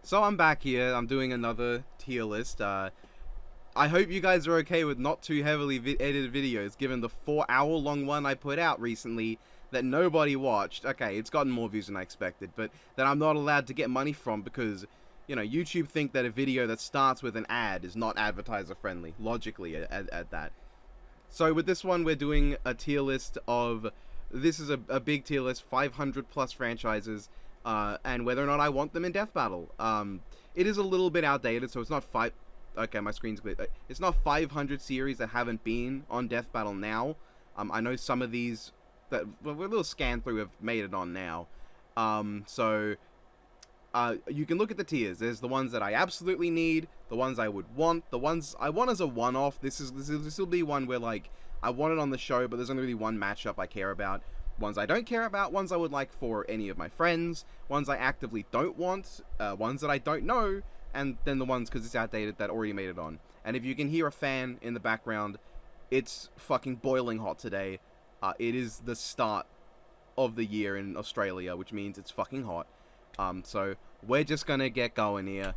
So I'm back here. I'm doing another tier list. I hope you guys are okay with not too heavily edited videos, given the 4-hour long one I put out recently that nobody watched. Okay, it's gotten more views than I expected, but that I'm not allowed to get money from because, you know, YouTube think that a video that starts with an ad is not advertiser friendly, logically at that. So with this one, we're doing a tier list of, this is a big tier list, 500 plus franchises, and whether or not I want them in Death Battle. It is a little bit outdated, so it's not okay, my screen's clear. It's not 500 series that haven't been on Death Battle now. I know some of these that we're a little scan through have made it on now. You can look at the tiers. There's the ones that I absolutely need, the ones I would want, the ones I want as a one-off. This will be one where, like, I want it on the show, but there's only really one matchup I care about. Ones I don't care about, ones I would like for any of my friends, ones I actively don't want, ones that I don't know, and then the ones, because it's outdated, that already made it on. And if you can hear a fan in the background, it's fucking boiling hot today. It is the start of the year in Australia, which means it's fucking hot. So we're just gonna get going here.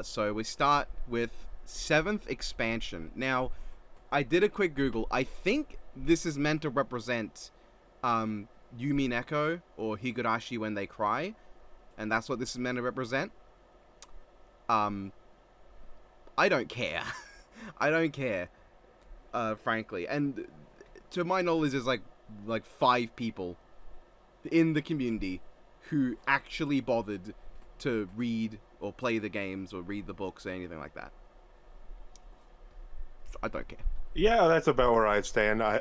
So we start with 7th expansion. Now, I did a quick Google. I think this is meant to represent Yumi Neko or Higurashi when they cry, and that's what this is meant to represent. I don't care. I don't care, frankly. And to my knowledge, there's like 5 people in the community who actually bothered to read or play the games or read the books or anything like that. I don't care. Yeah, that's about where I stand. I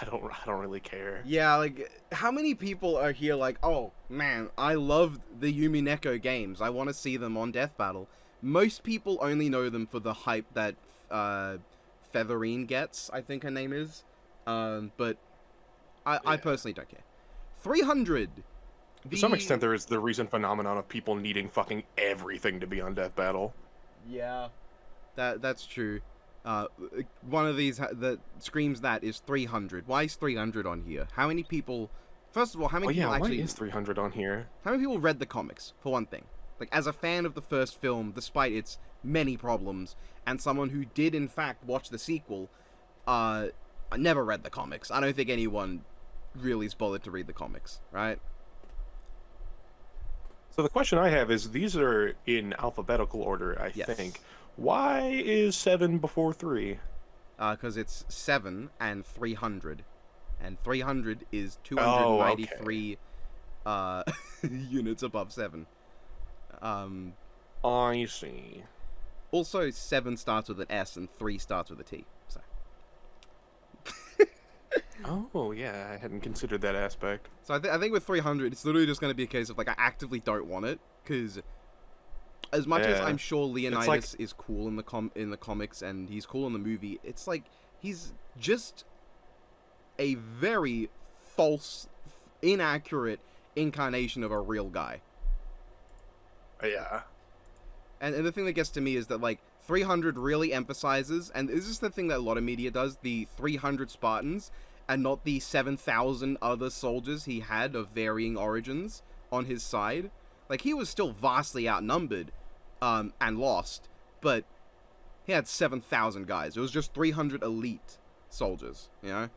don't really care. Yeah, like, how many people are here like, oh man, I love the Yumi Neko games, I want to see them on Death Battle? Most people only know them for the hype that Featherine gets, I think her name is. But I personally don't care. 300. To some extent, there is the recent phenomenon of people needing fucking everything to be on Death Battle. Yeah, that's true. One of these that screams that is 300. Why is 300 on here? How many people? First of all, how many people actually? Why is 300 on here? How many people read the comics, for one thing? Like, as a fan of the first film, despite its many problems, and someone who did in fact watch the sequel, I never read the comics. I don't think anyone really is bothered to read the comics, right? So the question I have is, these are in alphabetical order, I think. Why is 7 before 3? Because it's 7 and 300. And 300 is 293 units above 7. I see. Also, 7 starts with an S and 3 starts with a T. So. Oh, yeah, I hadn't considered that aspect. So I think with 300, it's literally just going to be a case of, like, I actively don't want it, because as much as I'm sure Leonidas is cool in the comics and he's cool in the movie, it's like, he's just a very false, inaccurate incarnation of a real guy. Yeah. And the thing that gets to me is that, like, 300 really emphasizes, and this is the thing that a lot of media does, the 300 Spartans, and not the 7,000 other soldiers he had of varying origins on his side. Like, he was still vastly outnumbered, and lost, but he had 7,000 guys. It was just 300 elite soldiers, you know?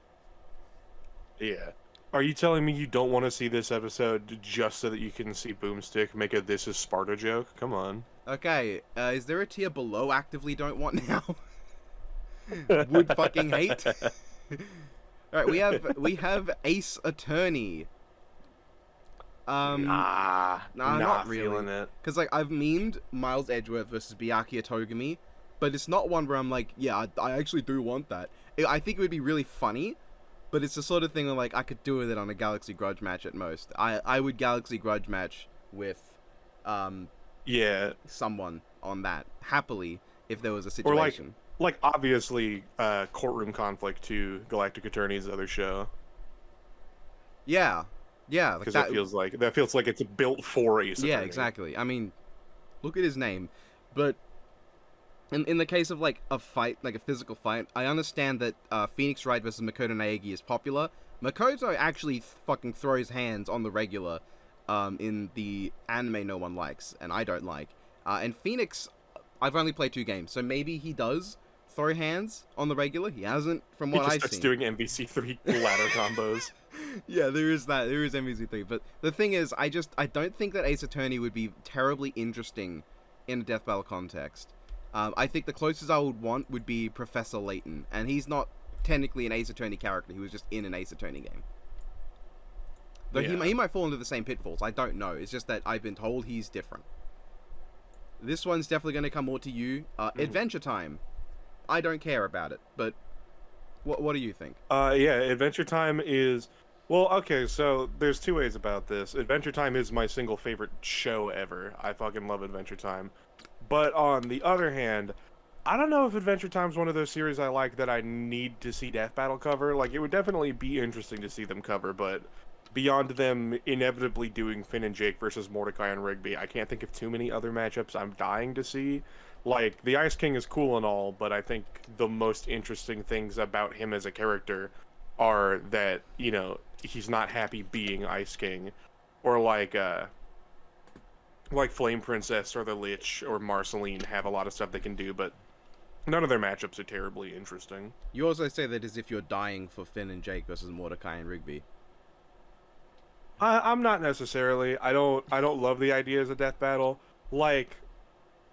Yeah. Are you telling me you don't want to see this episode just so that you can see Boomstick make a "This is Sparta" joke? Come on. Okay, is there a tier below actively don't want now? Would fucking hate. Alright, we have Ace Attorney. Nah, not really. Feeling it. Because, like, I've memed Miles Edgeworth versus Byakuya Togami, but it's not one where I'm like, yeah, I actually do want that. I think it would be really funny, but it's the sort of thing where, like, I could do with it on a Galaxy Grudge match at most. I would Galaxy Grudge match with, someone on that, happily, if there was a situation. Or, like obviously, Courtroom Conflict to Galactic Attorney's other show. Yeah. Yeah, because that feels like it's built for Ace Attorney. Yeah, exactly. I mean, look at his name. But in the case of, like, a fight, like a physical fight, I understand that Phoenix Wright versus Makoto Naegi is popular. Makoto actually fucking throws hands on the regular in the anime no one likes, and I don't like. And Phoenix, I've only played 2 games, so maybe he does throw hands on the regular. He hasn't, from He what just I've starts seen. doing MVC3 ladder combos. Yeah, there is that. There is MVC3. But the thing is, I don't think that Ace Attorney would be terribly interesting in a Death Battle context. I think the closest I would want would be Professor Layton, and he's not technically an Ace Attorney character. He was just in an Ace Attorney game. Though he might fall into the same pitfalls. I don't know. It's just that I've been told he's different. This one's definitely going to come more to you. Adventure Time. I don't care about it, but what do you think? Yeah, Adventure Time is... Well, okay, so there's 2 ways about this. Adventure Time is my single favorite show ever. I fucking love Adventure Time. But on the other hand, I don't know if Adventure Time's one of those series I like that I need to see Death Battle cover. Like, it would definitely be interesting to see them cover, but beyond them inevitably doing Finn and Jake versus Mordecai and Rigby, I can't think of too many other matchups I'm dying to see. Like, the Ice King is cool and all, but I think the most interesting things about him as a character are that, you know, he's not happy being Ice King, or like Flame Princess or the Lich or Marceline have a lot of stuff they can do, but none of their matchups are terribly interesting. You also say that as if you're dying for Finn and Jake versus Mordecai and Rigby. I'm not necessarily. I don't love the idea as a death battle. Like,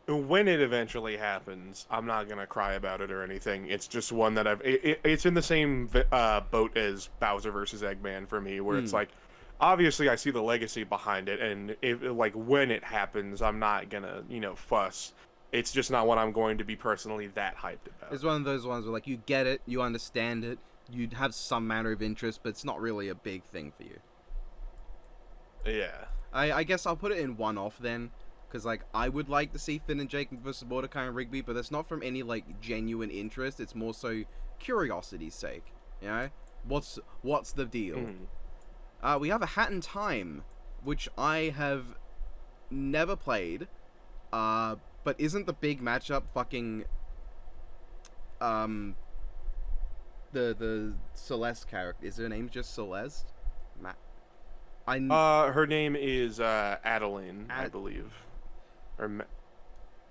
when it eventually happens, I'm not gonna cry about it or anything. It's just one that it's in the same boat as Bowser versus Eggman for me, where it's like, obviously I see the legacy behind it, and like when it happens, I'm not gonna fuss. It's just not what I'm going to be personally that hyped about. It's one of those ones where like you get it, you understand it, you have some manner of interest, but it's not really a big thing for you. Yeah. I guess I'll put it in one-off then. Because, like, I would like to see Finn and Jake versus Mordecai and Rigby, but that's not from any, like, genuine interest. It's more so curiosity's sake, you know? What's the deal? We have a Hat in Time, which I have never played, but isn't the big matchup fucking, the Celeste character? Is her name just Celeste? Her name is, Adeline, I believe. Or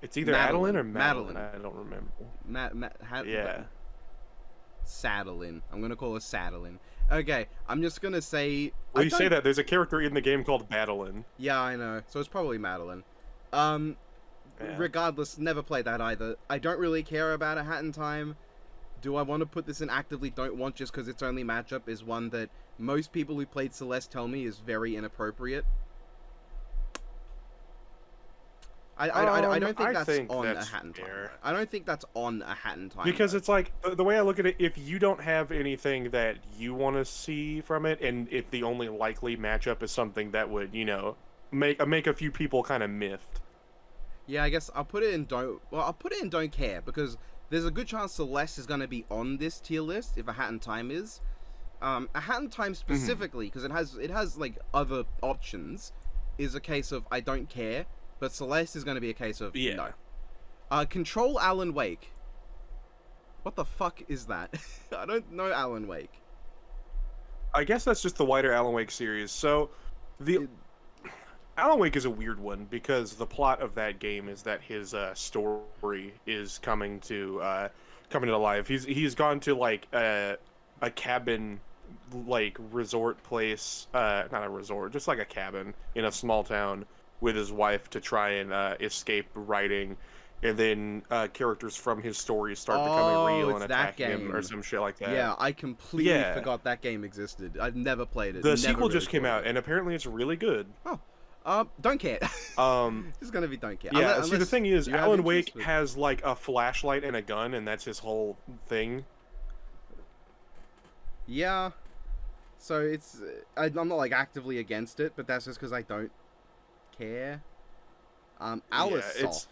it's either Adeline or Madeline. I don't remember. Yeah. Sadeline. I'm gonna call her Sadeline. Okay, I'm just gonna say. Well, you say that there's a character in the game called Madeline. Yeah, I know. So it's probably Madeline. Regardless, never played that either. I don't really care about a Hat in Time. Do I want to put this in actively don't want just because its only matchup is one that most people who played Celeste tell me is very inappropriate? I don't think that's on a Hat in Time. I don't think that's on a Hat in Time. Because it's like, the way I look at it, if you don't have anything that you want to see from it, and if the only likely matchup is something that would, make a few people kind of miffed. Yeah, I guess I'll put it in don't care, because there's a good chance Celeste is going to be on this tier list if a Hat in Time is. A Hat in Time specifically, because it has like other options, is a case of I don't care. But Celeste is going to be a case of no. Control Alan Wake. What the fuck is that? I don't know Alan Wake. I guess that's just the wider Alan Wake series. So, Alan Wake is a weird one because the plot of that game is that his story is coming to life. He's gone to like a cabin, like resort place, not a resort, just like a cabin in a small town with his wife to try and escape writing, and then characters from his story start becoming real and attacking him or some shit like that. Yeah, I completely forgot that game existed. I've never played it. The sequel just came out, and apparently it's really good. Don't care. It's gonna be don't care. Yeah, see, the thing is, Alan Wake has like a flashlight and a gun, and that's his whole thing. Yeah. So it's I'm not like actively against it, but that's just because I don't care. Alice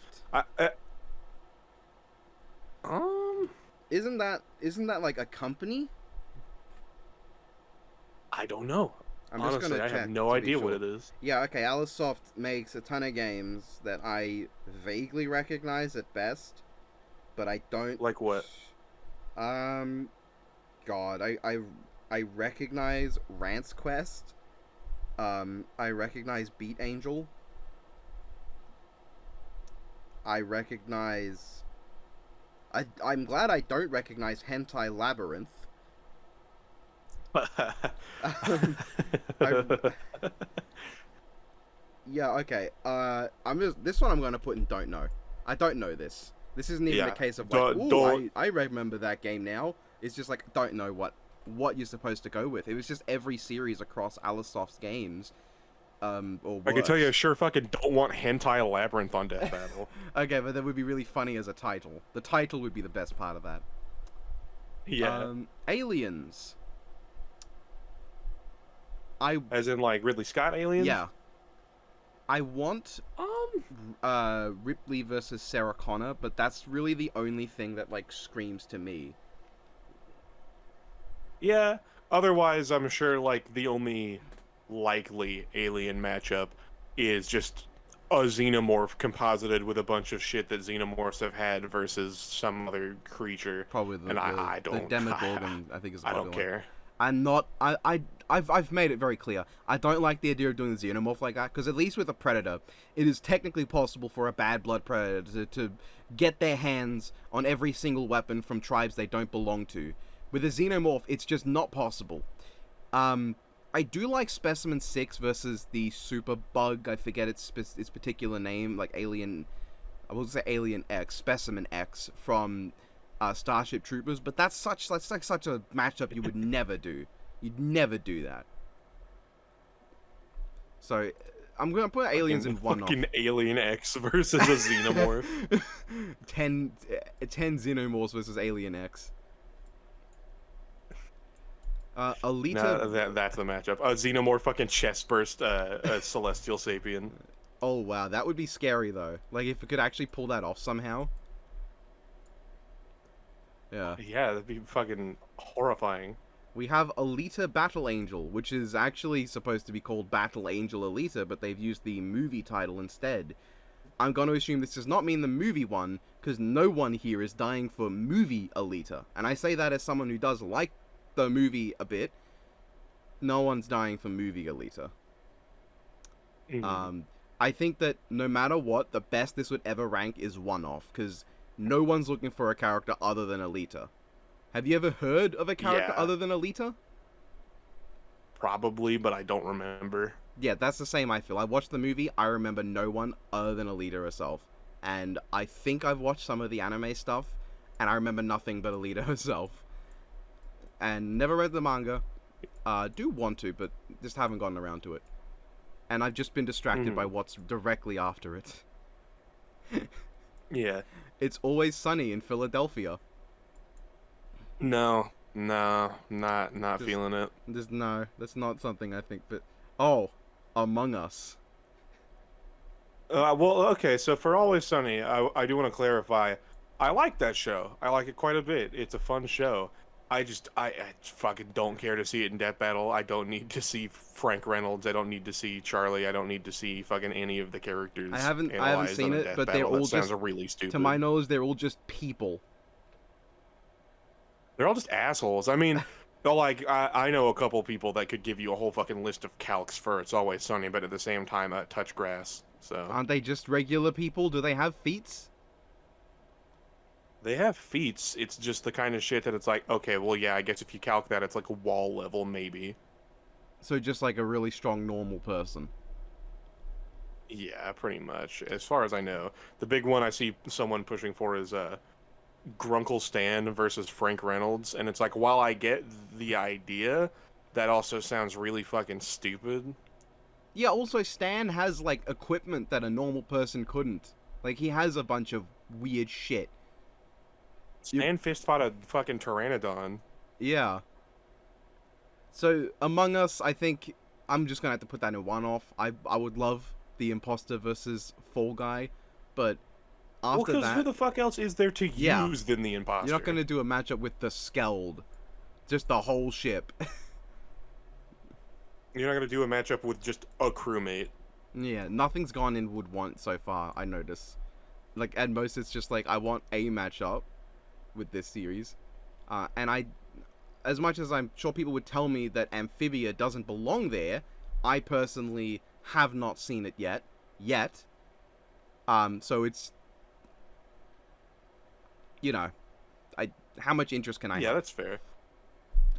Isn't that like a company? I don't know. Honestly, I have no idea what it is. Yeah, okay, Alicesoft makes a ton of games that I vaguely recognize at best, but I don't... Like what? God, I recognize Rance Quest. I recognize Beat Angel. I recognize. I'm glad I don't recognize Hentai Labyrinth. I, yeah, okay. This one I'm gonna put in don't know. I don't know this. This isn't even a case of like, I remember that game now. It's just like, don't know what you're supposed to go with. It was just every series across Alisoft's games. Or I can tell you, I sure fucking don't want Hentai Labyrinth on Death Battle. Okay, but that would be really funny as a title. The title would be the best part of that. Yeah. Aliens. As in, like, Ridley Scott Aliens? Yeah. I want Ripley versus Sarah Connor, but that's really the only thing that like screams to me. Yeah. Otherwise, I'm sure like the only likely alien matchup is just a xenomorph composited with a bunch of shit that xenomorphs have had versus some other creature. Probably I don't. The Demogorgon, I think is. I don't care. I'm not. I've made it very clear. I don't like the idea of doing the xenomorph like that, because at least with a predator, it is technically possible for a bad blood predator to get their hands on every single weapon from tribes they don't belong to. With a xenomorph, it's just not possible. I do like Specimen 6 versus the super bug. I forget its particular name, like Alien. I will say Alien X, Specimen X from Starship Troopers, but that's like such a matchup you would never do. You'd never do that. So, I'm gonna put aliens in one off. Fucking Alien X versus a xenomorph. 10 xenomorphs versus Alien X. Alita. No, that's the matchup. A xenomorph fucking chest burst a celestial sapien. Oh wow, that would be scary though. Like if it could actually pull that off somehow. Yeah. Yeah, that'd be fucking horrifying. We have Alita Battle Angel, which is actually supposed to be called Battle Angel Alita, but they've used the movie title instead. I'm going to assume this does not mean the movie one, because no one here is dying for movie Alita. And I say that as someone who does like the movie a bit. No one's dying for movie Alita. Mm-hmm. I think that no matter what, the best this would ever rank is one-off, because no one's looking for a character other than Alita. Have you ever heard of a character other than Alita? Probably, but I don't remember. Yeah, that's the same I feel. I watched the movie, I remember no one other than Alita herself. And I think I've watched some of the anime stuff, and I remember nothing but Alita herself. And never read the manga. Do want to, but just haven't gotten around to it. And I've just been distracted by what's directly after it. Yeah. It's Always Sunny in Philadelphia. No, not feeling it. No, that's not something I think. But Among Us. Well, okay. So for Always Sunny, I do want to clarify. I like that show. I like it quite a bit. It's a fun show. I fucking don't care to see it in Death Battle. I don't need to see Frank Reynolds. I don't need to see Charlie. I don't need to see fucking any of the characters. I haven't seen it, but they're all sounds just really stupid. To my knowledge, they're all just people. They're all just assholes. I mean, like, I know a couple people that could give you a whole fucking list of calcs for It's Always Sunny, but at the same time, touch grass. So aren't they just regular people? Do they have feats? They have feats. It's just the kind of shit that it's like, okay, well, yeah, I guess if you calc that, it's like a wall level, maybe. So just like a really strong normal person. Yeah, pretty much. As far as I know. The big one I see someone pushing for is Grunkle Stan versus Frank Reynolds, and it's like, while I get the idea, that also sounds really fucking stupid. Yeah, also Stan has like equipment that a normal person couldn't. Like he has a bunch of weird shit. Stan fist fought a fucking Pteranodon. Yeah. So Among Us, I think I'm just gonna have to put that in one off. I would love the Imposter versus Fall Guy, but after that, who the fuck else is there to use than the Imposter? You're not gonna do a matchup with the Skeld, just the whole ship. You're not gonna do a matchup with just a crewmate. Yeah, nothing's gone in would want so far. I notice. Like at most, it's just like I want a matchup with this series, and as much as I'm sure people would tell me that Amphibia doesn't belong there, I personally have not seen it yet. So it's you know, how much interest can I Yeah, have? that's fair.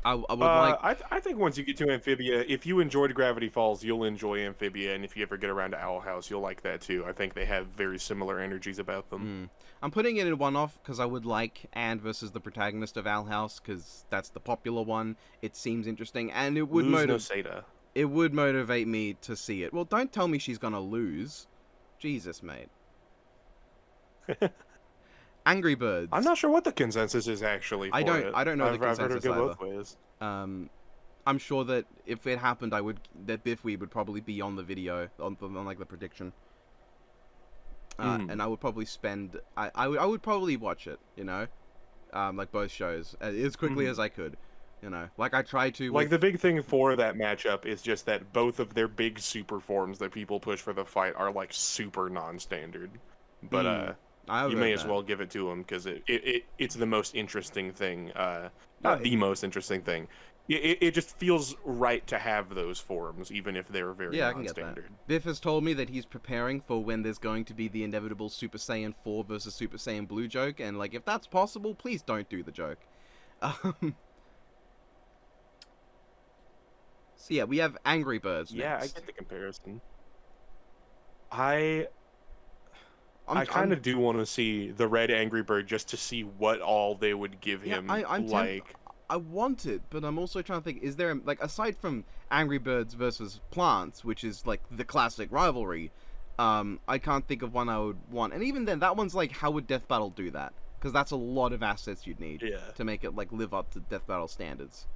I would like. I think once you get to Amphibia, if you enjoyed Gravity Falls, you'll enjoy Amphibia, and if you ever get around to Owl House, you'll like that too. I think they have very similar energies about them. I'm putting it in one off because I would like Anne versus the protagonist of Owl House because that's the popular one. It seems interesting, and it would Lose no Seda. it would motivate me to see it. Well, don't tell me she's gonna lose. Jesus, mate. Angry Birds. I'm not sure what the consensus is actually. I don't know the I've heard consensus it go either. both ways. I'm sure that if it happened, that Biffweed would probably be on the video on like the prediction. And I would probably spend. I would probably watch it. You know, like both shows as quickly as I could. You know, like I try to. Like the big thing for that matchup is just that both of their big super forms that people push for the fight are like super non-standard. But you may as well give it to them because it's the most interesting thing. Not the most interesting thing. It just feels right to have those forms, even if they're very non-standard. I can get that. Biff has told me that he's preparing for when there's going to be the inevitable Super Saiyan 4 versus Super Saiyan Blue joke, and like if that's possible, please don't do the joke. So yeah, we have Angry Birds next. Yeah, I get the comparison. I kind of do want to see the Red Angry Bird just to see what all they would give him. I want it, but I'm also trying to think, is there, like, aside from Angry Birds versus Plants, which is, like, the classic rivalry, I can't think of one I would want. And even then, that one's like, how would Death Battle do that? Because that's a lot of assets you'd need to make it, like, live up to Death Battle standards.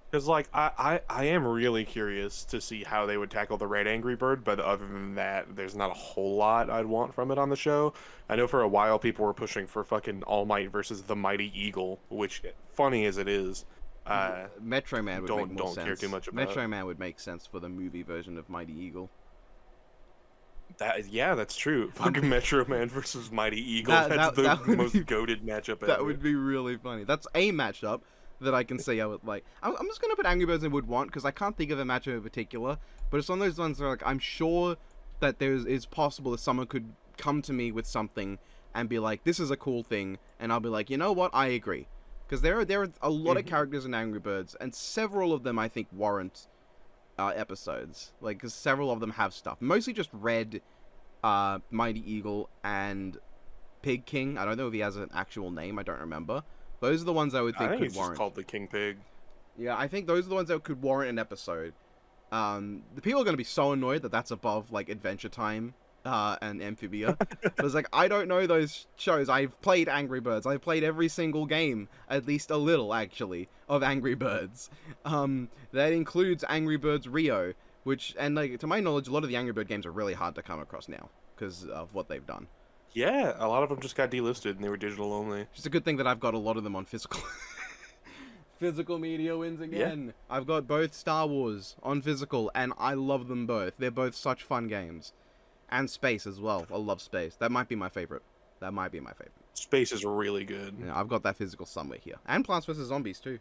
Because, like, I am really curious to see how they would tackle the Red Angry Bird, but other than that, there's not a whole lot I'd want from it on the show. I know for a while people were pushing for fucking All Might versus the Mighty Eagle, which, funny as it is, Metro Man would make more sense. Don't care too much about Metro Man would make sense for the movie version of Mighty Eagle. Yeah, that's true. Fucking Metro Man versus Mighty Eagle. That's the most goated matchup ever. That would be really funny. That's a matchup that I can say I would like. I'm just gonna put Angry Birds in would want because I can't think of a matchup in particular. But it's one of those ones where like I'm sure that it's possible that someone could come to me with something and be like, "This is a cool thing," and I'll be like, "You know what? I agree." Because there are a lot of characters in Angry Birds, and several of them I think warrant episodes. Like, because several of them have stuff. Mostly just Red, Mighty Eagle, and Pig King. I don't know if he has an actual name. I don't remember. Those are the ones I would think could it's warrant. Just called the King Pig. Yeah, I think those are the ones that could warrant an episode. The people are going to be so annoyed that that's above, like, Adventure Time and Amphibia. But it's like, I don't know those shows. I've played Angry Birds. I've played every single game, at least a little, actually, of Angry Birds. That includes Angry Birds Rio, which, and, like, to my knowledge, a lot of the Angry Bird games are really hard to come across now because of what they've done. Yeah, a lot of them just got delisted and they were digital only. It's a good thing that I've got a lot of them on physical. Physical media wins again. Yeah. I've got both Star Wars on physical, and I love them both. They're both such fun games. And Space as well. I love Space. That might be my favorite. Space is really good. Yeah, I've got that physical somewhere here. And Plants vs. Zombies, too.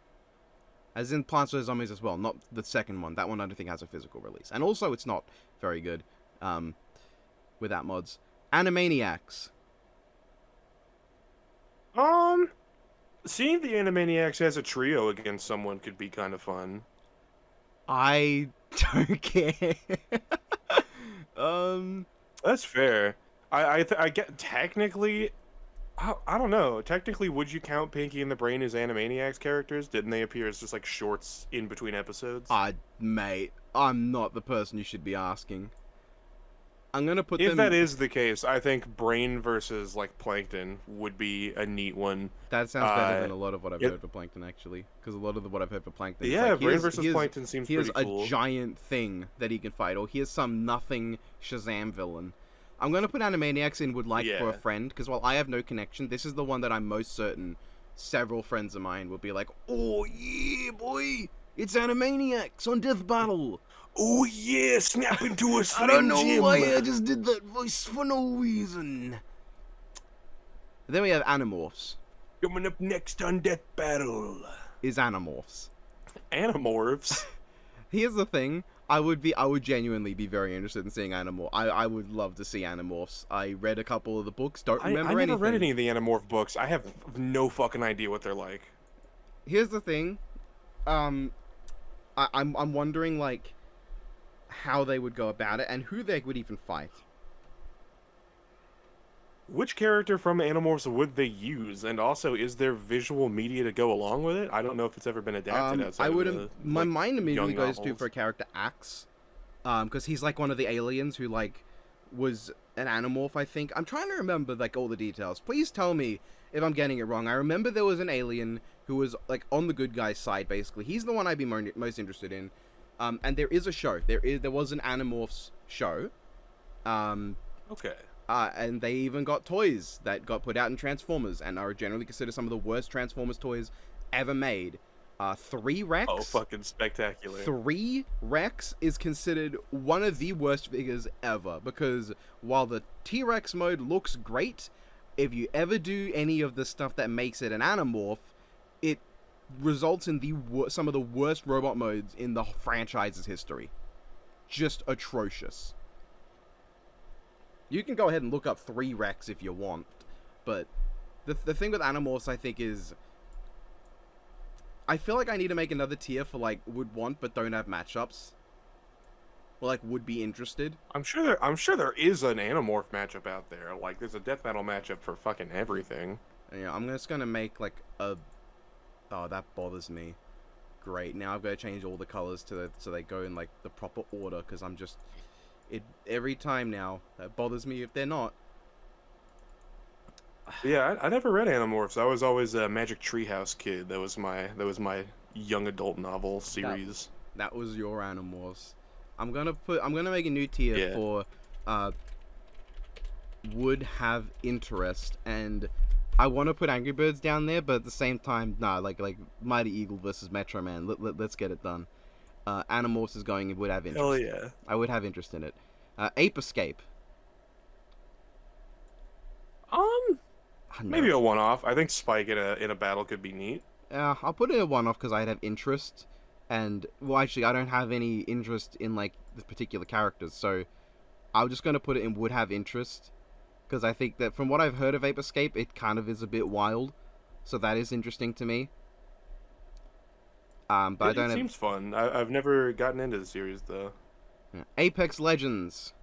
As in Plants vs. Zombies as well, not the second one. That one I don't think has a physical release. And also, it's not very good without mods. Animaniacs. Seeing the Animaniacs as a trio against someone could be kind of fun. I don't care. That's fair. I get technically. I don't know. Technically, would you count Pinky and the Brain as Animaniacs characters? Didn't they appear as just like shorts in between episodes? Mate, I'm not the person you should be asking. I'm gonna put them... If that is the case, I think Brain versus, like, Plankton would be a neat one. That sounds better than a lot of what I've heard for Plankton, actually. Because a lot of what I've heard for Plankton is like, Brain versus Plankton seems pretty cool. Here's a giant thing that he can fight, or here's some nothing Shazam villain. I'm gonna put Animaniacs in would like for a friend, because while I have no connection, this is the one that I'm most certain several friends of mine would be like, "Oh, yeah, boy! It's Animaniacs on Death Battle!" Oh yeah, snap into a Slim I don't know Jim. why I just did that voice for no reason. Then we have Animorphs. Coming up next on Death Battle is Animorphs. Animorphs? Here's the thing. I would genuinely be very interested in seeing I would love to see Animorphs. I read a couple of the books, don't I remember never anything. read any of the Animorph books. I have no fucking idea what they're like. Here's the thing, um, I'm wondering like how they would go about it and who they would even fight. Which character from Animorphs would they use? And also, is there visual media to go along with it? I don't know if it's ever been adapted outside I would of the, my like, mind immediately young goes to novels. for a character Axe, because he's like one of the aliens who like was an Animorph. I think I'm trying to remember like all the details. Please tell me if I'm getting it wrong. I remember there was an alien who was like on the good guy's side. Basically, he's the one I'd be most interested in. And there is a show. There was an Animorphs show. Okay. And they even got toys that got put out in Transformers and are generally considered some of the worst Transformers toys ever made. 3 Rex. Oh, fucking spectacular. 3 Rex is considered one of the worst figures ever because while the T-Rex mode looks great, if you ever do any of the stuff that makes it an Animorph, it results in some of the worst robot modes in the franchise's history. Just atrocious. You can go ahead and look up 3 Rex if you want, but the thing with Animorphs, I think, is I feel like I need to make another tier for, like, would want but don't have matchups. Or, like, would be interested. I'm sure there is an Animorph matchup out there. Like, there's a death metal matchup for fucking everything. Yeah, I'm just gonna make, like, a... Oh, that bothers me. Great, now I've got to change all the colors so they go in, like, the proper order, because I'm just... Every time now, that bothers me if they're not. Yeah, I never read Animorphs. I was always a Magic Treehouse kid. That was my young adult novel series. That was your Animorphs. I'm gonna make a new tier for would have interest, and I want to put Angry Birds down there, but at the same time, nah, like Mighty Eagle versus Metro Man. Let's get it done. Animorphs is going and would have interest. Hell yeah. I would have interest in it. Ape Escape. Maybe a one-off. I think Spike in a battle could be neat. I'll put it a one-off because I'd have interest, and well, actually, I don't have any interest in like the particular characters, so I'm just gonna put it in would have interest because I think that from what I've heard of Ape Escape, it kind of is a bit wild, so that is interesting to me. But I don't. It seems fun. I've never gotten into the series though. Apex Legends.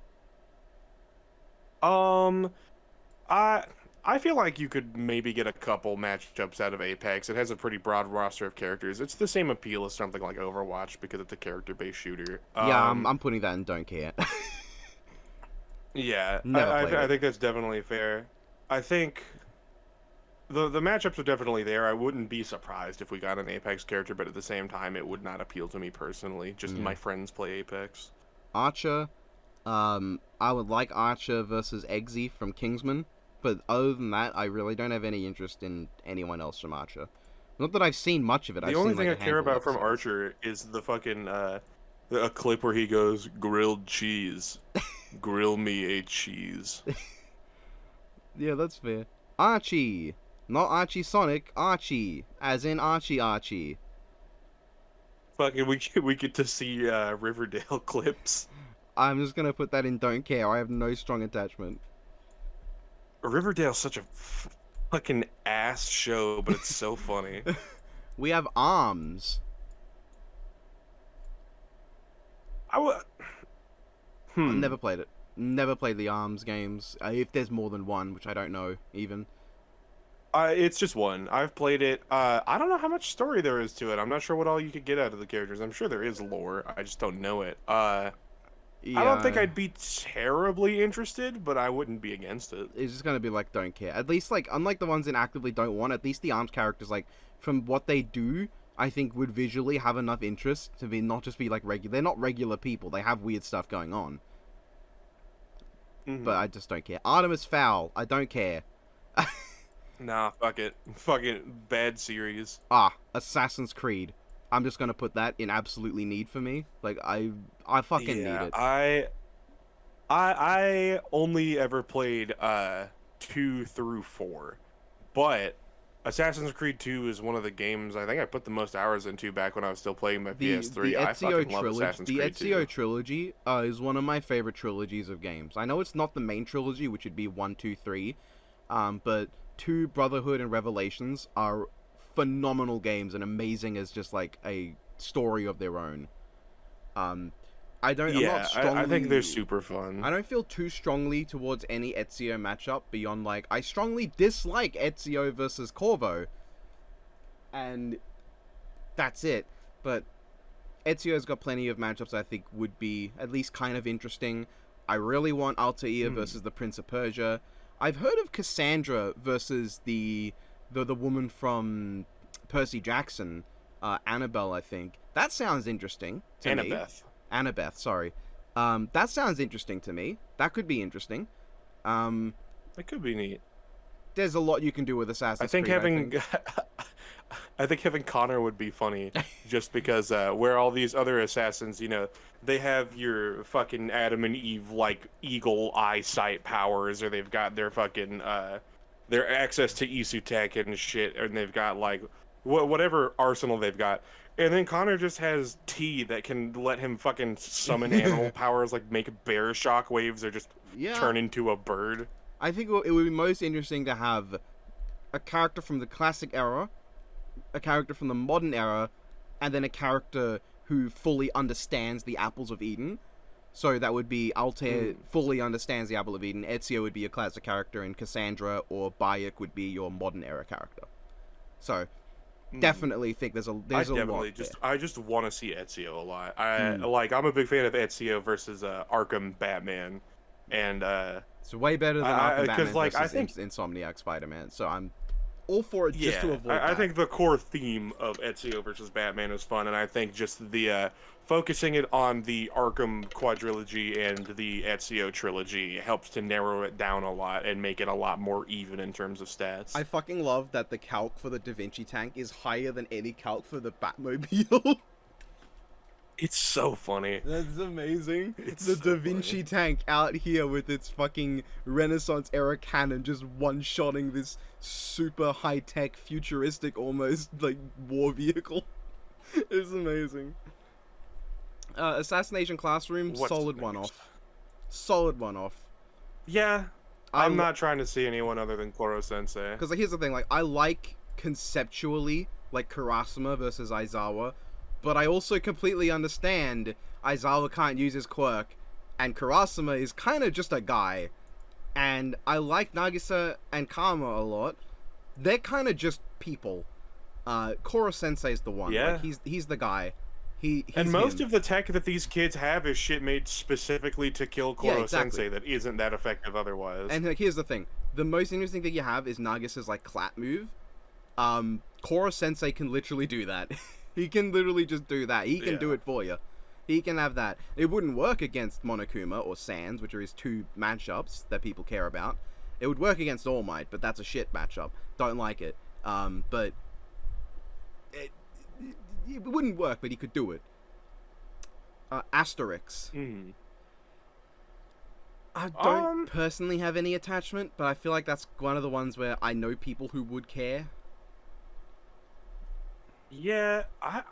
I feel like you could maybe get a couple matchups out of Apex. It has a pretty broad roster of characters. It's the same appeal as something like Overwatch because it's a character-based shooter. Yeah, I'm putting that in don't care. Yeah, Never I think that's definitely fair. I think the matchups are definitely there. I wouldn't be surprised if we got an Apex character, but at the same time, it would not appeal to me personally. Just my friends play Apex. Archer. I would like Archer versus Eggsy from Kingsman. But other than that, I really don't have any interest in anyone else from Archer. Not that I've seen much of it. The only thing I care about from Archer is the fucking a clip where he goes grilled cheese, grill me a cheese. Yeah, that's fair. Archie, not Archie Sonic. Archie, as in Archie. Fucking, we get to see Riverdale clips. I'm just gonna put that in don't care. I have no strong attachment. Riverdale's such a fucking ass show, but it's so funny. We have Arms. I've never played it. Never played the Arms games. If there's more than one, which I don't know even. It's just one. I've played it. I don't know how much story there is to it. I'm not sure what all you could get out of the characters. I'm sure there is lore. I just don't know it. Yeah, I don't think I'd be terribly interested, but I wouldn't be against it. It's just gonna be like don't care. At least like unlike the ones in actively don't want, at least the Arms characters like from what they do, I think would visually have enough interest to be not just be like regular. They're not regular people. They have weird stuff going on. But I just don't care. Artemis Fowl. I don't care. Nah, fuck it. Fucking bad series. Assassin's Creed. I'm just gonna put that in absolutely need for me. Like I fucking need it. I only ever played 2 through 4, but Assassin's Creed 2 is one of the games I think I put the most hours into back when I was still playing my The PS3. I fucking love Assassin's the Creed Ezio 2. trilogy is one of my favorite trilogies of games. I know it's not the main trilogy, which would be 1, 2, 3, but 2, Brotherhood, and Revelations are phenomenal games and amazing as just like a story of their own. I'm not strongly, I think they're super fun. I don't feel too strongly towards any Ezio matchup beyond like I strongly dislike Ezio versus Corvo, and that's it. But Ezio's got plenty of matchups I think would be at least kind of interesting. I really want Altair versus the Prince of Persia. I've heard of Cassandra versus the woman from Percy Jackson, Annabelle, I think. That sounds interesting to me. Annabeth, sorry. That sounds interesting to me. That could be interesting. That could be neat. There's a lot you can do with Assassin's Creed. I think having Connor would be funny, just because where all these other assassins, you know, they have your fucking Adam and Eve like eagle eyesight powers, or they've got their fucking their access to Isu tech and shit, and they've got like whatever arsenal they've got. And then Connor just has T that can let him fucking summon animal powers, like make bear shock waves or just turn into a bird. I think it would be most interesting to have a character from the classic era, a character from the modern era, and then a character who fully understands the Apples of Eden. So that would be Altair fully understands the Apple of Eden, Ezio would be a classic character, and Cassandra or Bayek would be your modern era character. So definitely think there's a lot there. I just want to see Ezio a lot. I'm a big fan of Ezio versus Arkham Batman, and it's way better than Arkham Batman like, versus I think Insomniac Spider-Man. So I'm all for it just to avoid that. I think the core theme of Ezio versus Batman is fun, and I think just the focusing it on the Arkham quadrilogy and the Ezio trilogy helps to narrow it down a lot and make it a lot more even in terms of stats. I fucking love that the calc for the Da Vinci tank is higher than any calc for the Batmobile. It's so funny. That's amazing. It's the Da Vinci tank out here with its fucking Renaissance era cannon just one-shotting this super high-tech, futuristic, almost like war vehicle. It's amazing. Assassination Classroom, solid one-off. Solid one-off. Yeah, I'm not trying to see anyone other than Koro Sensei. Because like, here's the thing, like I like conceptually like Kurasama versus Aizawa, but I also completely understand Aizawa can't use his quirk, and Kurasama is kind of just a guy. And I like Nagisa and Kama a lot. They're kind of just people. Koro Sensei is the one. Yeah. Like, he's the guy. He's most him. of the tech that these kids have is shit made specifically to kill Koro Sensei that isn't that effective otherwise. And like, here's the thing. The most interesting thing you have is Nagisa's like clap move. Koro Sensei can literally do that. He can literally just do that. He can do it for you. He can have that. It wouldn't work against Monokuma or Sans, which are his two matchups that people care about. It would work against All Might, but that's a shit matchup. Don't like it. But it wouldn't work, but he could do it. Asterix. I don't personally have any attachment, but I feel like that's one of the ones where I know people who would care. Yeah, I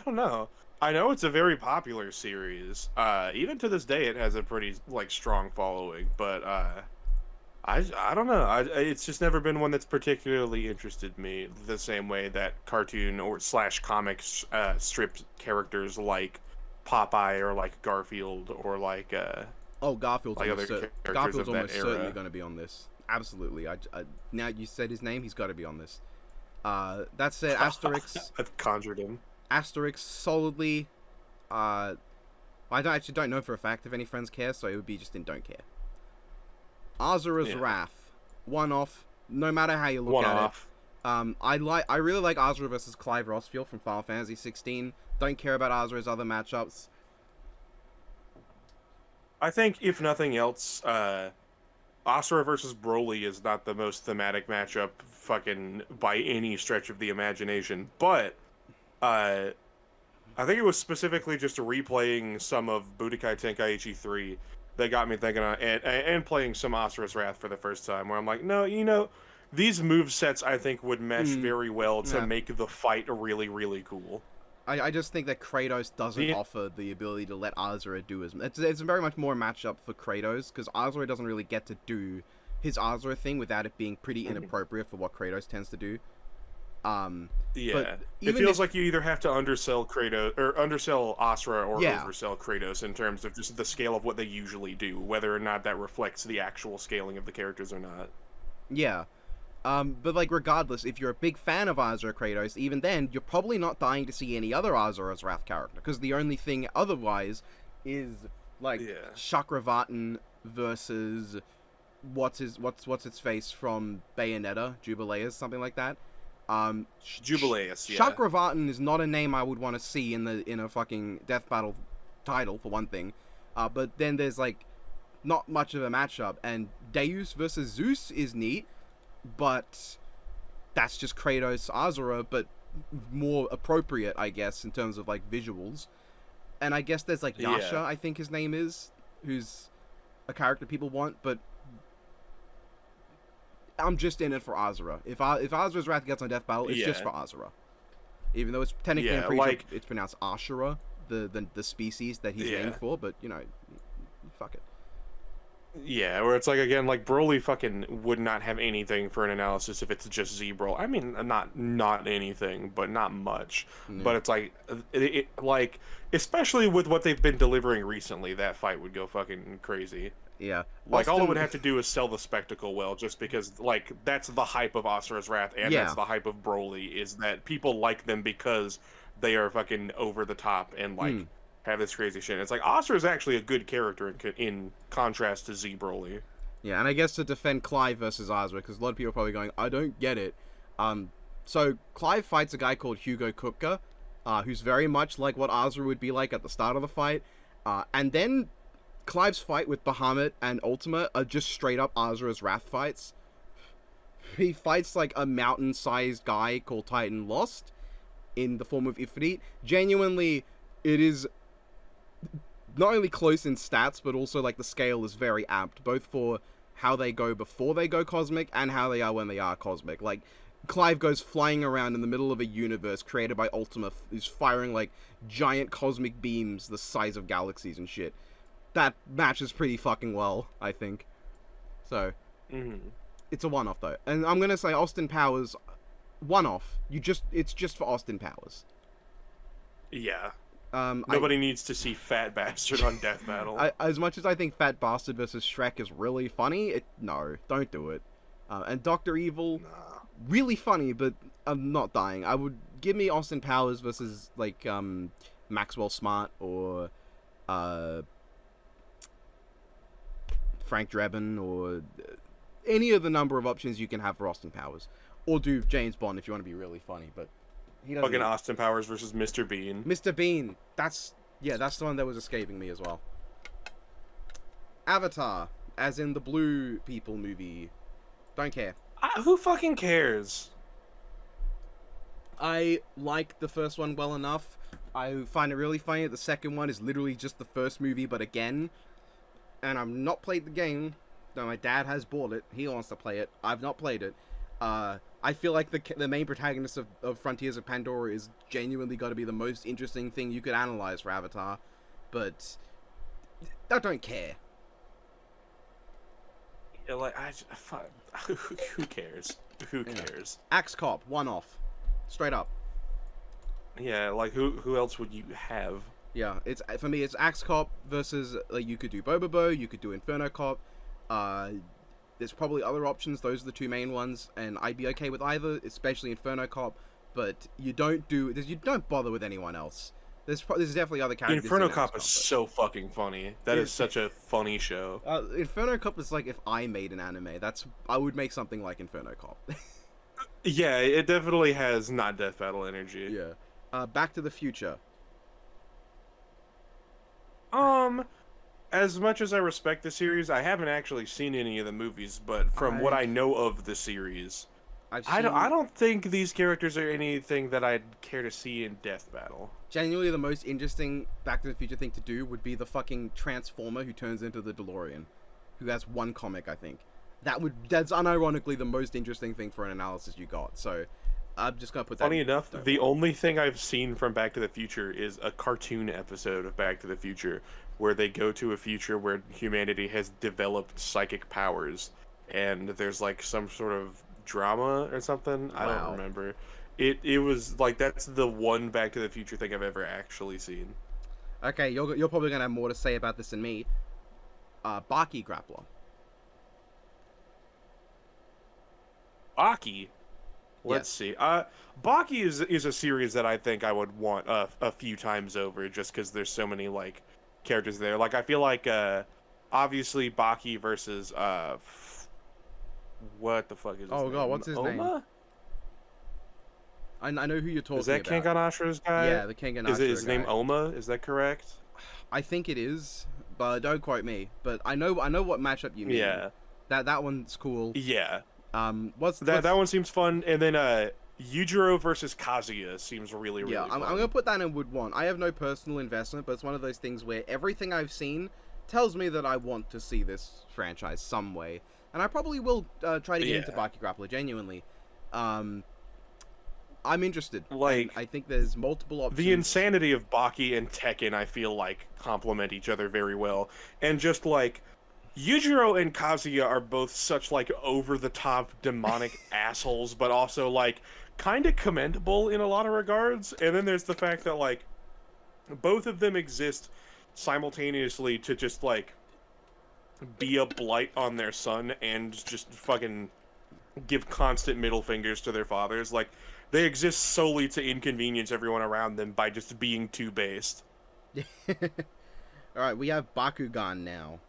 don't know. I know it's a very popular series. Even to this day, it has a pretty like strong following. But I don't know. It's just never been one that's particularly interested me the same way that cartoon or / comics strip characters like Popeye or like Garfield or like Garfield's like almost, Garfield's almost certainly going to be on this. Absolutely. Now you said his name, he's got to be on this. That said, Asterix. I've conjured him. Asterix solidly. I don't know for a fact if any friends care, so it would be just in don't care. Azura's Wrath, one off. No matter how you look at it. I really like Azura versus Clive Rossfield from Final Fantasy 16. Don't care about Azura's other matchups. I think if nothing else, Asura versus Broly is not the most thematic matchup fucking by any stretch of the imagination, but I think it was specifically just replaying some of Budokai Tenkaichi 3 that got me thinking, and playing some Asura's Wrath for the first time, where I'm like, no, you know, these move sets I think would mesh very well to Yeah. make the fight really, really cool. I just think that Kratos doesn't The- offer the ability to let Azura do as much. It's very much more a matchup for Kratos, because Azura doesn't really get to do his Azura thing without it being pretty inappropriate for what Kratos tends to do. Yeah, it even feels if- like you either have to undersell Kratos or undersell Asura or Yeah. oversell Kratos in terms of just the scale of what they usually do, whether or not that reflects the actual scaling of the characters or not. Yeah. But like regardless, if you're a big fan of Azura Kratos, even then, you're probably not dying to see any other Azura's Wrath character, because the only thing otherwise is like Yeah. Chakravartin versus what's its face from Bayonetta, Jubileus, something like that. Jubileus, yeah. Chakravartin is not a name I would want to see in a fucking Death Battle title, for one thing. But then there's like not much of a matchup, and Deus versus Zeus is neat, but that's just Kratos Azura, but more appropriate, I guess, in terms of like visuals. And I guess there's like Yasha, Yeah. I think his name is, who's a character people want, but I'm just in it for Azura. If Azura's Wrath gets on Death Battle, it's just Yeah. for Azura. Even though it's technically, Yeah, I'm pretty sure like- it's pronounced Ashura, the species that he's Yeah. named for, but you know, fuck it. Yeah, where it's like, again, like Broly fucking would not have anything for an analysis if it's just Z-Brawl. I mean, not anything, but not much. But it's like, like, especially with what they've been delivering recently, that fight would go fucking crazy. Yeah. Like, all it Austin- would have to do is sell the spectacle well, just because, like, that's the hype of Asura's Wrath, and Yeah. that's the hype of Broly, is that people like them because they are fucking over the top and, like, have this crazy shit. It's like, Asura's actually a good character in contrast to Z Broly. Yeah, and I guess to defend Clive versus Azura, because a lot of people are probably going, I don't get it. So Clive fights a guy called Hugo Kupka, who's very much like what Azura would be like at the start of the fight. And then Clive's fight with Bahamut and Ultima are just straight up Azura's Wrath fights. He fights like a mountain-sized guy called Titan Lost in the form of Ifrit. Genuinely, it is not only close in stats, but also like the scale is very apt, both for how they go before they go cosmic and how they are when they are cosmic. Like, Clive goes flying around in the middle of a universe created by Ultima, who's firing like giant cosmic beams the size of galaxies and shit. That matches pretty fucking well, I think. So, it's a one-off though. And I'm gonna say Austin Powers, one-off. It's just for Austin Powers. Yeah. I- Nobody needs to see Fat Bastard on Death Battle. as much as I think Fat Bastard versus Shrek is really funny, no, don't do it. And Dr. Evil, really funny, but I'm not dying. I would give me Austin Powers versus like Maxwell Smart or Frank Drebin or any of the number of options you can have for Austin Powers, or do James Bond if you want to be really funny. But he doesn't. Fucking Austin Powers versus Mr. Bean. Mr. Bean. That's the one that was escaping me as well. Avatar, as in the Blue People movie. Don't care. Who fucking cares? I like the first one well enough. I find it really funny that the second one is literally just the first movie, but again. And I've not played the game. No, my dad has bought it. He wants to play it. I've not played it. I feel like the main protagonist of Frontiers of Pandora is genuinely got to be the most interesting thing you could analyze for Avatar. But I don't care. Yeah, like, who cares? Who cares? Axe Cop, one off. Straight up. Yeah, like, who else would you have? Yeah, it's for me. It's Axe Cop versus like you could do Bobobo, you could do Inferno Cop. There's probably other options. Those are the two main ones, and I'd be okay with either, especially Inferno Cop. But you don't bother with anyone else. There's definitely other characters. Inferno in Cop Axe is so fucking funny. That is such a funny show. Inferno Cop is like if I made an anime. I would make something like Inferno Cop. Yeah, it definitely has not Death Battle energy. Yeah. Back to the Future. As much as I respect the series, I haven't actually seen any of the movies, but from what I know of the series, I don't think these characters are anything that I'd care to see in Death Battle. Genuinely, the most interesting Back to the Future thing to do would be the fucking Transformer who turns into the DeLorean, who has one comic, I think. That's unironically the most interesting thing for an analysis you got. So I'm just gonna put that. Funny enough, the only thing I've seen from Back to the Future is a cartoon episode of Back to the Future where they go to a future where humanity has developed psychic powers, and there's like some sort of drama or something. I Wow. don't remember. It was like that's the one Back to the Future thing I've ever actually seen. Okay, you're probably gonna have more to say about this than me. Baki Grappler. Baki. Let's see. Baki is a series that I think I would want a few times over, just because there's so many like characters there. Like I feel like obviously Baki versus what the fuck is his Oh name? god, what's his name? Oma? I know who you're talking Is that about. Kengan Ashura's guy? Yeah, the Kengan Ashura Is it his name guy. Oma? Is that correct? I think it is, but don't quote me. But I know what matchup you mean. Yeah. That one's cool. Yeah. What's That one seems fun, and then Yujiro versus Kazuya seems really yeah, fun. I'm gonna put that in Would Want. I have no personal investment, but it's one of those things where everything I've seen tells me that I want to see this franchise some way, and I probably will try to get into Baki Grappler genuinely. I'm interested. Like, I think there's multiple options. The insanity of Baki and Tekken, I feel like, complement each other very well, and just like Yujiro and Kazuya are both such like over-the-top demonic assholes, but also like kind of commendable in a lot of regards. And then there's the fact that like both of them exist simultaneously to just like be a blight on their son and just fucking give constant middle fingers to their fathers. Like they exist solely to inconvenience everyone around them by just being too based. Alright, we have Bakugan now.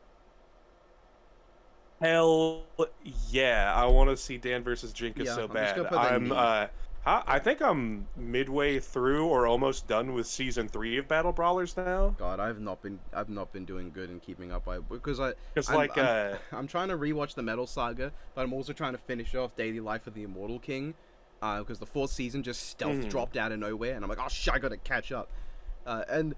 Hell yeah, I want to see Dan versus Jinka Yeah, so I'm just bad. gonna put that in I think I'm midway through or almost done with season 3 of Battle Brawlers now. God, I've not been doing good in keeping up. Because It's I'm trying to rewatch the Metal Saga, but I'm also trying to finish off Daily Life of the Immortal King, because the 4th season just stealth dropped out of nowhere, and I'm like, oh shit, I gotta catch up. And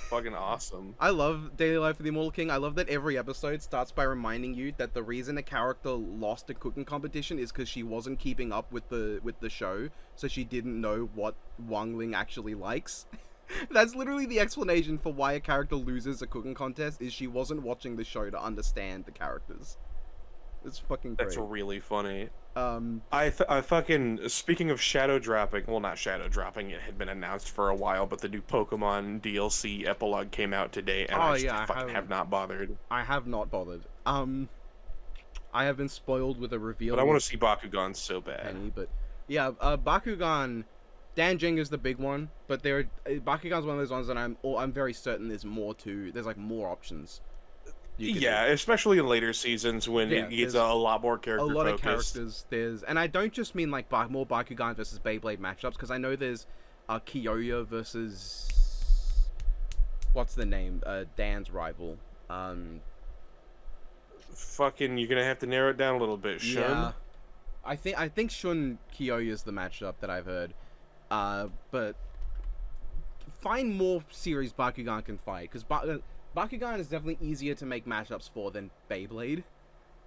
fucking awesome. I love Daily Life of the Immortal King. I love that every episode starts by reminding you that the reason a character lost a cooking competition is because she wasn't keeping up with the show, so she didn't know what Wang Ling actually likes. That's literally the explanation for why a character loses a cooking contest, is she wasn't watching the show to understand the characters. It's fucking great. That's really funny. I fucking, speaking of shadow dropping, well, not shadow dropping, it had been announced for a while, but the new Pokemon DLC epilogue came out today, and I have not bothered. I have not bothered. I have been spoiled with a reveal. But I want to see Bakugan so bad. Penny, but yeah, Bakugan, Danjing is the big one, but Bakugan's one of those ones that I'm very certain there's like more options. Yeah, especially in later seasons when it gets a lot more character focused. A lot of characters. And I don't just mean like more Bakugan versus Beyblade matchups, because I know there's Kiyoya versus what's the name? Dan's rival. Fucking, you're gonna have to narrow it down a little bit. Shun. Yeah, I think Shun Kiyoya is the matchup that I've heard. But find more series Bakugan can fight, because Bakugan is definitely easier to make matchups for than Beyblade.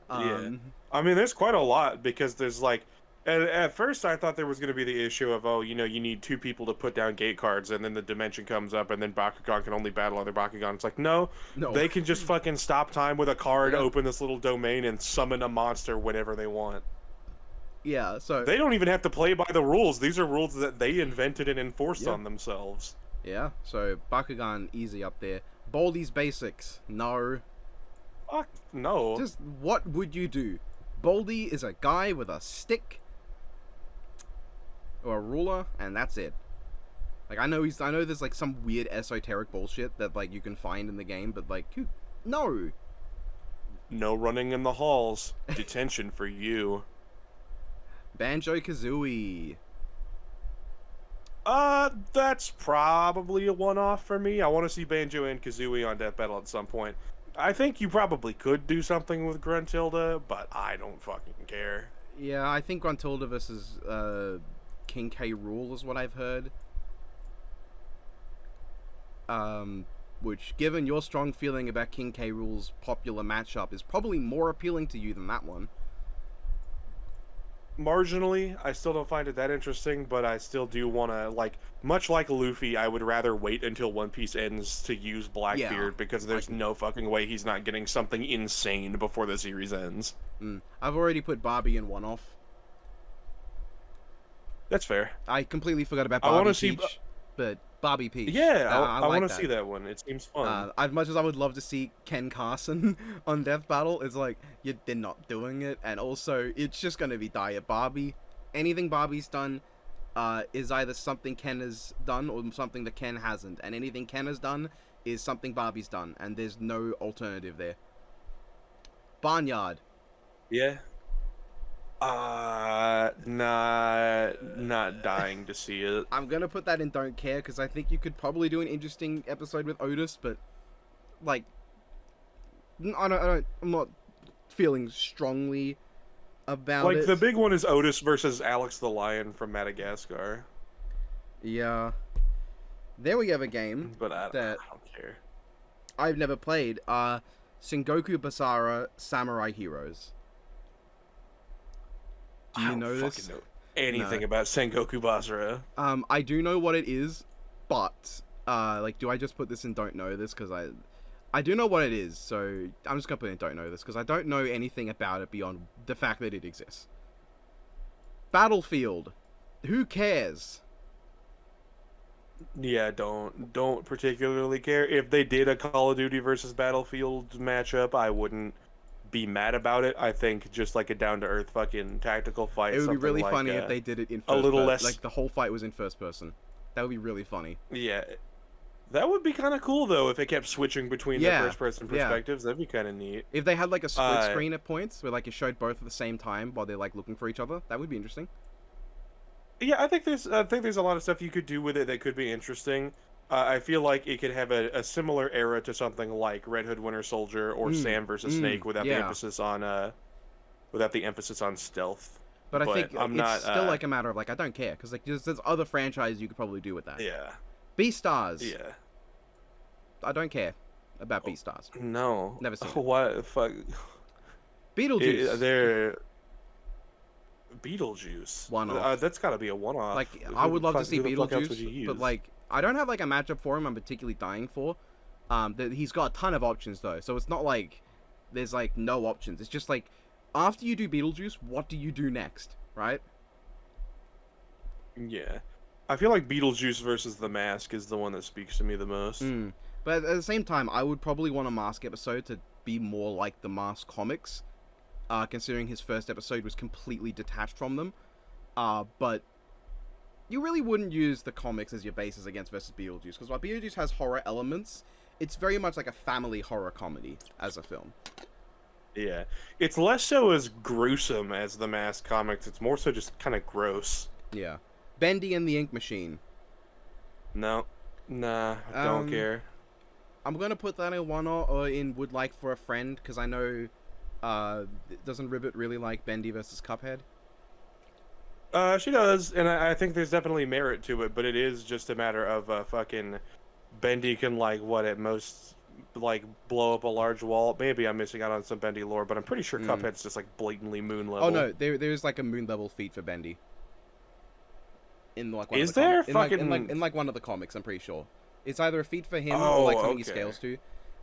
Yeah. I mean, there's quite a lot, because there's like, at first I thought there was going to be the issue of, oh, you need 2 people to put down gate cards, and then the dimension comes up, and then Bakugan can only battle other Bakugan. It's like, no, they can just fucking stop time with a card, open this little domain, and summon a monster whenever they want. Yeah, so they don't even have to play by the rules. These are rules that they invented and enforced on themselves. Yeah, so Bakugan easy up there. Baldi's Basics, no. Fuck no. Just what would you do? Baldi is a guy with a stick or a ruler, and that's it. Like I know there's like some weird esoteric bullshit that like you can find in the game, but like no. No running in the halls. Detention for you. Banjo-Kazooie. That's probably a one-off for me. I want to see Banjo and Kazooie on Death Battle at some point. I think you probably could do something with Gruntilda, but I don't fucking care. Yeah, I think Gruntilda versus King K. Rool is what I've heard. Which, given your strong feeling about King K. Rool's popular matchup, is probably more appealing to you than that one. marginally. I still don't find it that interesting, but I still do want to, like, much like Luffy, I would rather wait until One Piece ends to use Blackbeard because there's no fucking way he's not getting something insane before the series ends. I've already put Barbie in one off. That's fair. I completely forgot about I Barbie wanna Peach, see but Barbie Peach. Yeah, I like want to that. see that one. It seems fun. As much as I would love to see Ken Carson on Death Battle, it's like, they're not doing it, and also, it's just gonna be Diet Barbie. Anything Barbie's done is either something Ken has done or something that Ken hasn't, and anything Ken has done is something Barbie's done, and there's no alternative there. Barnyard. Yeah. Not dying to see it. I'm gonna put that in Don't Care, because I think you could probably do an interesting episode with Otis, but, like, I'm not feeling strongly about Like, it. the big one is Otis versus Alex the Lion from Madagascar. Yeah. Then we have a game But I that don't care. I've never played, Sengoku Basara Samurai Heroes. Do you know this? Fucking know anything No. about Sengoku Basara. I do know what it is, but, like, do I just put this in Don't Know This? Because I do know what it is, so I'm just gonna put in Don't Know This, because I don't know anything about it beyond the fact that it exists. Battlefield. Who cares? Yeah, don't particularly care. If they did a Call of Duty versus Battlefield matchup, I wouldn't be mad about it. I think just like a down-to-earth fucking tactical fight. It would be something really like, funny if they did it in first a little person. less. Like, the whole fight was in first person. That would be really funny. Yeah, that would be kind of cool though if it kept switching between the first-person yeah. perspectives. That'd be kind of neat. If they had, like, a split screen at points, where, like, it showed both at the same time while they're, like, looking for each other, that would be interesting. Yeah, I think there's a lot of stuff you could do with it that could be interesting. I feel like it could have a similar era to something like Red Hood Winter Soldier or Sam versus Snake without the emphasis on stealth. But I think I'm it's not, still, like, a matter of, like, I don't care, because, like, there's other franchises you could probably do with that. Yeah. Beastars. Yeah. I don't care about Beastars. No. Never seen it. What? Fuck. Beetlejuice. They're Beetlejuice. One-off. That's got to be a one-off. Like, I would love to see who the fuck else would you Beetlejuice, use? but, like, I don't have, like, a matchup for him I'm particularly dying for. He's got a ton of options, though, so it's not like there's, like, no options. It's just, like, after you do Beetlejuice, what do you do next, right? Yeah. I feel like Beetlejuice versus The Mask is the one that speaks to me the most. But at the same time, I would probably want a Mask episode to be more like the Mask comics, considering his first episode was completely detached from them. But you really wouldn't use the comics as your basis against versus Beetlejuice, because while Beetlejuice has horror elements, it's very much like a family horror comedy as a film. Yeah. It's less so as gruesome as the Mask comics. It's more so just kind of gross. Yeah. Bendy and the Ink Machine. No. Nah, I don't care. I'm gonna put that in one or in Would Like for a Friend, because I know, doesn't Ribbit really like Bendy versus Cuphead? She does, and I think there's definitely merit to it, but it is just a matter of fucking Bendy can, like, what, at most, like, blow up a large wall. Maybe I'm missing out on some Bendy lore, but I'm pretty sure Cuphead's just, like, blatantly moon level. Oh no, there's like a moon level feat for Bendy. In like one Is of the there? in like one of the comics, I'm pretty sure. It's either a feat for him or like something he scales to.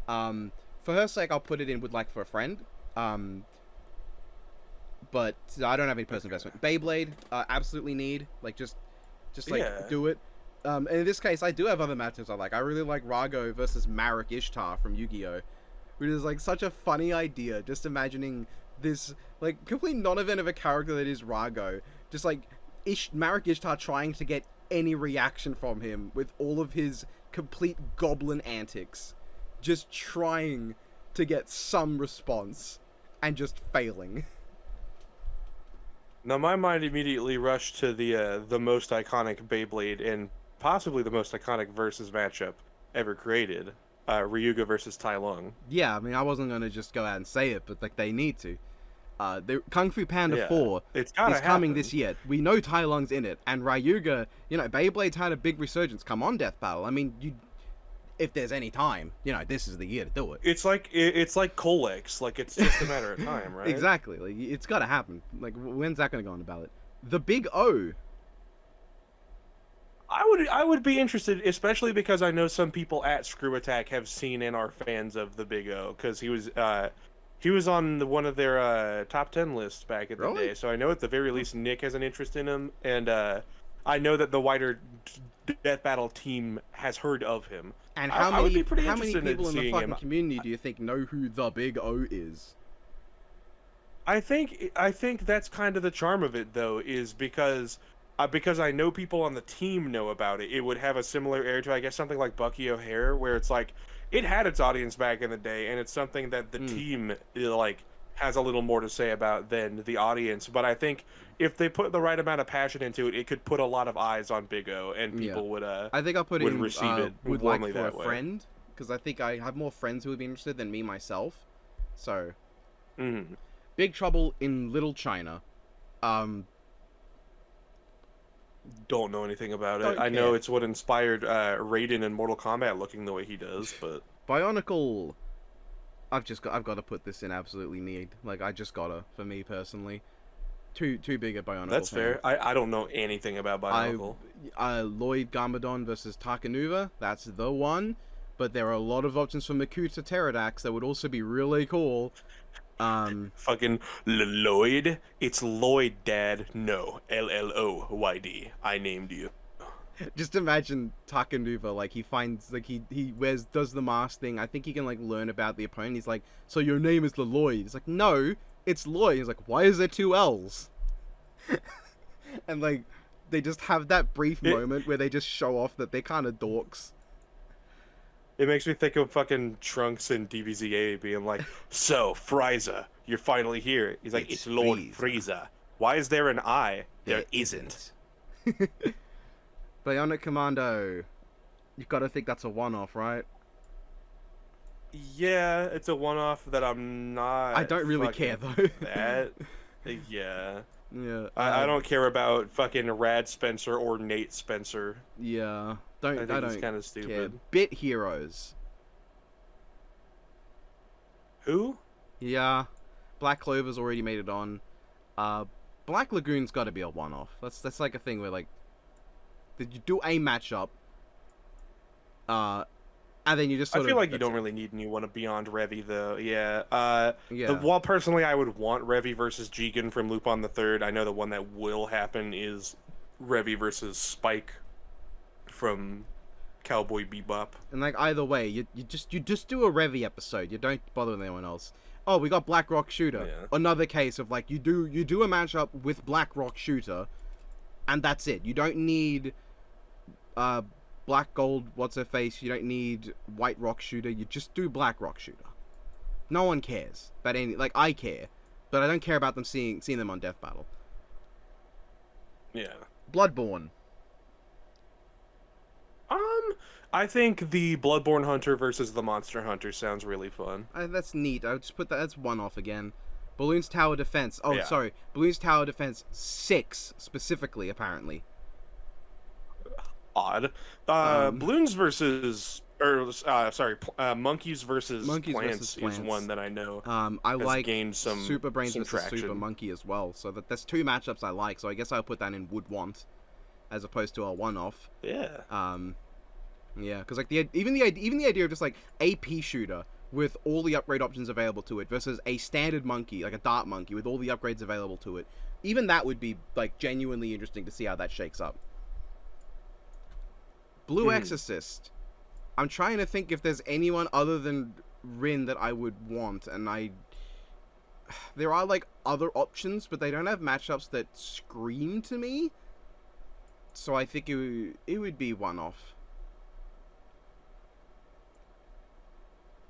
For her sake, I'll put it in Would Like for a Friend. But I don't have any personal investment. Beyblade, absolutely need. Like, just like, do it. And in this case, I do have other matchups I like. I really like Rago versus Marek Ishtar from Yu-Gi-Oh! Which is, like, such a funny idea. Just imagining this, like, complete non-event of a character that is Rago. Just, like, Marek Ishtar trying to get any reaction from him with all of his complete goblin antics. Just trying to get some response. And just failing. Now, my mind immediately rushed to the most iconic Beyblade and possibly the most iconic versus matchup ever created. Ryuga versus Tai Lung. Yeah, I mean, I wasn't going to just go out and say it, but, like, they need to. The Kung Fu Panda 4 is coming this year. We know Tai Lung's in it, and Ryuga, you know, Beyblade's had a big resurgence. Come on, Death Battle. I mean, if there's any time, this is the year to do it. It's like Colex, like it's just a matter of time, right? Exactly. Like, it's got to happen. Like, when's that going to go on the ballot? The Big O. I would be interested, especially because I know some people at Screw Attack have seen and are fans of the Big O, because he was on one of their top 10 lists back in the Really? day. So I know at the very least Nick has an interest in him, and I know that the wider Death Battle team has heard of him. And I would be pretty how many interested in people in the seeing fucking him. community do you think know who the Big O is? I think that's kind of the charm of it, though, is because I know people on the team know about it. It would have a similar air to, I guess, something like Bucky O'Hare, where it's like it had its audience back in the day, and it's something that the team like has a little more to say about than the audience. But I think if they put the right amount of passion into it, it could put a lot of eyes on Big O, and people would. I think I'll put would in receive it would like warmly for a that way. friend, because I think I have more friends who would be interested than me myself. So, Big Trouble in Little China. Don't know anything about it. Don't I know care. it's what inspired Raiden in Mortal Kombat looking the way he does, but Bionicle. I've got to put this in absolutely need. Like, I just gotta, for me personally. Too big a Bionicle that's fan. fair. I don't know anything about Bionicle. Lloyd Garmadon versus Takanuva, that's the one. But there are a lot of options for Makuta Pterodax that would also be really cool. Fucking Lloyd? It's Lloyd, Dad. No. Lloyd. I named you. Just imagine Takanuva, like, he finds, like, he does the mask thing. I think he can, like, learn about the opponent. He's like, so your name is Lloyd. He's like, no, it's Lloyd. He's like, why is there two L's? And, like, they just have that brief moment where they just show off that they're kind of dorks. It makes me think of fucking Trunks and DBZA being like, so, Frieza, you're finally here. He's like, it's Lord Frieza. Why is there an I? There isn't. Bionic Commando. You've got to think that's a one-off, right? Yeah, it's a one-off that I'm not. I don't really care, though. That. Yeah. Yeah. I don't care about fucking Rad Spencer or Nate Spencer. Yeah. I think don't it's kind of stupid. care. Bit Heroes. Who? Yeah. Black Clover's already made it on. Black Lagoon's got to be a one-off. That's like a thing where, like, did you do a matchup, and then you just sort I feel of, like you don't really need anyone beyond Revy, though. Yeah. Yeah. While personally I would want Revy versus Jigen from Lupin the Third, I know the one that will happen is Revy versus Spike from Cowboy Bebop. And, like, either way, you just do a Revy episode. You don't bother with anyone else. Oh, we got Black Rock Shooter. Yeah. Another case of, like, you do a matchup with Black Rock Shooter, and that's it. You don't need Black Gold what's her face. You don't need White Rock Shooter. You just do Black Rock Shooter. No one cares. But I care, but I don't care about them seeing them on Death Battle. Yeah. Bloodborne. I think the Bloodborne Hunter versus the Monster Hunter sounds really fun. That's neat. I would just put that. That's one off again. Balloons Tower Defense. Oh, Yeah. sorry. Balloons Tower Defense 6 specifically, apparently. Odd. Balloons versus, Monkeys versus Plants is one that I know. I has like gained some Super Brains some versus Super traction. Monkey as well. So that's two matchups I like. So I guess I'll put that in would want, as opposed to a one-off. Yeah. Yeah, because, like, even the idea of just, like, a pea shooter with all the upgrade options available to it versus a standard monkey, like a dart monkey, with all the upgrades available to it, even that would be, like, genuinely interesting to see how that shakes up. Blue Exorcist. I'm trying to think if there's anyone other than Rin that I would want, and there are, like, other options, but they don't have matchups that scream to me. So I think it would be one-off.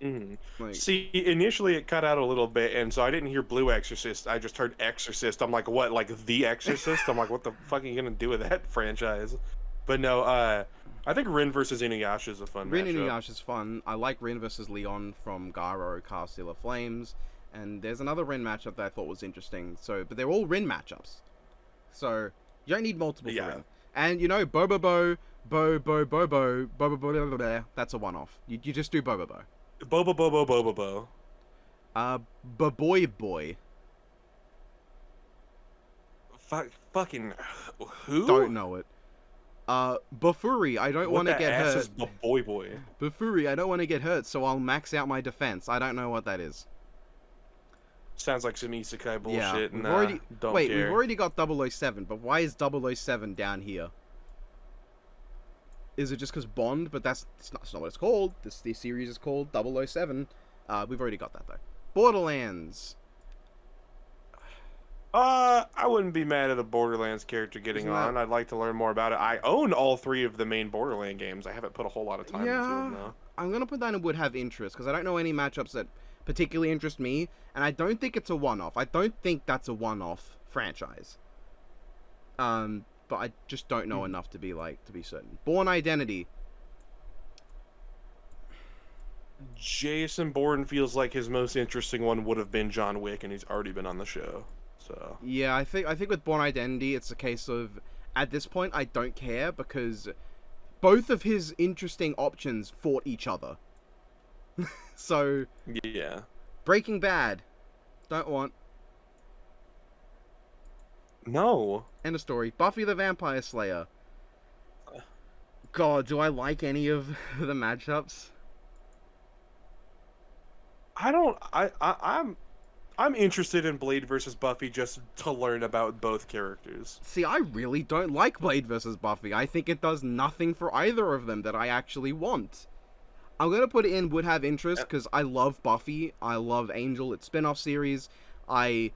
Like, See, initially it cut out a little bit, and so I didn't hear Blue Exorcist. I just heard Exorcist. I'm like, what? Like The Exorcist? I'm like, what the fuck are you gonna do with that franchise? But no, I think Rin versus Inuyasha is a fun Rin matchup. Inuyasha's fun. I like Rin versus Leon from Garo Castle of Flames, and there's another Rin matchup that I thought was interesting. But they're all Rin matchups, so you don't need multiple for Yeah. Rin. And you know, Bobobo, Bobo, that's a one-off. You just do Bobobo. Bobo Bobo Bobo Bo. Boy. Fucking who? Don't know it. Bafuri, I don't want to get hurt. Is boy. Bafuri, I don't want to get hurt, so I'll max out my defense. I don't know what that is. Sounds like some isekai bullshit. Yeah, we've already got 007, but why is 007 down here? Is it just because Bond? But that's not what it's called. This series is called 007. We've already got that though. Borderlands. I wouldn't be mad at a Borderlands character getting Isn't that- on. I'd like to learn more about it. I own all 3 of the main Borderland games. I haven't put a whole lot of time into them though. I'm gonna put that in would have interest because I don't know any matchups that particularly interest me, and I don't think it's a one-off. I don't think that's a one-off franchise. But I just don't know enough to be certain. Born Identity. Jason Bourne feels like his most interesting one would have been John Wick, and he's already been on the show. So Yeah, I think with Born Identity, it's a case of at this point I don't care because both of his interesting options fought each other. So yeah. Breaking Bad, don't want. No. End of story. Buffy the Vampire Slayer. God, do I like any of the matchups? I'm interested in Blade versus Buffy just to learn about both characters. See, I really don't like Blade versus Buffy. I think it does nothing for either of them that I actually want. I'm gonna put it in would have interest because I love Buffy. I love Angel. It's spin-off series. I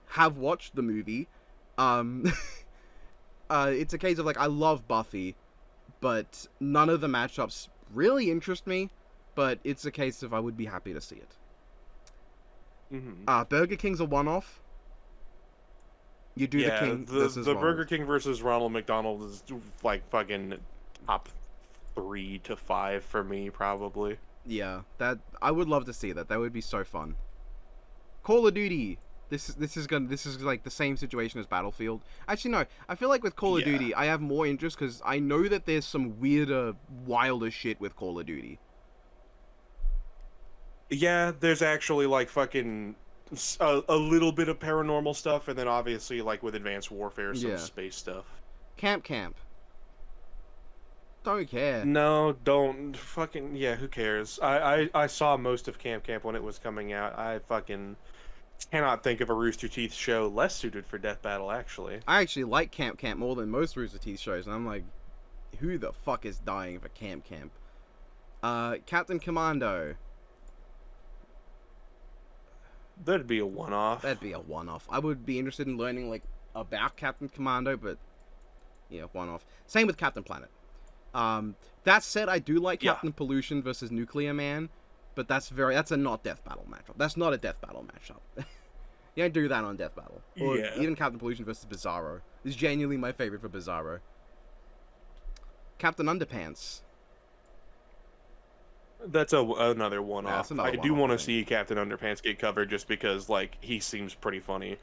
have watched the movie. It's a case of like I love Buffy, but none of the matchups really interest me. But it's a case of I would be happy to see it. Burger King's a one-off. You do the King. The Burger King versus Ronald McDonald is like fucking top 3 to 5 for me probably. Yeah, that I would love to see that. That would be so fun. Call of Duty. This is like the same situation as Battlefield. Actually, no. I feel like with Call of Duty, I have more interest because I know that there's some weirder, wilder shit with Call of Duty. Yeah, there's actually like fucking a little bit of paranormal stuff, and then obviously like with Advanced Warfare, some space stuff. Camp. Don't care. No, don't fucking who cares? I saw most of Camp when it was coming out. I fucking cannot think of a Rooster Teeth show less suited for Death Battle, actually. I actually like Camp more than most Rooster Teeth shows, and I'm like, who the fuck is dying for Camp? Captain Commando. That'd be a one-off. I would be interested in learning like about Captain Commando, but one-off. Same with Captain Planet. That said, I do like Captain Pollution versus Nuclear Man, but that's a not Death Battle matchup. That's not a Death Battle matchup. You don't do that on Death Battle. Or even Captain Pollution versus Bizarro is genuinely my favorite for Bizarro. Captain Underpants. That's another one-off. Yeah, I do want to see Captain Underpants get covered just because, like, he seems pretty funny,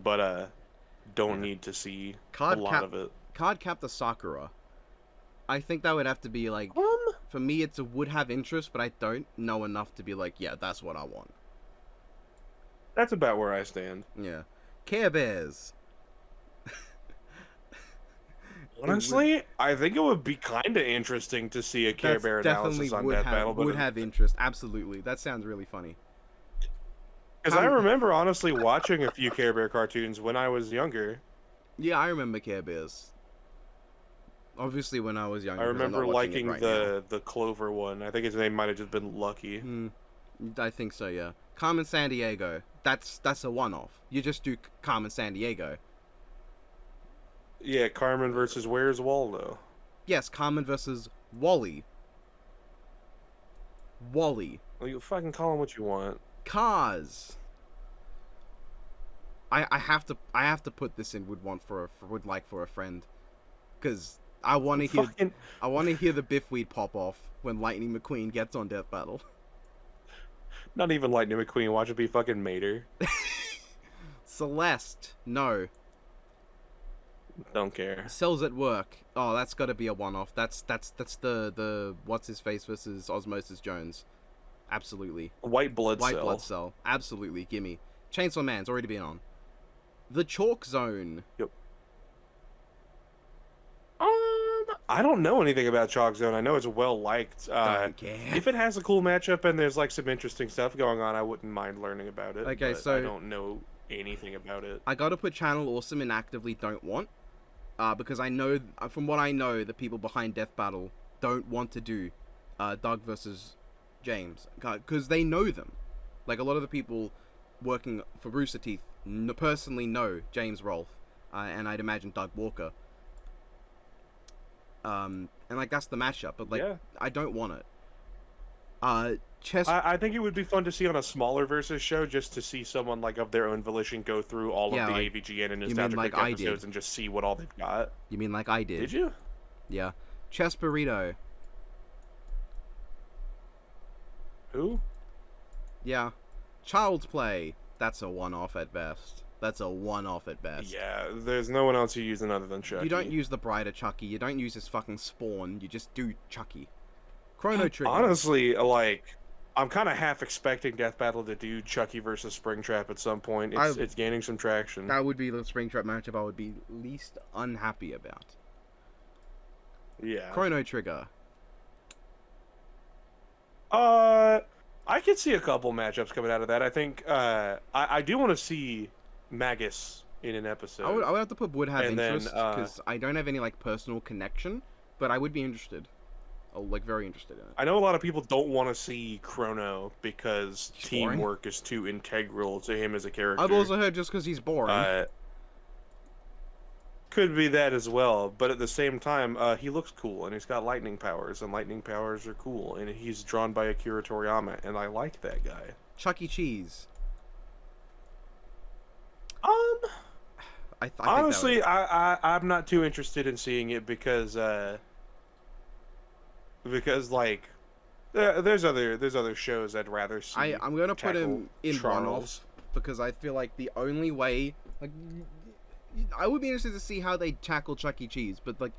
but don't need to see a lot of it. Card Captor Sakura. I think that would have to be like for me. It would have interest, but I don't know enough to be like, yeah, that's what I want. That's about where I stand. Yeah, Care Bears. Honestly, I think it would be kind of interesting to see a Care Bear analysis on Death Battle. Would have interest, absolutely. That sounds really funny. Because I remember honestly watching a few Care Bear cartoons when I was younger. Yeah, I remember Care Bears. Obviously, when I was younger. I remember liking the Clover one. I think his name might have just been Lucky. I think so, yeah. Carmen Sandiego. That's a one-off. You just do Carmen Sandiego. Yeah, Carmen versus Where's Waldo? Yes, Carmen versus Wally. Well, you fucking call him what you want. Cars. I have to put this in would like for a friend, because I want to hear the Biffweed pop off when Lightning McQueen gets on Death Battle. Not even Lightning McQueen. Watch it be fucking Mater. Celeste. No. Don't care. Cells at Work. Oh, that's got to be a one-off. That's the what's his face versus Osmosis Jones. Absolutely. White blood White cell. Blood Cell. Absolutely. Gimme. Chainsaw Man's already been on. The Chalk Zone. Yep. I don't know anything about Chalk Zone. I know it's well liked. Don't care. If it has a cool matchup and there's like some interesting stuff going on, I wouldn't mind learning about it. Okay, but so- I don't know anything about it. I gotta put Channel Awesome in actively don't want. Because I know, from what I know, the people behind Death Battle don't want to do Doug versus James. Because they know them. Like, a lot of the people working for Rooster Teeth personally know James Rolfe. And I'd imagine Doug Walker. And, like, that's the matchup. But, like, Yeah. I don't want it. Chess... I think it would be fun to see on a smaller versus show, just to see someone like of their own volition go through all Yeah, of the like, AVGN and you mean Nostalgia like Critic I did. episodes and just see what all they've got. You mean like I did? Did you? Yeah. Chess Burrito. Who? Yeah. Child's Play. That's a one-off at best. That's a one-off at best. Yeah, there's no one else you use other than Chucky. You don't use the Brighter Chucky. You don't use his fucking Spawn. You just do Chucky. Chrono Trigger. Honestly, like, I'm kind of half expecting Death Battle to do Chucky versus Springtrap at some point. It's gaining some traction. That would be the Springtrap matchup I would be least unhappy about. Yeah. Chrono Trigger. I could see a couple matchups coming out of that. I think I do want to see Magus in an episode. I would have to put would have And then, interest because I don't have any like personal connection, but I would be interested. Oh, like very interested in it. I know a lot of people don't want to see Chrono because He's boring. teamwork is too integral to him as a character. I've also heard just because he's boring. Could be that as well, but at the same time, he looks cool and he's got lightning powers, and lightning powers are cool, and he's drawn by Akira Toriyama, and I like that guy. Chuck E. Cheese. I think Honestly, that I'm not too interested in seeing it because like there's other shows I'd rather see. I'm gonna put him in Charles. one-off because I feel like the only way, like, I would be interested to see how they tackle Chuck E. Cheese, but like,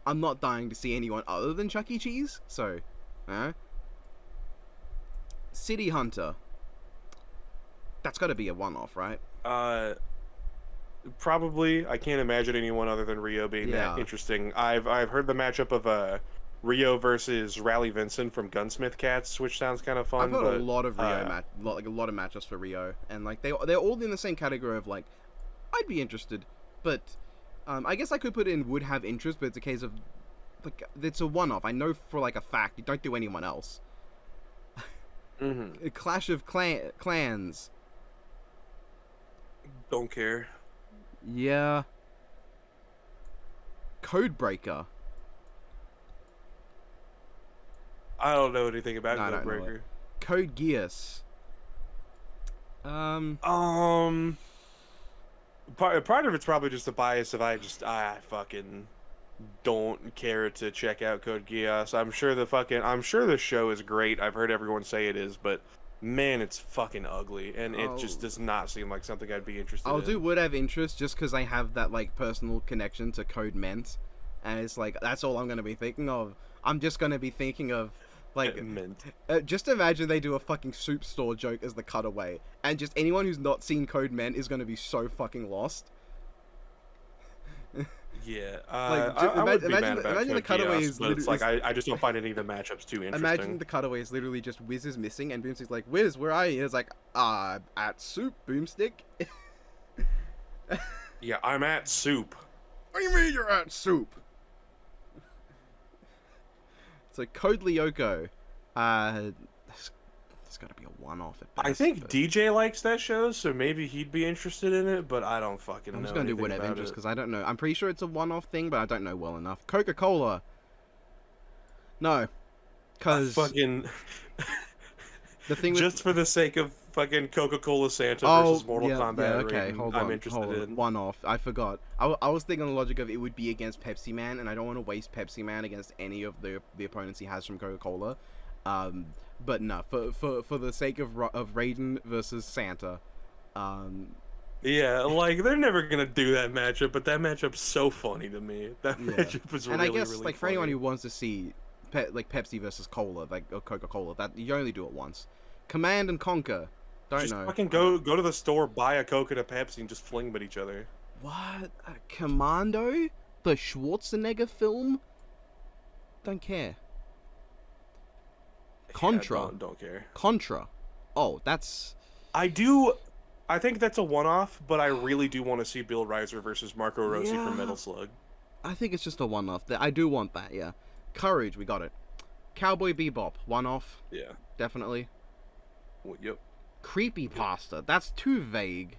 I'm not dying to see anyone other than Chuck E. Cheese. So, City Hunter. That's got to be a one-off, right? Probably. I can't imagine anyone other than Rio being Yeah. that interesting. I've heard the matchup of Rio versus Rally Vincent from Gunsmith Cats, which sounds kind of fun. I've got but, a lot of Rio like a lot of matchups for Rio, and like they're all in the same category of like, I'd be interested, but I guess I could put in would have interest, but it's a case of like it's a one-off. I know for like a fact you don't do anyone else. Mhm. A Clash of Clans. Don't care. Yeah. Codebreaker. I don't know anything about No, I don't know Codebreaker. Code Geass. Part of it's probably just a bias of I fucking don't care to check out Code Geass. I'm sure the show is great. I've heard everyone say it is, but man, it's fucking ugly, and it just does not seem like something I'd be interested in. I'll do would have interest just because I have that like personal connection to Code Ment, and it's like that's all I'm gonna be thinking of. I'm just gonna be thinking of like Mint. just imagine they do a fucking soup store joke as the cutaway, and just anyone who's not seen Code Ment is gonna be so fucking lost. Yeah, Like, I would be imagine mad the- about imagine the Code cutaway Geass, is but it's like literally- I just don't find any of the matchups too interesting. Imagine the cutaway is literally just Wiz is missing, and Boomstick's like, Wiz, where are you? And it's like, at soup, Boomstick. Yeah, I'm at soup. What do you mean you're at soup? So Code Lyoko, there's got to be a one-off at best. I think but DJ likes that show, so maybe he'd be interested in it, but I don't fucking know. I'm just gonna do anything whatever about interest it. because I don't know. I'm pretty sure it's a one-off thing, but I don't know well enough. Coca-Cola. No, because Fucking the thing with just for the sake of fucking Coca-Cola Santa versus Mortal Kombat okay, ring, hold I'm on, interested in. one off. I forgot. I was thinking the logic of it would be against Pepsi Man, and I don't want to waste Pepsi Man against any of the opponents he has from Coca-Cola. But no, for the sake of Raiden versus Santa, Yeah, like they're never gonna do that matchup, but that matchup's so funny to me. That Yeah. matchup was And really, I guess really like for funny. anyone who wants to see like Pepsi versus Cola, like or Coca-Cola, that you only do it once. Command and Conquer. Don't Just know. fucking go to the store, buy a Coke and a Pepsi, and just fling them at each other. What? Commando? The Schwarzenegger film? Don't care. Contra. Yeah, don't care. Contra. Oh, that's... I think that's a one-off, but I really do want to see Bill Reiser versus Marco Rossi Yeah. for Metal Slug. I think it's just a one-off. I do want that, yeah. Courage, we got it. Cowboy Bebop, one-off, Yeah. definitely. Well, yep. Creepypasta, that's too vague.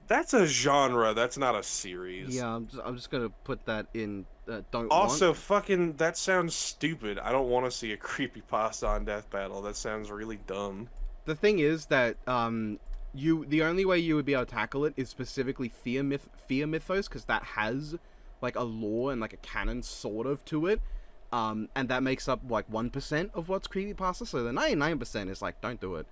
That's a genre. That's not a series. Yeah, I'm just gonna put that in, don't Also, want. fucking, that sounds stupid. I don't want to see a creepypasta on Death Battle. That sounds really dumb. The thing is that, the only way you would be able to tackle it is specifically Fear Mythos, because that has, like, a lore and, like, a canon sort of to it. And that makes up, like, 1% of what's creepypasta, so the 99% is, like, don't do it.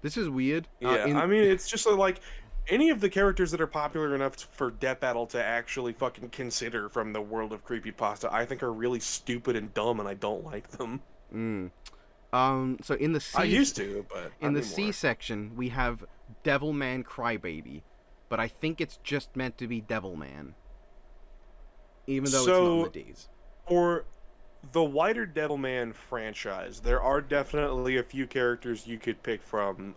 This is weird. Yeah, I mean, it's just like, any of the characters that are popular enough for Death Battle to actually fucking consider from the world of creepypasta, I think are really stupid and dumb, and I don't like them. So in the C... I used to, but in the not C anymore. section, we have Devilman Crybaby, but I think it's just meant to be Devilman. Even though it's not in the D's. For the wider Devilman franchise, there are definitely a few characters you could pick from.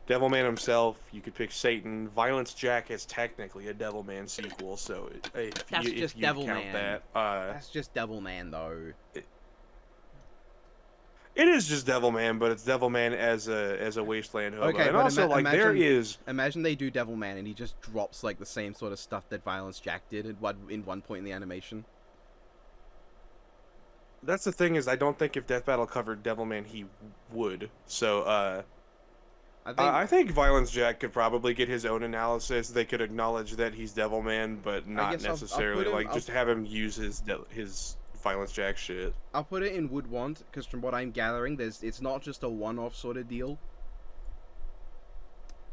Devilman himself, you could pick Satan. Violence Jack is technically a Devilman sequel, so That's if just you count Devilman. that, That's just Devilman, though. it is just Devilman, but it's Devilman as a wasteland hobo. Okay, and but also like there is. Imagine they do Devilman and he just drops like the same sort of stuff that Violence Jack did in one point in the animation. That's the thing is, I don't think if Death Battle covered Devilman, he would. So, I think Violence Jack could probably get his own analysis. They could acknowledge that he's Devilman, but not guess I'll necessarily put him- like just have him use his Violence Jack shit. I'll put it in Would Want, because from what I'm gathering, it's not just a one-off sort of deal.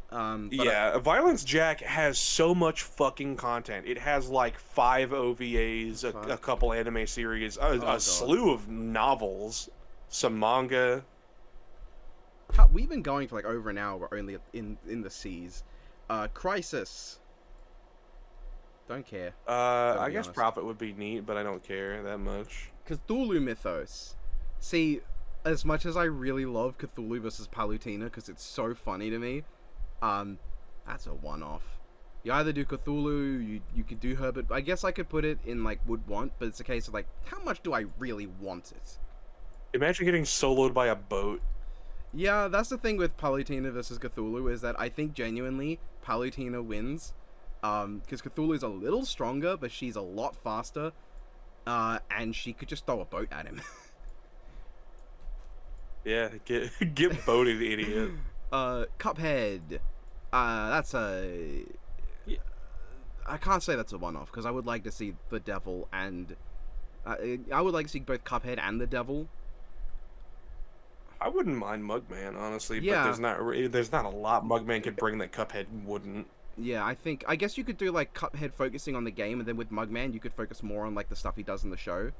But Yeah, Violence Jack has so much fucking content. It has like 5 OVAs, Fuck. a couple anime series, God. a slew of novels, some manga. We've been going for like over an hour only in the C's. Crisis. Don't care. I be guess honest. Prophet would be neat, but I don't care that much. Cthulhu Mythos. See, as much as I really love Cthulhu versus Palutena because it's so funny to me, that's a one-off. You either do Cthulhu, you could do Herbert. I guess I could put it in like Would Want, but it's a case of like, how much do I really want it? Imagine getting soloed by a boat. Yeah, that's the thing with Palutena versus Cthulhu is that I think genuinely Palutena wins. Because Cthulhu is a little stronger, but she's a lot faster. And she could just throw a boat at him. Yeah, get boated, idiot. Cuphead. That's a... Yeah. I can't say that's a one-off, because I would like to see the devil and... I would like to see both Cuphead and the devil. I wouldn't mind Mugman, honestly, Yeah. but there's not a lot Mugman could bring that Cuphead wouldn't. Yeah, I guess you could do like Cuphead focusing on the game, and then with Mugman you could focus more on like the stuff he does in the show.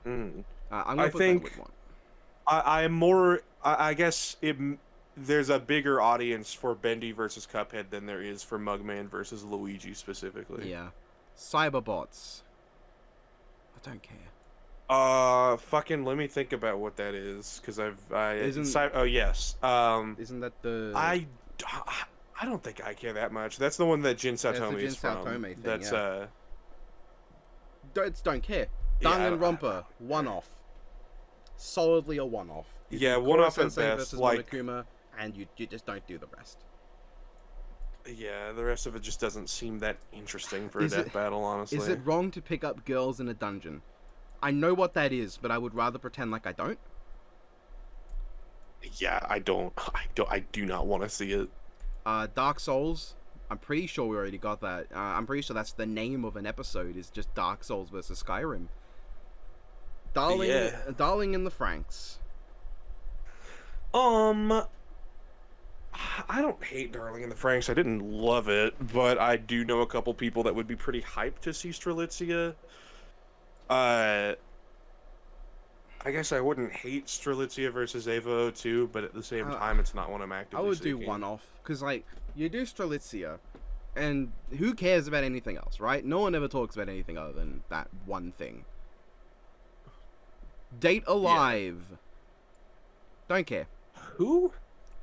I'm gonna I put think- that with one. I'm more. I guess there's a bigger audience for Bendy versus Cuphead than there is for Mugman versus Luigi specifically. Yeah. Cyberbots. I don't care. Fucking. Let me think about what that is, because Isn't- oh yes. Isn't that the... I don't think I care that much. That's the one that Jin the Saotome Jin is from. Saotome thing, That's yeah. Don't care. Yeah, I Danganronpa, one-off. Solidly a one-off. You Yeah, do one-off Koro at Sensei best, versus like- Monokuma, and you just don't do the rest. Yeah, the rest of it just doesn't seem that interesting for a Is death it- battle, honestly. Is it wrong to pick up girls in a dungeon? I know what that is, but I would rather pretend like I don't. Yeah, I do not want to see it. Dark Souls. I'm pretty sure we already got that. I'm pretty sure that's the name of an episode. Is just Dark Souls versus Skyrim. Darling in the Franks. I don't hate Darling in the Franxx. I didn't love it, but I do know a couple people that would be pretty hyped to see Strelitzia. Uh, I guess I wouldn't hate Strelitzia versus Ava 02, but at the same Uh, time, it's not one I'm I actively would do seeking. one off because like you do Strelitzia, and who cares about anything else, right? No one ever talks about anything other than that one thing. Date Alive. Don't care. Who?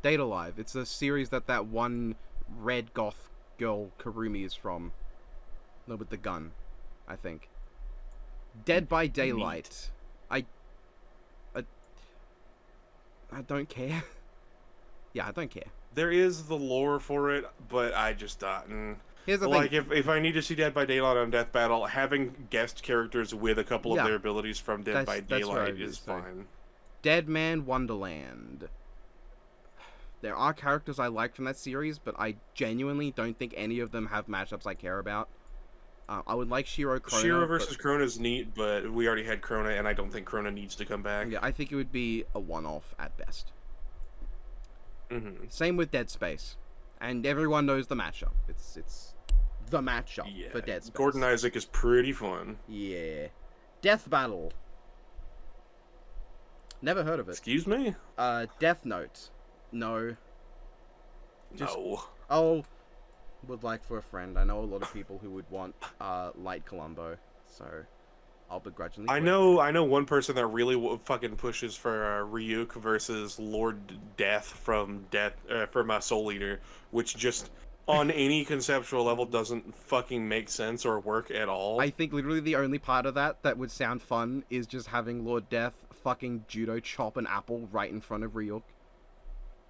Date Alive. It's a series that one red goth girl Karumi is from. No, with the gun, I think. Dead by Daylight. I don't care. Yeah, I don't care. There is the lore for it, but I just Here's the like thing. if I need to see Dead by Daylight on Death Battle, having guest characters with a couple Yeah. of their abilities from Dead by That's what I Daylight was is saying. fine. Dead Man Wonderland. There are characters I like from that series, but I genuinely don't think any of them have matchups I care about. I would like Shiro Krona. Shiro versus Krona is neat, but we already had Krona, and I don't think Krona needs to come back. Yeah, I think it would be a one-off at best. Mm-hmm. Same with Dead Space, and everyone knows the matchup. It's the matchup Yeah, for Dead Space. Gordon Isaac is pretty fun. Yeah, Death Battle. Never heard of it. Excuse me? Death Note. No. Just- No. Oh, would like for a friend. I know a lot of people who would want Light Columbo, so I'll begrudgingly. I quit. know one person that really fucking pushes for Ryuk versus Lord Death from Soul Eater, which just on any conceptual level doesn't fucking make sense or work at all. I think literally the only part of that would sound fun is just having Lord Death fucking judo chop an apple right in front of Ryuk.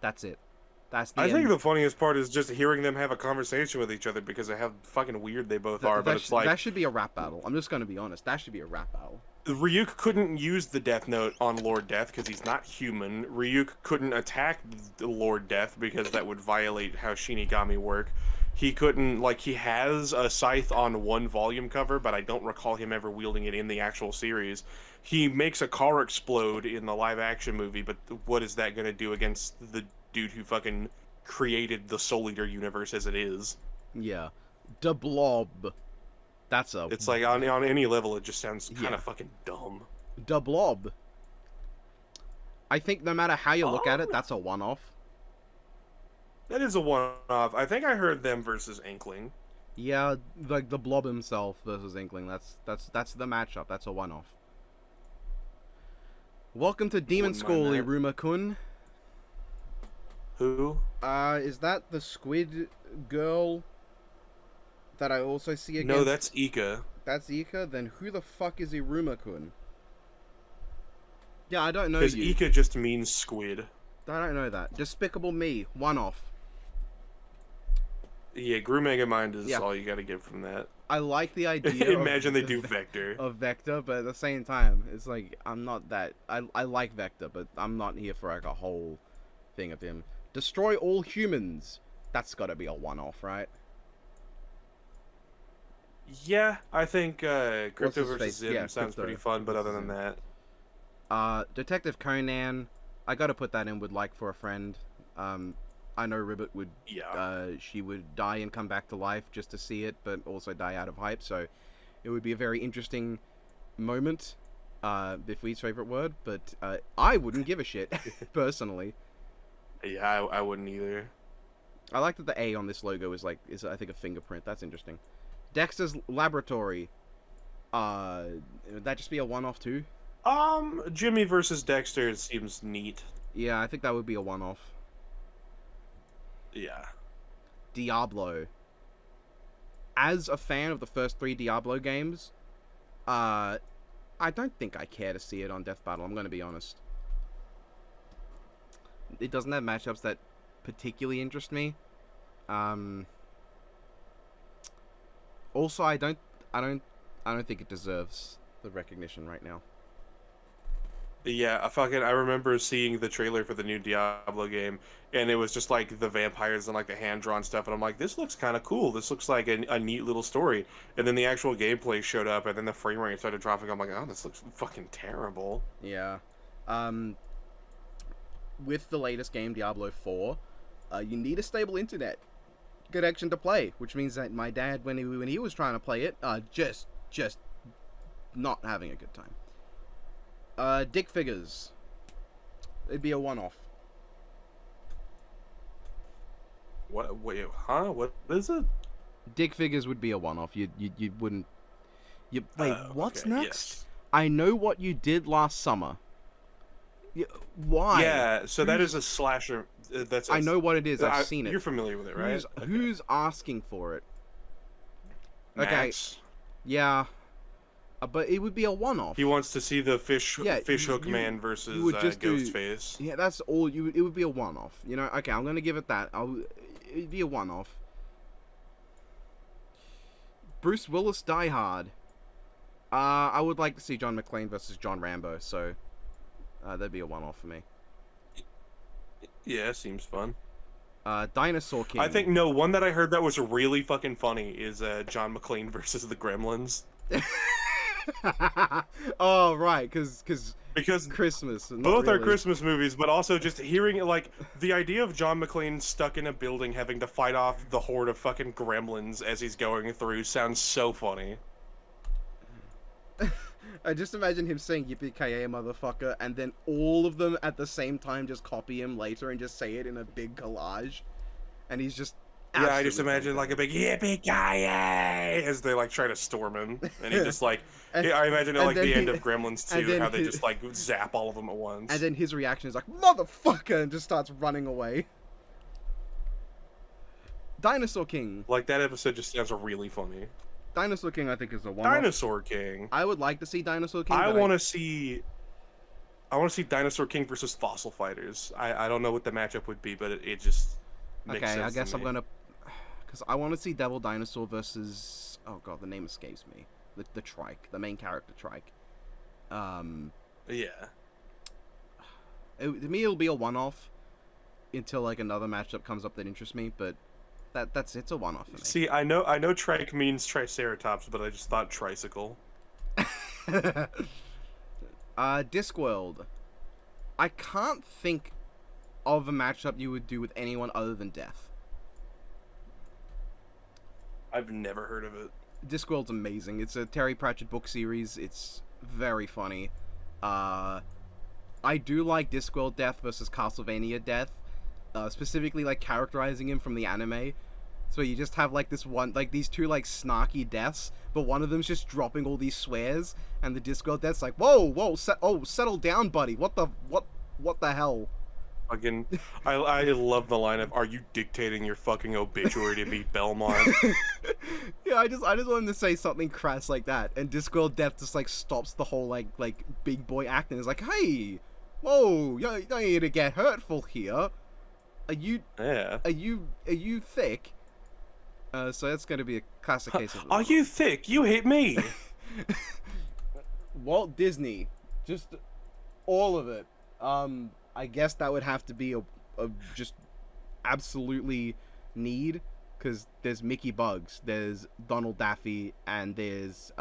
That's it. That's the I end. think the funniest part is just hearing them have a conversation with each other because of how fucking weird they both are. But it's like that should be a rap battle. I'm just gonna be honest. That should be a rap battle. Ryuk couldn't use the Death Note on Lord Death because he's not human. Ryuk couldn't attack the Lord Death because that would violate how Shinigami work. He couldn't, like, he has a scythe on one volume cover, but I don't recall him ever wielding it in the actual series. He makes a car explode in the live action movie, but what is that going to do against the dude who fucking created the Soul Eater universe as it is? Yeah, the Blob. That's a. It's like on any level, it just sounds kind Yeah. of fucking dumb. The Blob. I think no matter how you look at it, that's a one-off. That is a one-off. I think I heard them versus Inkling. Yeah, like the Blob himself versus Inkling. That's the matchup. That's a one-off. Welcome to Demon Wouldn't School, mind that. Iruma-kun. Who? Is that the squid girl that I also see against? No, that's Ika. That's Ika? Then who the fuck is Iruma-kun? Yeah, I don't know Because you. Ika just means squid. I don't know that. Despicable Me, one off. Yeah, Gru Megamind is Yeah. all you gotta get from that. I like the idea. Imagine they of, do Vector. of Vector, but at the same time, it's like I'm not that. I like Vector, but I'm not here for like a whole thing of him. Destroy all humans. That's got to be a one-off, right? Yeah, I think Crypto his versus face? Zim Yeah, sounds Crypto pretty fun, but other versus than Zim. that, Detective Conan. I got to put that in with like for a friend. I know Ribbit would. yeah. She would die and come back to life just to see it, but also die out of hype. So it would be a very interesting moment. Bifweed's favorite word, but I wouldn't give a shit personally. Yeah, I wouldn't either. I like that the A on this logo is I think a fingerprint. That's interesting. Dexter's Laboratory. Would that just be a one-off too? Jimmy versus Dexter seems neat. Yeah, I think that would be a one-off. Yeah. Diablo. As a fan of the first 3 Diablo games, I don't think I care to see it on Death Battle, I'm going to be honest. It doesn't have matchups that particularly interest me. Also, I don't think it deserves the recognition right now. Yeah, I remember seeing the trailer for the new Diablo game, and it was just like the vampires and like the hand-drawn stuff, and I'm like, this looks kind of cool. This looks like a neat little story. And then the actual gameplay showed up, and then the frame rate started dropping. I'm like, oh, this looks fucking terrible. Yeah. With the latest game, Diablo 4, You need a stable internet connection to play, which means that my dad, when he was trying to play it, just not having a good time. Dick figures. It'd be a one-off. What? Wait, huh? What is it? Dick figures would be a one-off. You wouldn't. Wait, what's okay, next? yes. I know what you did last summer. Why? Yeah, so that is a slasher. I know what it is. I've seen it. You're familiar with it, right? Who's asking for it? Okay. Max. Yeah. But it would be a one-off. He wants to see the fish hook man versus Ghostface. Yeah, that's all. It would be a one-off. You know. Okay, I'm gonna give it that. It'd be a one-off. Bruce Willis Die Hard. I would like to see John McClane versus John Rambo. So, that'd be a one-off for me. Yeah, seems fun. Dinosaur King. I think one that I heard that was really fucking funny is John McClane versus the Gremlins. Oh right, because Christmas. Both are Christmas movies, but also just hearing it, like the idea of John McClane stuck in a building having to fight off the horde of fucking gremlins as he's going through sounds so funny. I just imagine him saying "Yippee-ki-yay, motherfucker," and then all of them at the same time just copy him later and just say it in a big collage, and he's just. Yeah, I just imagine like a big yippee-ki-yay as they like try to storm him, and he just like I imagine it like the end of Gremlins 2, how they just like zap all of them at once. And then his reaction is like "motherfucker" and just starts running away. Dinosaur King. Like that episode just sounds really funny. Dinosaur King, I think, is a one. Dinosaur King. I would like to see Dinosaur King. I want to see Dinosaur King versus Fossil Fighters. I don't know what the matchup would be, but it just makes sense. Okay, I guess to I'm me. gonna, because I want to see Devil Dinosaur versus, oh god, the name escapes me. The Trike, the main character Trike. Yeah. To me, it'll be a one-off until like another matchup comes up that interests me, but. It's a one-off for me. See, I know trike means Triceratops, but I just thought tricycle. Discworld. I can't think of a matchup you would do with anyone other than Death. I've never heard of it. Discworld's amazing. It's a Terry Pratchett book series. It's very funny. I do like Discworld Death versus Castlevania Death. Specifically like characterizing him from the anime, so you just have like these two like snarky deaths, but one of them's just dropping all these swears, and the Discworld Death's like, whoa, settle down, buddy. What the hell? Fucking, I love the line of, "Are you dictating your fucking obituary to me, Belmont?" Yeah, I just want him to say something crass like that, and Discworld Death just like stops the whole like big boy act and is like, hey, whoa, you don't need to get hurtful here. Are you thick? So that's going to be a classic case of. Are you thick? You hit me. Walt Disney, just all of it. I guess that would have to be a just absolutely need, because there's Mickey Bugs, there's Donald Daffy, and there's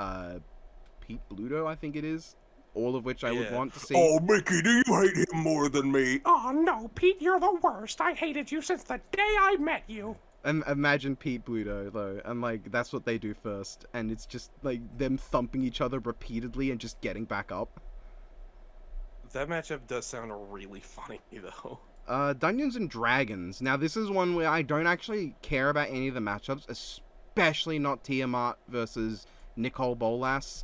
Pete Bluto, I think it is. All of which I would want to see. Oh, Mickey, do you hate him more than me? Oh no, Pete, you're the worst. I hated you since the day I met you. And imagine Pete Bluto, though, and like that's what they do first, and it's just like them thumping each other repeatedly and just getting back up. That matchup does sound really funny, though. Dungeons and Dragons. Now this is one where I don't actually care about any of the matchups, especially not Tiamat versus Nicole Bolas.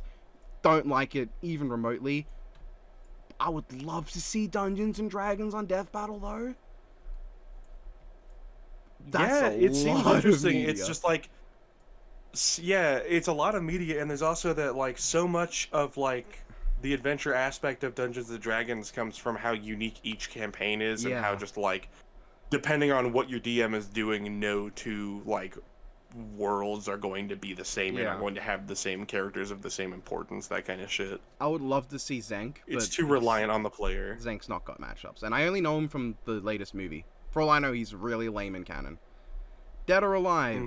Don't like it even remotely. I would love to see Dungeons and Dragons on Death Battle, though. It seems interesting. It's media. just like, it's a lot of media, and there's also that like so much of like the adventure aspect of Dungeons and Dragons comes from how unique each campaign is, and how just like depending on what your DM is doing, no two like worlds are going to be the same. You're not going to have the same characters of the same importance, that kind of shit. I would love to see Zank, but It's too reliant on the player. Zank's not got matchups, and I only know him from the latest movie. For all I know, he's really lame in canon. Dead or Alive.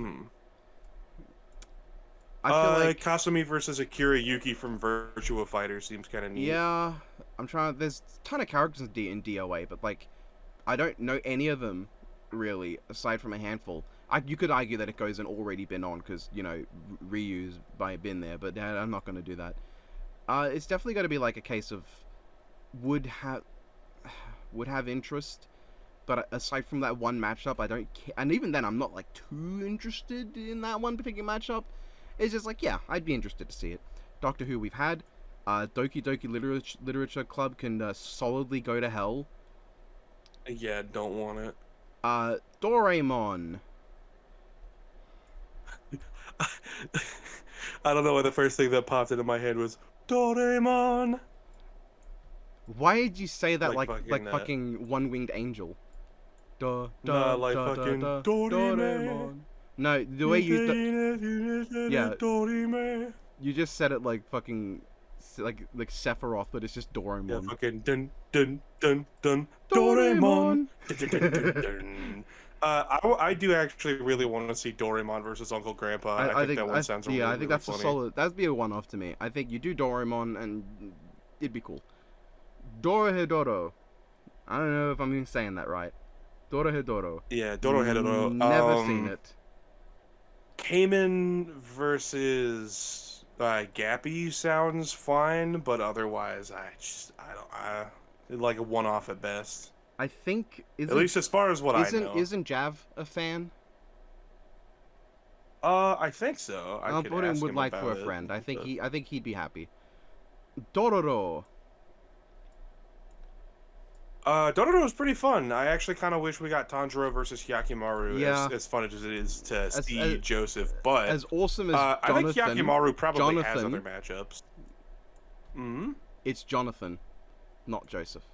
I feel like Kasumi versus Akira Yuki from Virtua Fighter seems kind of neat. yeah, I'm trying. There's a ton of characters in DOA, but like I don't know any of them, really, aside from a handful. You could argue that it goes and already been on because, you know, Ryu's been there, but I'm not going to do that. It's definitely going to be like a case of would have interest, but aside from that one matchup, I don't care. And even then, I'm not like too interested in that one particular matchup. It's just like, yeah, I'd be interested to see it. Doctor Who we've had. Doki Doki Literature Club can solidly go to hell. Yeah, don't want it. Doraemon. I don't know why the first thing that popped into my head was Doraemon. Why did you say that like fucking, fucking One-Winged Angel? Nah, like fucking Doraemon. No, the way yeah, you just said it like fucking like Sephiroth, but it's just Doraemon. Yeah, fucking dun dun dun dun Doraemon. Dun, dun, dun, dun. I do actually really want to see Doraemon versus Uncle Grandpa. I think that one sounds really, I think that's really a funny. solid. That'd be a one-off to me. I think you do Doraemon and it'd be cool. Dorohedoro. I don't know if I'm even saying that right. Dorohedoro. Yeah, Dorohedoro. Never seen it. Cayman versus Gappy sounds fine, but otherwise, I like a one-off at best. I think At least as far as what I know. Isn't Jav a fan? I think so. I'll put him with like for a friend. I think he'd be happy. Dororo. Dororo was pretty fun. I actually kind of wish we got Tanjiro versus Hyakimaru. Yeah. As fun as it is to see Joseph, but as awesome as I think Hyakimaru probably has Jonathan, other matchups. Hmm. It's Jonathan, not Joseph.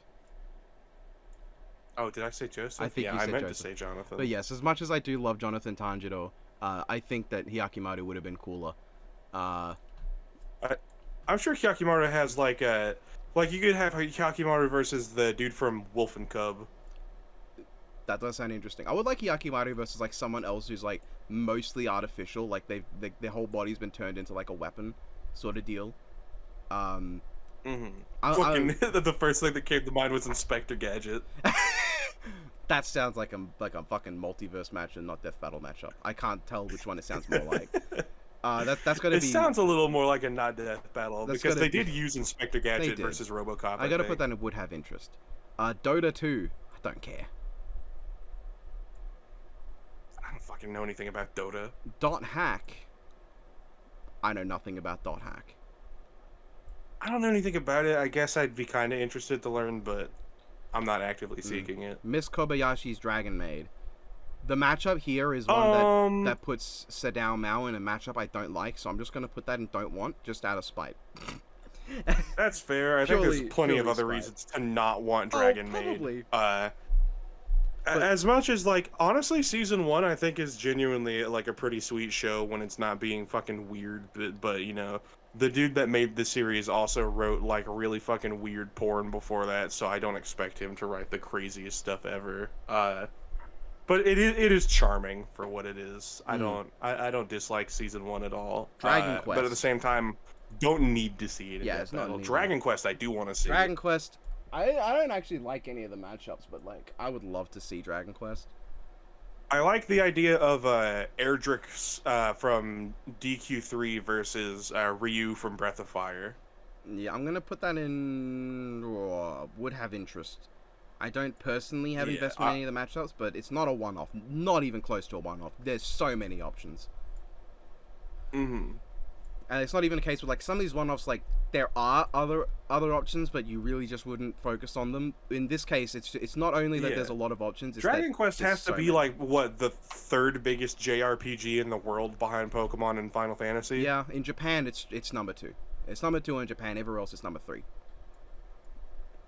Oh, did I say Joseph? I think yeah, you said I meant Joseph. to say Jonathan. But yes, as much as I do love Jonathan Tanjiro, I think that Hyakimaru would have been cooler. I'm sure Hyakimaru has like a. Like, you could have Hyakimaru versus the dude from Wolf and Cub. That does sound interesting. I would like Hyakimaru versus, like, someone else who's, like, mostly artificial. Like, their whole body's been turned into, like, a weapon sort of deal. The first thing that came to mind was Inspector Gadget. That sounds like a fucking multiverse match and not death battle matchup. I can't tell which one it sounds more like. That's gonna be. It sounds a little more like a not death battle because they did use Inspector Gadget did. versus RoboCop. I gotta put that in would have interest. Dota 2. I don't care. I don't fucking know anything about Dota. Dot Hack. I know nothing about Dot Hack. I don't know anything about it. I guess I'd be kind of interested to learn, but I'm not actively seeking it. Miss Kobayashi's Dragon Maid. The matchup here is one that puts Sadao Mao in a matchup I don't like, so I'm just gonna put that in don't want, just out of spite. That's fair. I think there's plenty of purely other spite. reasons to not want Dragon probably. Maid. As much as, like, honestly, season 1 I think is genuinely like a pretty sweet show when it's not being fucking weird, but you know, the dude that made the series also wrote like really fucking weird porn before that, so I don't expect him to write the craziest stuff ever. But it is charming for what it is. I don't dislike season 1 at all. Dragon Quest. But at the same time, don't need to see it. Yeah, it's not needed. Dragon Quest, I do want to see. Dragon Quest. I don't actually like any of the matchups, but like I would love to see Dragon Quest. I like the idea of Erdrick from DQ3 versus Ryu from Breath of Fire. Yeah, I'm gonna put that in. Would have interest. I don't personally have investment in any of the matchups, but it's not a one-off. Not even close to a one-off. There's so many options. Mm-hmm. And it's not even a case with, like, some of these one-offs, like, there are other options, but you really just wouldn't focus on them. In this case, it's not only that there's a lot of options. It's Dragon Quest has to so be, many. like, what, the third biggest JRPG in the world behind Pokemon and Final Fantasy? Yeah, in Japan, it's number 2. It's number 2 in Japan. Everywhere else, it's number 3.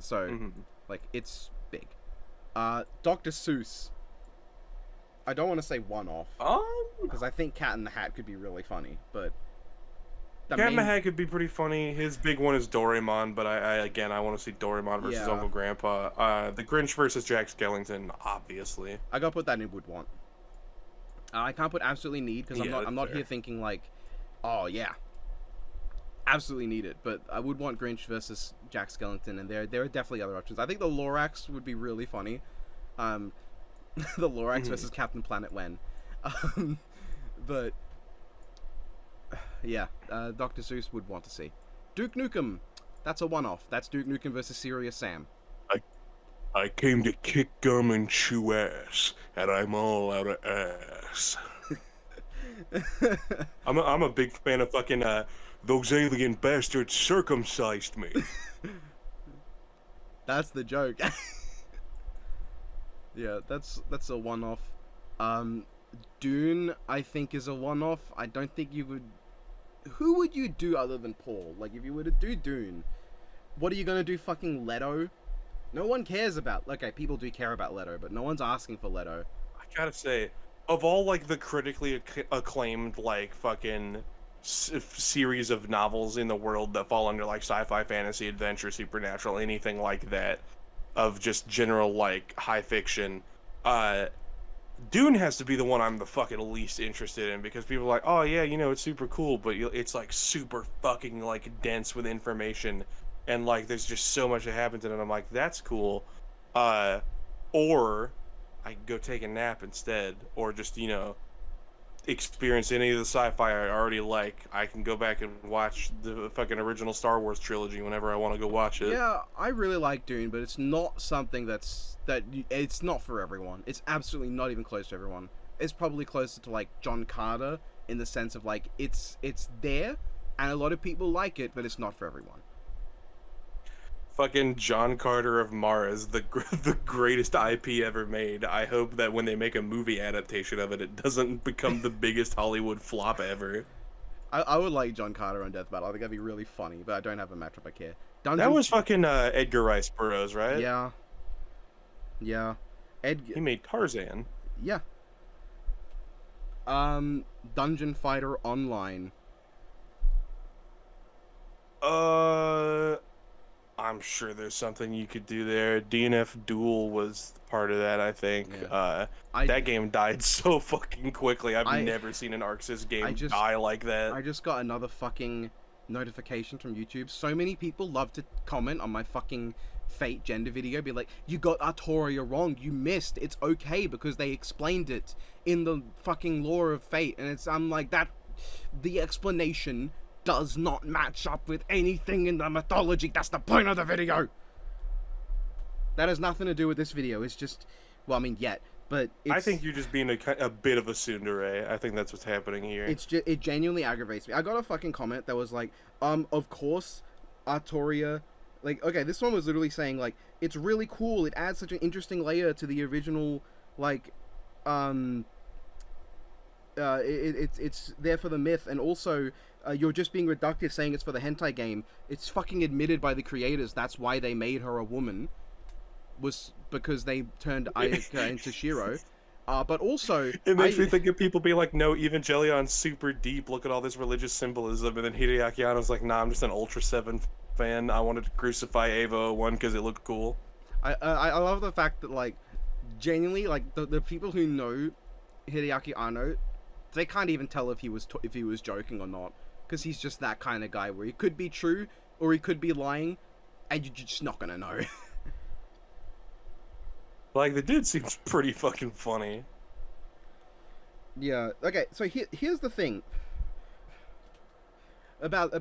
So, like, it's big. Dr. Seuss. I don't want to say one-off, because I think Cat in the Hat could be really funny, but... Cat in the Hat could be pretty funny. His big one is Doraemon, but I want to see Doraemon versus Uncle Grandpa. The Grinch versus Jack Skellington, obviously. I gotta put that in would want. I can't put absolutely need, because I'm not here thinking like, oh yeah, absolutely need it. But I would want Grinch versus Jack Skellington, and there are definitely other options. I think the Lorax would be really funny. The Lorax versus Captain Planet when. But yeah, Dr. Seuss would want to see. Duke Nukem, that's a one-off. That's Duke Nukem versus Serious Sam. I came to kick gum and chew ass, and I'm all out of ass. I'm a big fan of fucking those alien bastards circumcised me. That's the joke. Yeah, that's a one-off. Dune, I think, is a one-off. I don't think you would... Who would you do other than Paul? Like, if you were to do Dune, what are you gonna do, fucking Leto? No one cares about... Okay, people do care about Leto, but no one's asking for Leto. I gotta say, of all, like, the critically acclaimed, like, fucking series of novels in the world that fall under, like, sci-fi, fantasy, adventure, supernatural, anything like that, of just general, like, high fiction, Dune has to be the one I'm the fucking least interested in, because people are like, oh yeah, you know, it's super cool, but it's like super fucking like dense with information, and like there's just so much that happens in it. I'm like, that's cool, or I can go take a nap instead, or just, you know, experience any of the sci-fi I already like. I can go back and watch the fucking original Star Wars trilogy whenever I want to go watch it. Yeah, I really like Dune, but it's not something it's not for everyone. It's absolutely not even close to everyone. It's probably closer to like John Carter in the sense of like it's there and a lot of people like it, but it's not for everyone. Fucking John Carter of Mars, the greatest IP ever made. I hope that when they make a movie adaptation of it, it doesn't become the biggest Hollywood flop ever. I would like John Carter on Death Battle. I think that'd be really funny, but I don't have a matchup I care. That was fucking Edgar Rice Burroughs, right? Yeah. Yeah. He made Tarzan. Yeah. Dungeon Fighter Online. I'm sure there's something you could do there. DNF Duel was part of that, I think. Yeah. That game died so fucking quickly. I've never seen an Arc Sys game die like that. I just got another fucking notification from YouTube. So many people love to comment on my fucking Fate gender video, be like, you got Artoria wrong, you missed, it's okay because they explained it in the fucking lore of Fate, and I'm like, that, the explanation does not match up with anything in the mythology. That's the point of the video. That has nothing to do with this video. It's just, well, I mean, but it's, I think you're just being a bit of a tsundere. I think that's what's happening here. It genuinely aggravates me. I got a fucking comment that was like, of course, Artoria, like, okay, this one was literally saying, like, it's really cool. It adds such an interesting layer to the original, like, it's there for the myth, and also, you're just being reductive saying it's for the hentai game. It's fucking admitted by the creators. That's why they made her a woman, was because they turned Ayaka into Shiro. But also... It makes me think of people being like, no, Evangelion's super deep, look at all this religious symbolism, and then Hideaki Anno's like, nah, I'm just an Ultra 7 fan. I wanted to crucify Ava 01 because it looked cool. I love the fact that, like, genuinely, like, the people who know Hideaki Anno, they can't even tell if he was joking or not, because he's just that kind of guy where he could be true or he could be lying, and you're just not gonna know. Like, the dude seems pretty fucking funny. Yeah. Okay. So here's the thing about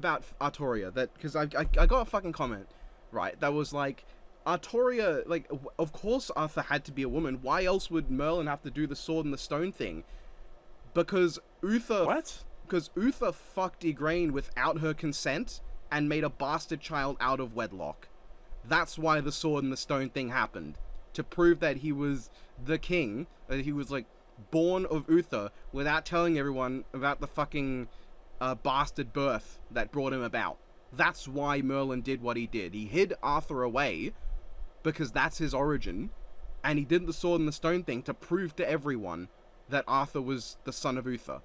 Artoria, that because I got a fucking comment, right, that was like, Artoria, like, of course Arthur had to be a woman. Why else would Merlin have to do the sword and the stone thing? Because Uther... What? Because Uther fucked Igraine without her consent and made a bastard child out of wedlock. That's why the sword and the stone thing happened. To prove that he was the king, that he was, like, born of Uther without telling everyone about the fucking bastard birth that brought him about. That's why Merlin did what he did. He hid Arthur away because that's his origin, and he did the sword and the stone thing to prove to everyone that Arthur was the son of Uther.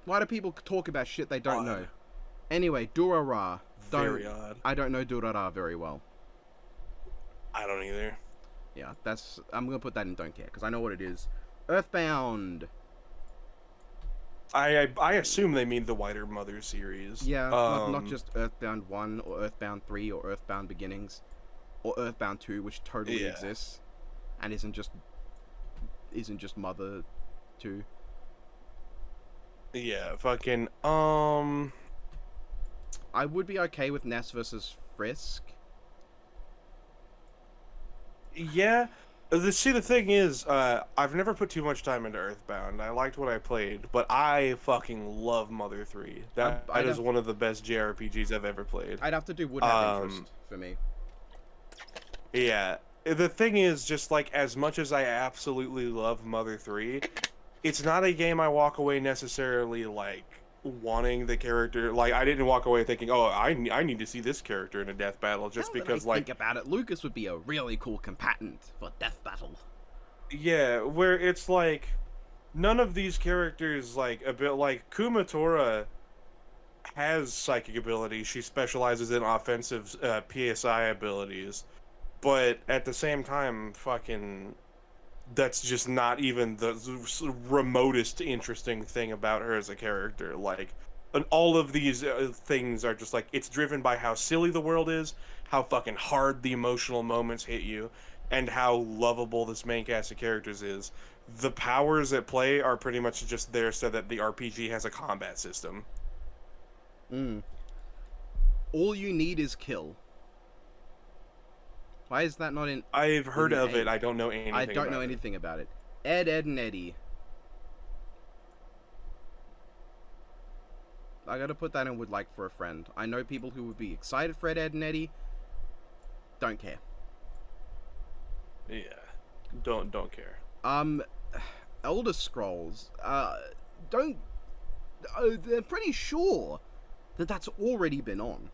Why do people talk about shit they don't know? Anyway, Durarara. Very odd. I don't know Durarara very well. I don't either. Yeah, I'm gonna put that in don't care, because I know what it is. Earthbound. I assume they mean the Whiter Mother series. Yeah, not just Earthbound 1 or Earthbound 3 or Earthbound Beginnings or Earthbound 2, which totally exists. and isn't just Mother 2. Yeah, fucking I would be okay with Ness versus Frisk. yeah. The thing is, I've never put too much time into Earthbound. I liked what I played, but I fucking love Mother 3. That is one of the best JRPGs I've ever played. I'd have to do would have interest for me. Yeah. The thing is, just like, as much as I absolutely love Mother 3, it's not a game I walk away necessarily, like, wanting the character. Like, I didn't walk away thinking, oh, I need to see this character in a death battle, just Now that because, I like... think about it, Lucas would be a really cool combatant for Death Battle. Yeah, where it's like, none of these characters, like, a bit like, Kumatora has psychic abilities. She specializes in offensive PSI abilities. But at the same time, fucking, that's just not even the remotest interesting thing about her as a character. Like, and all of these things are just like, it's driven by how silly the world is, how fucking hard the emotional moments hit you, and how lovable this main cast of characters is. The powers at play are pretty much just there so that the RPG has a combat system. All you need is kill. Why is that not in... I've heard of Hey, it, I don't know anything I don't know about it. anything about it. Ed, and Eddie. I gotta put that in would like for a friend. I know people who would be excited for Ed, and Eddie. Don't care. Yeah. Don't care. Elder Scrolls, don't... they're pretty sure that that's already been on.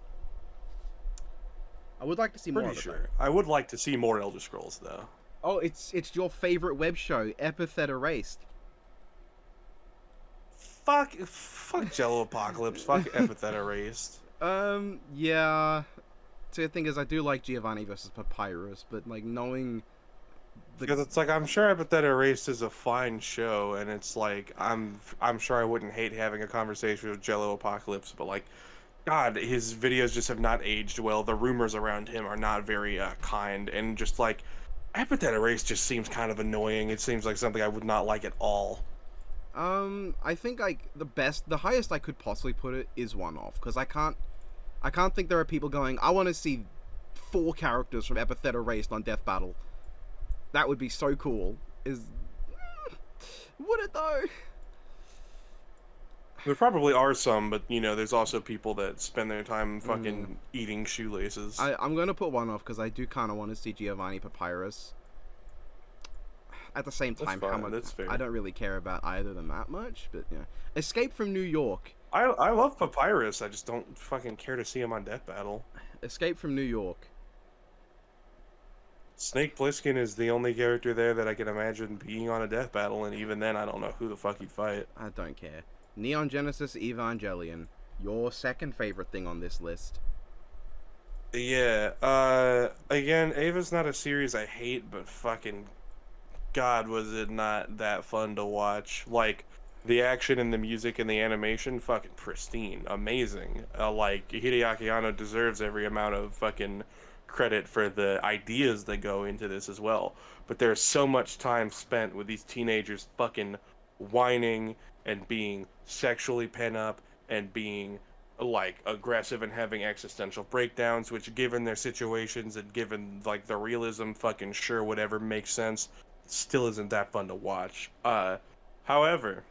I would like to see more Pretty of it, sure. I would like to see more Elder Scrolls, though. Oh, it's your favorite web show, Epithet Erased. Fuck Jello Apocalypse. Fuck Epithet Erased. Yeah. See, the thing is, I do like Giovanni versus Papyrus, but, like, knowing... Because it's like, I'm sure Epithet Erased is a fine show, and it's like, I'm sure I wouldn't hate having a conversation with Jello Apocalypse, but, like, God, his videos just have not aged well. The rumors around him are not very kind, and just, like, Epithet Erased just seems kind of annoying. It seems like something I would not like at all. I think, like, the highest I could possibly put it is one off, because I can't think there are people going, I want to see 4 characters from Epithet Erased on Death Battle. That would be so cool. Would it though? There probably are some, but, you know, there's also people that spend their time fucking eating shoelaces. I'm going to put one off because I do kind of want to see Giovanni Papyrus. At the same time, That's fine, that's fair. I don't really care about either of them that much, but yeah. Escape from New York. I love Papyrus, I just don't fucking care to see him on Death Battle. Escape from New York. Snake Plissken is the only character there that I can imagine being on a Death Battle, and even then I don't know who the fuck he'd fight. I don't care. Neon Genesis Evangelion. Your second favorite thing on this list. Yeah, again, Ava's not a series I hate, but fucking God, was it not that fun to watch. Like, the action and the music and the animation, fucking pristine, amazing. Like, Hideaki Anno deserves every amount of fucking credit for the ideas that go into this as well. But there's so much time spent with these teenagers fucking whining and being sexually pent up and being like aggressive and having existential breakdowns, which given their situations and given like the realism, fucking sure whatever makes sense, still isn't that fun to watch. However,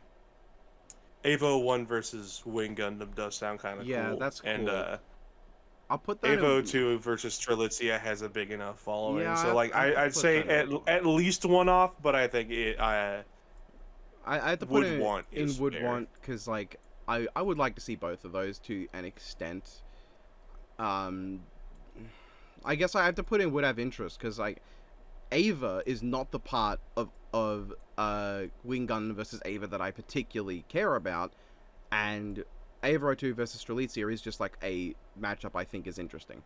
Evo 1 versus Wing Gundam does sound kind of cool. Yeah, that's cool. And I'll put that Evo in... 2 versus Strelitzia has a big enough following. Yeah, so like I'd I'd put say that in. at least one off, but I think I have to put Would it want in is would fair. want because like I would like to see both of those to an extent. I guess I have to put in would have interest because like Ava is not the part of Wing Gundam versus Ava that I particularly care about, and Ava 2 versus Strelitzia is just like a matchup I think is interesting.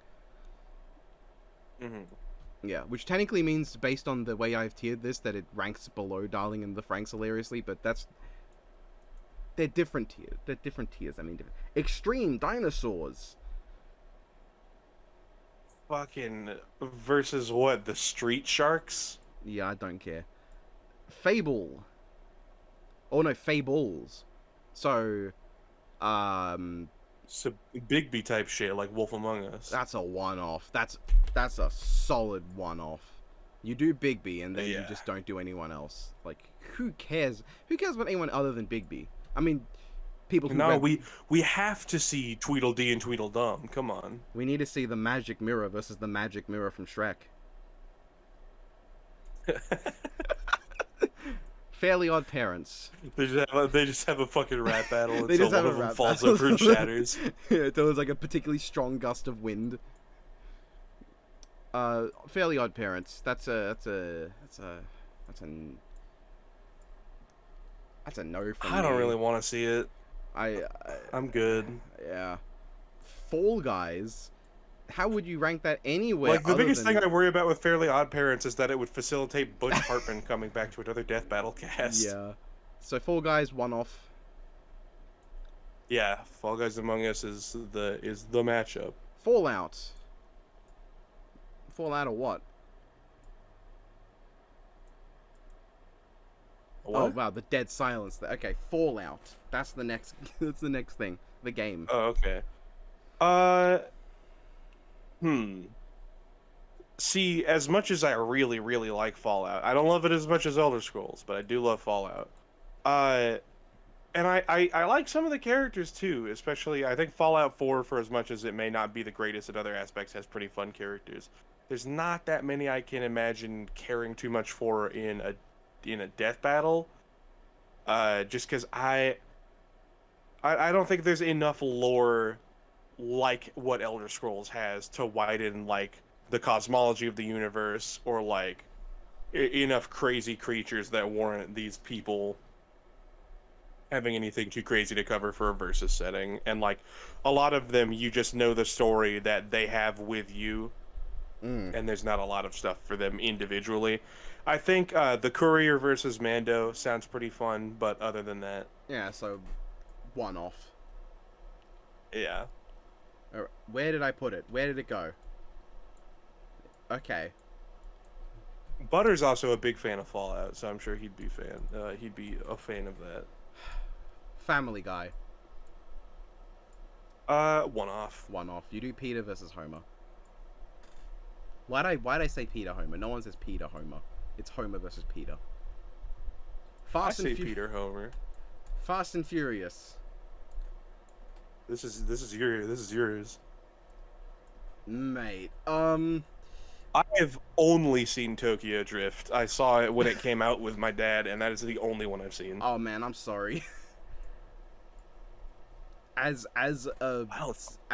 Mm-hmm. Yeah, which technically means, based on the way I've tiered this, that it ranks below Darling and the Franxx hilariously, but that's... They're different tiers. They're different tiers, I mean, different... Extreme Dinosaurs! Fucking versus what? The Street Sharks? Yeah, I don't care. Fable. Oh no, Fables. So, So Bigby type shit like Wolf Among Us. that's a one-off. That's a solid one-off. You do Bigby and then you Yeah. just don't do anyone else. Like, who cares? Who cares about anyone other than Bigby? I mean, people who No, read- we have to see Tweedledee and Tweedledum. Come on. we need to see the magic mirror versus the magic mirror from Shrek. Fairly Odd Parents. They just have a fucking rap battle They until just have one a of them rap falls battle. over and shatters. There was like a particularly strong gust of wind. Fairly Odd Parents. That's a no from I don't me. really want to see it. I I'm good. yeah. Fall Guys. How would you rank that anywhere? Like the other biggest than... thing I worry about with Fairly Odd Parents is that it would facilitate Butch Hartman coming back to another Death Battle cast. Yeah. So Fall Guys one off. Yeah, Fall Guys Among Us is the matchup. Fallout. Fallout or what? What? Oh wow, the dead silence there. Okay, Fallout. That's the next. That's the next thing. The game. Oh, okay. See, as much as I really, really like Fallout, I don't love it as much as Elder Scrolls, but I do love Fallout. And I like some of the characters too, especially I think Fallout 4, for as much as it may not be the greatest in other aspects, has pretty fun characters. There's not that many I can imagine caring too much for in a death battle. Just because I don't think there's enough lore like what Elder Scrolls has to widen like the cosmology of the universe, or like enough crazy creatures that warrant these people having anything too crazy to cover for a versus setting. And like a lot of them, you just know the story that they have with you, and there's not a lot of stuff for them individually. I think the Courier versus Mando sounds pretty fun, but other than that, Yeah. So, one off. yeah. Alright, where did I put it? Where did it go? Okay. Butter's also a big fan of Fallout, so I'm sure he'd be a fan of that. Family Guy. One off. One off. You do Peter versus Homer. Why'd I say Peter Homer? No one says Peter Homer. It's Homer versus Peter. I say Peter Homer. Fast and Furious. This is yours. Mate. I have only seen Tokyo Drift. I saw it when it came out with my dad, and that is the only one I've seen. Oh man, I'm sorry. As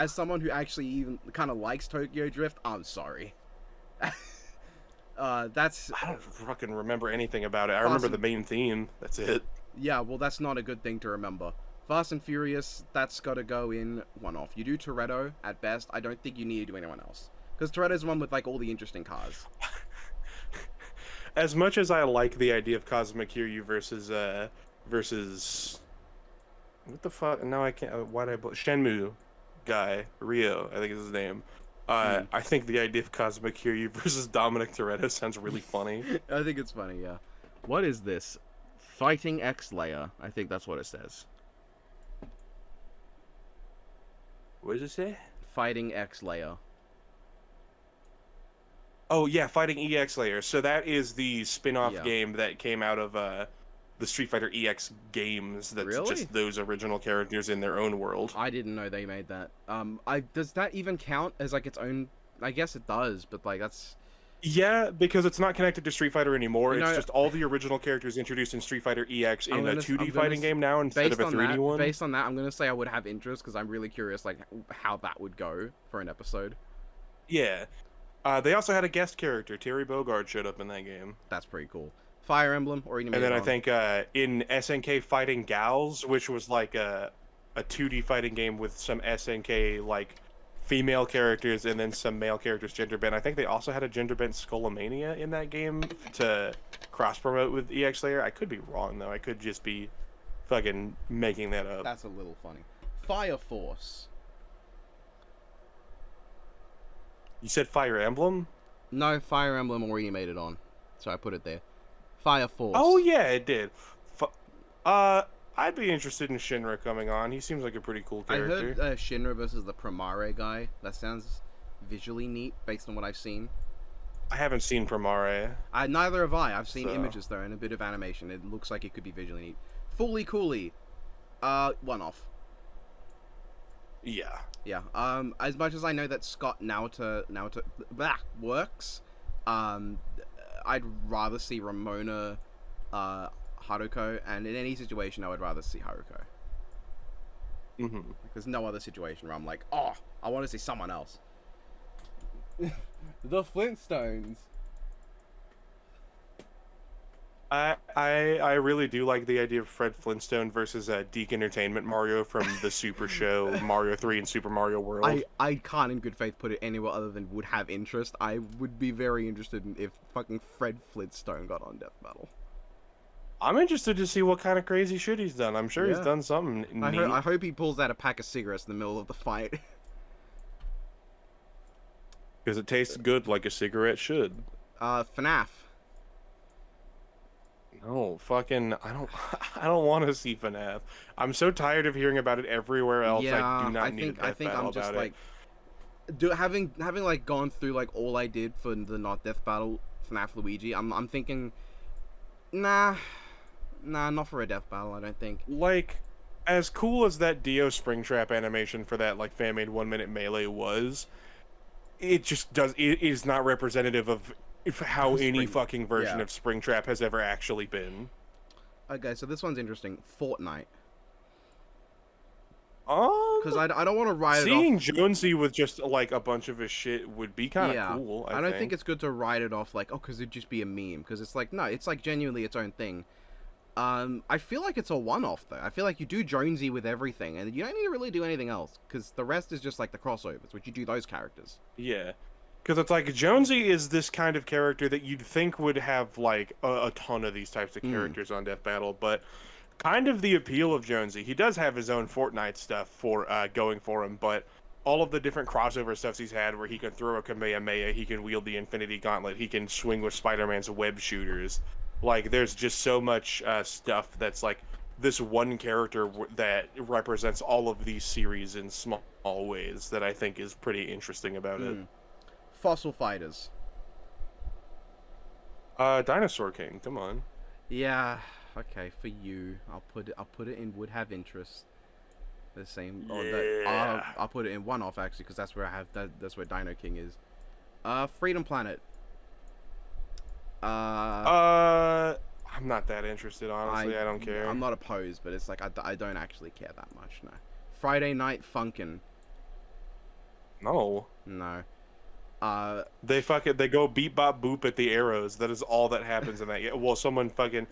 someone who actually even kind of likes Tokyo Drift, I'm sorry. That's I don't fucking remember anything about it. I Fast remember and- the main theme. That's it. yeah, well that's not a good thing to remember. Fast and Furious, that's got to go in one off. You do Toretto at best. I don't think you need to do anyone else. Because Toretto's the one with like all the interesting cars. As much as I like the idea of Cosmic Kiryu versus what the fuck? No, I can't. Why did I? Shenmue guy Rio, I think is his name. I think the idea of Cosmic Kiryu versus Dominic Toretto sounds really funny. I think it's funny, yeah. What is this? Fighting X Layer. I think that's what it says. What does it say? Fighting X Layer. Oh yeah, Fighting EX Layer. So that is the spin-off Yeah. game that came out of the Street Fighter EX games. That's Really? just those original characters in their own world. I didn't know they made that. Does that even count as like its own? I guess it does, but like that's Yeah, because it's not connected to Street Fighter anymore. You know, It's just all the original characters introduced in Street Fighter EX in a 2D I'm fighting game now instead based of a on 3D that. one. Based on that, I'm gonna say I would have interest because I'm really curious, like how that would go for an episode. Yeah. They also had a guest character. Terry Bogard showed up in that game. That's pretty cool. Fire Emblem, or you And then I think in SNK Fighting Gals, which was like a 2D fighting game with some SNK like female characters and then some male characters gender bent. I think they also had a gender bent Skullomania in that game to cross promote with EX Layer. I could be wrong though. I could just be fucking making that up. that's a little funny. Fire Force. You said Fire Emblem? No, Fire Emblem, or you made it on. so I put it there. Fire Force. Oh yeah, it did. I'd be interested in Shinra coming on. He seems like a pretty cool I character. heard Shinra versus the Promare guy. That sounds visually neat based on what I've seen. I haven't seen Promare. Neither have I. I've seen So- images though and a bit of animation. It looks like it could be visually neat. Fully Cooley. One off. Yeah. Yeah. As much as I know that Scott Naoto works, I'd rather see Ramona, Haruko, and in any situation, I would rather see Haruko. Mm-hmm. There's no other situation where I'm like, oh, I want to see someone else. The Flintstones. I really do like the idea of Fred Flintstone versus Deke Entertainment Mario from the Super Show Mario 3 and Super Mario World. I can't in good faith put it anywhere other than would have interest. I would be very interested in if fucking Fred Flintstone got on Death Battle. I'm interested to see what kind of crazy shit he's done. I'm sure he's Yeah. done something neat. I hope he pulls out a pack of cigarettes in the middle of the fight. Because it tastes good like a cigarette should. FNAF. No, fucking, I don't want to see FNAF. I'm so tired of hearing about it everywhere else. I do not need a death battle I'm just about like, having like gone through like all I did for the not death battle FNAF Luigi. I'm thinking, nah, not for a death battle. I don't think. Like, as cool as that Dio Springtrap animation for that like fan-made 1-minute melee was, it just does. It is not representative of how any fucking version of Springtrap has ever actually been. Okay, so this one's interesting. Fortnite. Because Because I don't want to write it seeing off. Jonesy with just like a bunch of his shit would be kind of Yeah, cool. I don't think it's good to write it off like, oh, because it'd just be a meme. Because it's like, no, it's like genuinely its own thing. I feel like it's a one-off though. I feel like you do Jonesy with everything, and you don't need to really do anything else. Because the rest is just like the crossovers, which you do those characters. Yeah. Because it's like Jonesy is this kind of character that you'd think would have like a ton of these types of characters on Death Battle, but kind of the appeal of Jonesy, he does have his own Fortnite stuff for going for him, but all of the different crossover stuffs he's had where he can throw a Kamehameha, he can wield the Infinity Gauntlet, he can swing with Spider-Man's web shooters. Like, there's just so much stuff that's like this one character that represents all of these series in small ways that I think is pretty interesting about it. Fossil Fighters. Dinosaur King, come on. Yeah. Okay, for you, I'll put it in would have interest. The same. Yeah. I'll put it in one off actually because that's where I have that's where Dino King is. Freedom Planet. I'm not that interested, honestly. I don't care. I'm not opposed, but it's like I don't actually care that much. No. Friday Night Funkin'. No. No. They go beep bop boop at the arrows. That is all that happens in that. Yeah, well, someone fucking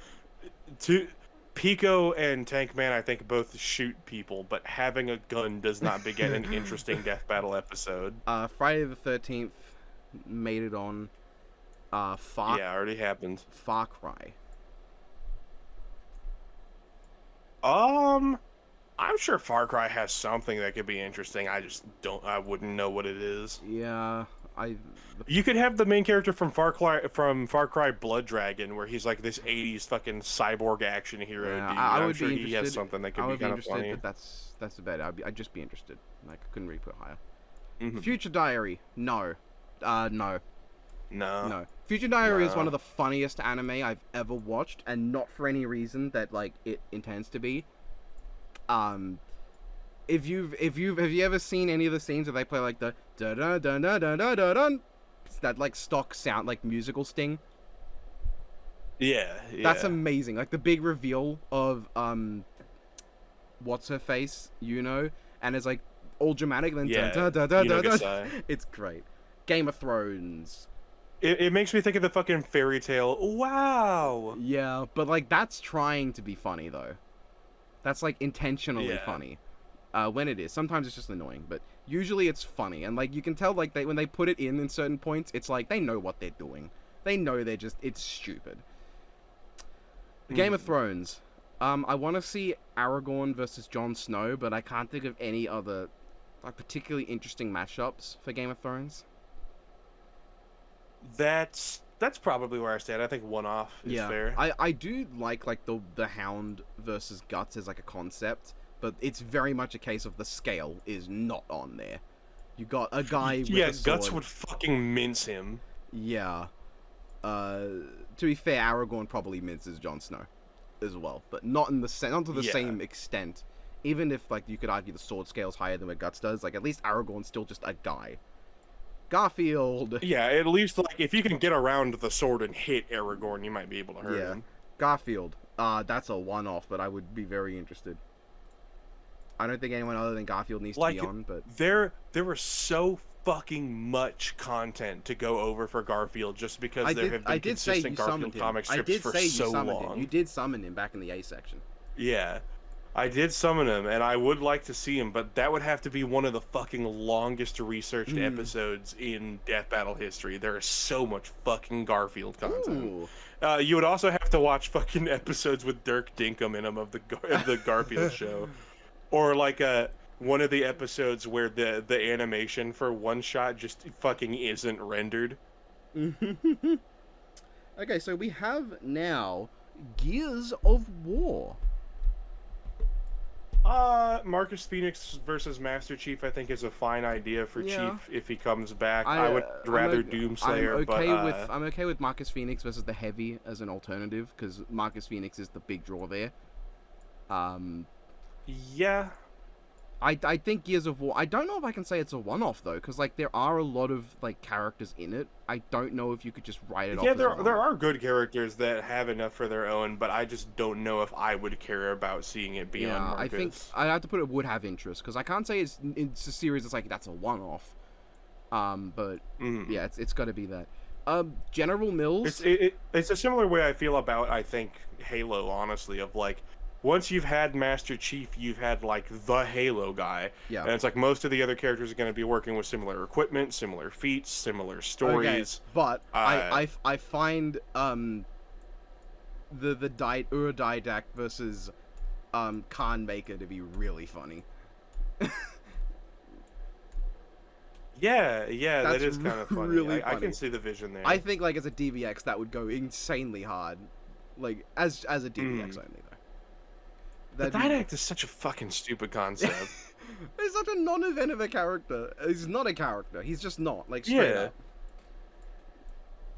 Pico and Tank Man, I think, both shoot people, but having a gun does not beget an interesting death battle episode. Friday the 13th made it on. Yeah, already happened. Far Cry. I'm sure Far Cry has something that could be interesting. I wouldn't know what it is. Yeah, You could have the main character from Far Cry Blood Dragon, where he's like this 80s fucking cyborg action hero. Yeah, dude. I I'm would sure be he interested. has something that could I be would be kind of interested, funny. but that's about it. I'd just be interested. Like, I couldn't really put higher. Mhm. Future Diary, no. No. No. Future Diary is No. one of the funniest anime I've ever watched, and not for any reason that like it intends to be. Have you ever seen any of the scenes where they play like the da da da da da da da da? That like stock sound like musical sting? Yeah. That's amazing. Like the big reveal of what's her face, and it's like all dramatic, then Yeah, da da da da da. Yunogasai. It's great. Game of Thrones. It makes me think of the fucking fairy tale. Wow. Yeah, but like that's trying to be funny though. That's like intentionally Yeah. funny. When it is, sometimes it's just annoying, but usually it's funny, and like you can tell like when they put it in certain points, it's like they know what they're doing. They know it's stupid. Game of Thrones. I want to see Aragorn versus Jon Snow, but I can't think of any other like particularly interesting matchups for Game of Thrones. That's that's probably where I stand. I think one off is Yeah, fair. I do like the Hound versus Guts as like a concept, but it's very much a case of the scale is not on there. You got a guy with Yeah, a sword. Guts would fucking mince him. Yeah. To be fair, Aragorn probably minces Jon Snow as well, but not to the Yeah. same extent. Even if like you could argue the sword scale's higher than what Guts does, like at least Aragorn's still just a guy. Garfield. Yeah, at least like if you can get around the sword and hit Aragorn, you might be able to hurt Yeah. him. Garfield. That's a one-off, but I would be very interested. I don't think anyone other than Garfield needs to be on, but there was so fucking much content to go over for Garfield just because I there have been did say consistent you Garfield summoned him. comic I strips did for say you so summoned long. him. You did summon him back in the A section. Yeah. I did summon him, and I would like to see him, but that would have to be one of the fucking longest researched episodes in Death Battle history. There is so much fucking Garfield content. Ooh. You would also have to watch fucking episodes with Dirk Dinkum in them of the Garfield show, or like one of the episodes where the animation for one shot just fucking isn't rendered. Okay, so we have now Gears of War. Marcus Phoenix versus Master Chief, I think, is a fine idea for Yeah. Chief if he comes back. I would rather Doomslayer, I'm okay with Marcus Phoenix versus the Heavy as an alternative because Marcus Phoenix is the big draw there. Yeah. I think Gears of War. I don't know if I can say it's a one-off though, because like there are a lot of like characters in it. I don't know if you could just write it off. Yeah, as a there one-off. are good characters that have enough for their own, but I just don't know if I would care about seeing it beyond Yeah, Marcus. I think I have to put it would have interest because I can't say it's a series that's like that's a one-off. But yeah, it's got to be that. General Mills. It's a similar way I feel about I think Halo, honestly, of like once you've had Master Chief, you've had like the Halo guy. Yeah. And it's like most of the other characters are going to be working with similar equipment, similar feats, similar stories. Okay, but I find the Didact versus Khan Maker to be really funny. Yeah, that That's is kind of funny. really I funny. can see the vision there. I think like as a DVX that would go insanely hard, like as a DVX only though. The That'd be- Didact is such a fucking stupid concept. He's such a non-event of a character. He's not a character. He's just not like straight Yeah. up.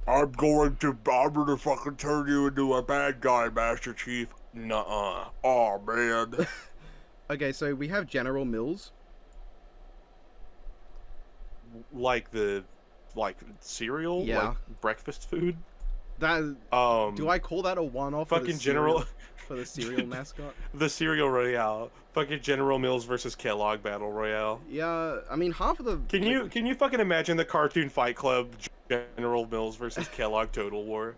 I'm gonna fucking turn you into a bad guy, Master Chief. Nuh-uh. Oh, man. Okay, so we have General Mills. like cereal? Yeah. Like breakfast food? That do I call that a one-off? for the Fucking cereal- General... for the cereal mascot? The Cereal Royale. Fucking General Mills versus Kellogg Battle Royale. Yeah, I mean half of the. Can you fucking imagine the Cartoon Fight Club General Mills versus Kellogg Total War?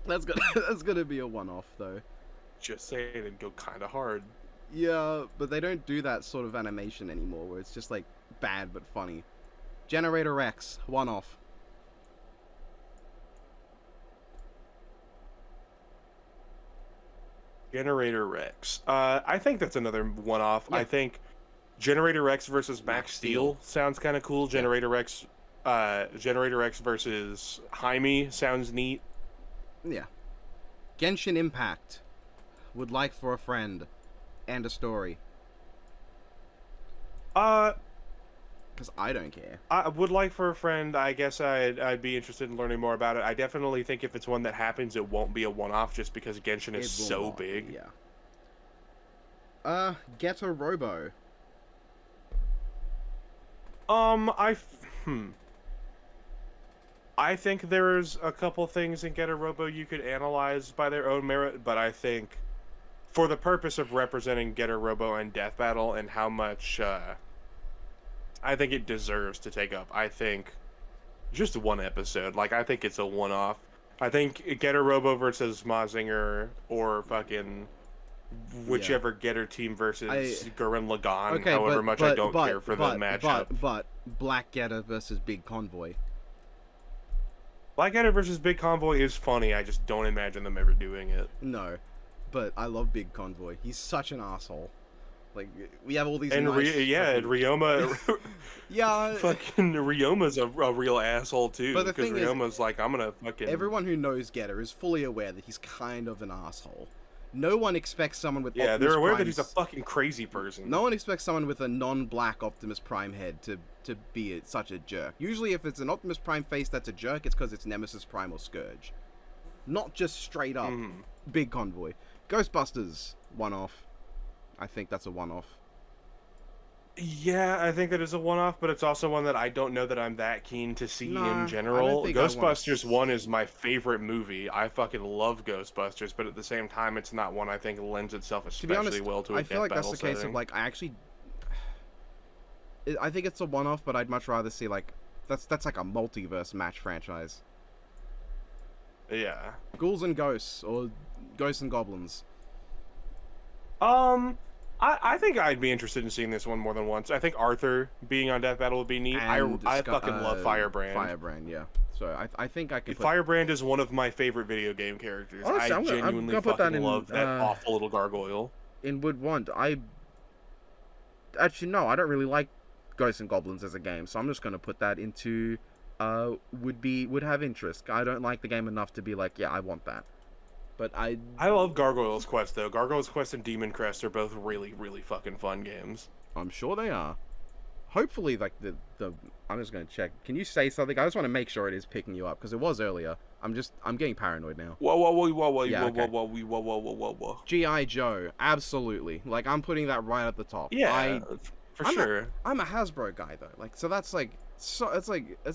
That's gonna be a one-off though. Just saying, it'd go kind of hard. Yeah, but they don't do that sort of animation anymore, where it's just like bad but funny. Generator X, one-off. Generator Rex. I think that's another one-off. Yeah. I think Generator Rex versus Max Steel sounds kind of cool. Generator X versus Jaime sounds neat. Yeah. Genshin Impact. Would like for a friend. And a story. Because I don't care. I would like for a friend. I guess I'd be interested in learning more about it. I definitely think if it's one that happens, it won't be a one-off just because Genshin is It will so not, big. Yeah. Get a Robo. I think there's a couple things in Get a Robo you could analyze by their own merit, but I think for the purpose of representing Get a Robo and Death Battle and how much I think it deserves to take up, I think just one episode. Like, I think it's a one-off. I think Get a Robo versus Mazinger or fucking whichever Getter team versus Gurren Lagann, Okay, however much I don't care for the matchup. But Black Getter versus Big Convoy. Black Getter versus Big Convoy is funny, I just don't imagine them ever doing it. No. But I love Big Convoy. He's such an asshole. Like we have all these And nice and fucking- Ryoma, yeah. fucking Ryoma's a real asshole too. But the Because thing is, Ryoma's like, I'm gonna fucking. Everyone who knows Getter is fully aware that he's kind of an asshole. No one expects someone with Yeah, Optimus they're aware that Prime's- he's a fucking crazy person. No one expects someone with a non-black Optimus Prime head to be such a jerk. Usually, if it's an Optimus Prime face that's a jerk, it's because it's Nemesis Prime or Scourge, not just straight up big convoy. Ghostbusters one-off. I think that's a one-off. Yeah, I think that is a one-off, but it's also one that I don't know that I'm that keen to see Nah, I in don't general. think I wanna Ghostbusters 1 is my favorite movie. I fucking love Ghostbusters, but at the same time, it's not one I think lends itself To be especially honest, well to a I death feel like that's battle the case setting. of like I think it's a one-off, but I'd much rather see like that's like a multiverse match franchise. Yeah. Ghouls and Ghosts or Ghosts and Goblins. I think I'd be interested in seeing this one more than once. I think Arthur being on Death Battle would be neat. And I fucking love Firebrand. Firebrand, yeah. So I think I could put Firebrand is one of my favorite video game characters. Honestly, I I'm genuinely gonna put that fucking in, love that awful little gargoyle. in Would Want. Actually no, I don't really like Ghosts and Goblins as a game, so I'm just gonna put that into would have interest. I don't like the game enough to be like, yeah, I want that. But I love Gargoyle's Quest though. Gargoyle's Quest and Demon Crest are both really, really fucking fun games. I'm sure they are. Hopefully, like the I'm just gonna check. Can you say something? I just want to make sure it is picking you up because it was earlier. I'm getting paranoid now. Whoa, okay. whoa. G.I. Joe, absolutely. Like I'm putting that right at the top. Yeah, for sure. I'm a Hasbro guy though. Like so that's like it's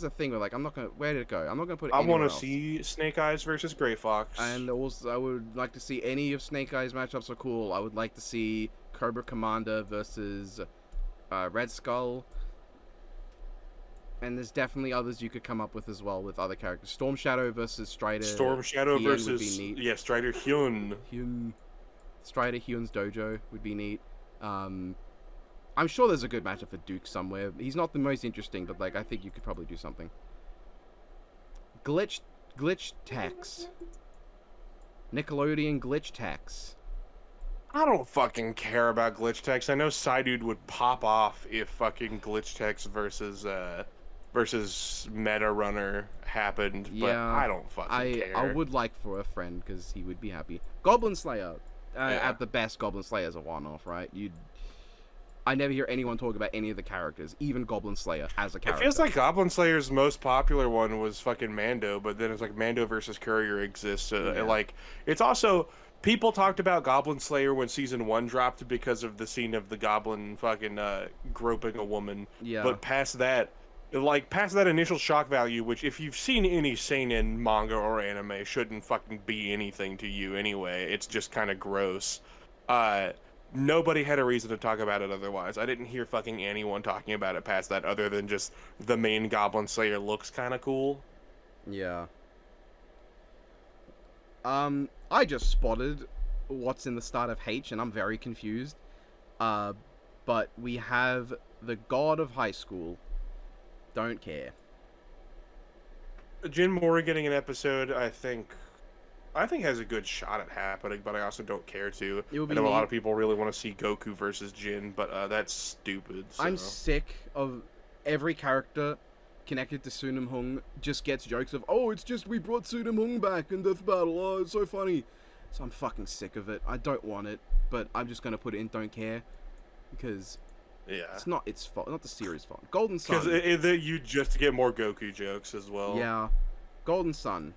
a thing where like I'm not gonna where did it go? I'm not gonna put it I anywhere want to else. see Snake Eyes versus Gray Fox. And also, I would like to see any of Snake Eyes matchups are cool. I would like to see Cobra Commander versus Red Skull. And there's definitely others you could come up with as well with other characters. Storm Shadow versus Strider. Storm Shadow Hyun would versus be neat. Strider Hyun. Strider Hyun's Dojo would be neat. I'm sure there's a good matchup for Duke somewhere. He's not the most interesting, but like I think you could probably do something. Glitch Tex. Nickelodeon Glitch Tex. I don't fucking care about Glitch Tex. I know Psydude would pop off if fucking Glitch Tex versus Meta Runner happened, but Yeah, I don't fucking care. I would like for a friend because he would be happy. Goblin Slayer. At the best, Goblin Slayer's a one-off, right? I never hear anyone talk about any of the characters, even Goblin Slayer as a It character. feels like Goblin Slayer's most popular one was fucking Mando, but then it's like Mando versus Courier exists. Yeah. And like, it's also people talked about Goblin Slayer when season 1 dropped because of the scene of the goblin fucking groping a woman. Yeah. But past that initial shock value, which if you've seen any seinen manga or anime, shouldn't fucking be anything to you anyway. It's just kind of gross. Nobody had a reason to talk about it otherwise. I didn't hear fucking anyone talking about it past that other than just the main Goblin Slayer looks kind of cool. Yeah. I just spotted what's in the start of H, and I'm very confused. But we have the God of High School. Don't care. Jin Mori getting an episode, I think has a good shot at happening, but I also don't care to. It would I be know a lot neat. of people really want to see Goku versus Jin, but that's stupid. So. I'm sick of every character connected to Sunam Hung just gets jokes of, oh, it's just we brought Sunam Hung back in Death Battle. Oh, it's so funny. So I'm fucking sick of it. I don't want it, but I'm just gonna put it in don't care because Yeah. it's not its fault, not the series' fault. Golden Because Sun. you just get more Goku jokes as well. Yeah, Golden Sun.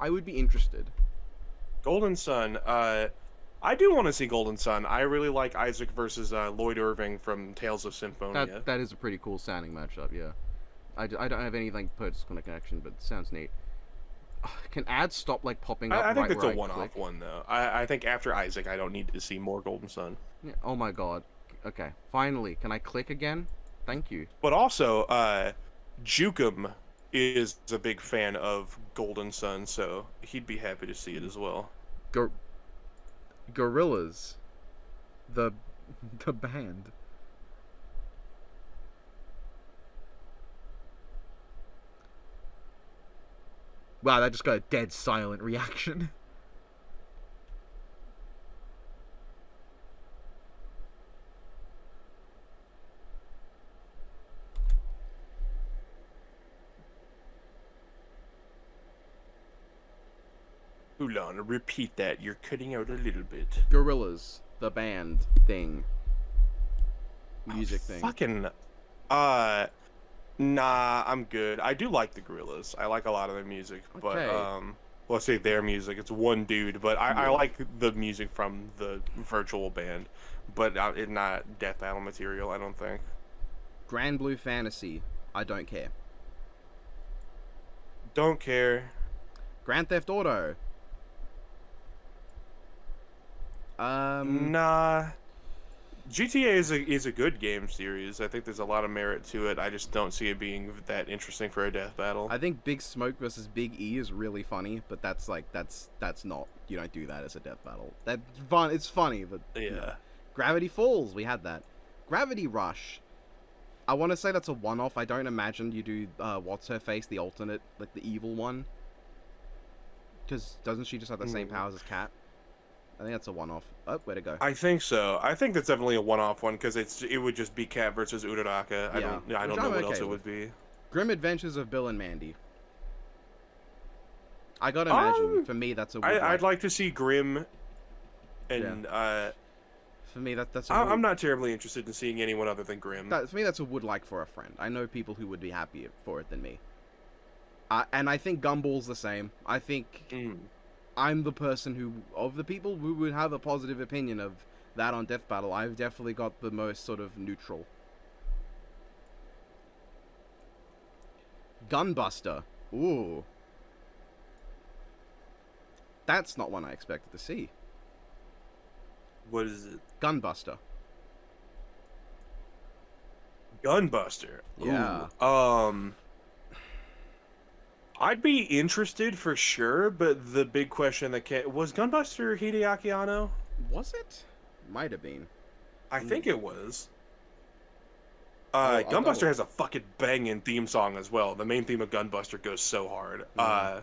I would be interested. Golden Sun. I do want to see Golden Sun. I really like Isaac versus Lloyd Irving from Tales of Symphonia. That is a pretty cool sounding matchup. Yeah, I don't have anything personal connection, but it sounds neat. Can ads stop like popping up? I think right that's where a one-off click? one though. I think after Isaac, I don't need to see more Golden Sun. Yeah, oh my god. Okay, finally, can I click again? Thank you. But also, Jukum is a big fan of Golden Sun, so he'd be happy to see it as well. Gorillas, the band. Wow, that just got a dead silent reaction. Hold on, repeat that. You're cutting out a little bit. Gorillaz, the band thing, music thing. Fucking, nah, I'm good. I do like the Gorillaz. I like a lot of their music, but Okay. let's say their music. It's one dude, but I Yeah. like the music from the virtual band, but it's not death battle material. I don't think. Grand Blue Fantasy, I don't care. Don't care. Grand Theft Auto. Nah. GTA is a good game series. I think there's a lot of merit to it. I just don't see it being that interesting for a death battle. I think Big Smoke versus Big E is really funny, but that's not, you don't do that as a death battle. That's fun. It's funny, but Yeah. no. Gravity Falls, we had that. Gravity Rush. I want to say that's a one-off. I don't imagine you do what's her face, the alternate, like the evil one. Because doesn't she just have the same powers as Cat? I think that's a one-off. Oh, where'd it go? I think so. I think that's definitely a one-off one because it would just be Cat versus Uraraka. I Yeah, don't which know I'm what okay else it with. would be. Grim Adventures of Bill and Mandy. I gotta imagine, for me, that's a would I'd like to see Grim, and For me, that's a I'm not terribly interested in seeing anyone other than Grim. for me, that's a would like for a friend. I know people who would be happier for it than me. And I think Gumball's the same. I think Mm. I'm the person who, of the people who would have a positive opinion of that on Death Battle, I've definitely got the most sort of neutral. Gunbuster. Ooh. That's not one I expected to see. What is it? Gunbuster. Gunbuster. Yeah. Ooh. I'd be interested for sure, but the big question that was Gunbuster Hideaki Anno? Was it? Might have been. I think it was. I'll Gunbuster double- has a fucking banging theme song as well. The main theme of Gunbuster goes so hard. Gunbuster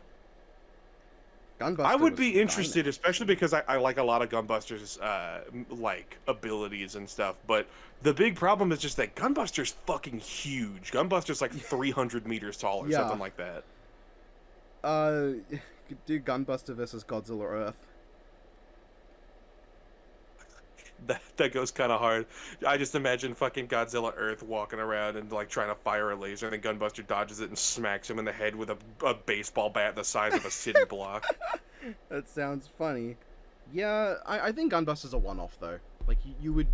I would was be interested, dynamite. especially because I like a lot of Gunbuster's like abilities and stuff. But the big problem is just that Gunbuster's fucking huge. Gunbuster's like 300 meters tall or Yeah. something like that. Could do Gunbuster versus Godzilla Earth. That goes kind of hard. I just imagine fucking Godzilla Earth walking around and like trying to fire a laser, and then Gunbuster dodges it and smacks him in the head with a baseball bat the size of a city block. That sounds funny. Yeah, I think Gunbuster's a one-off though. Like you would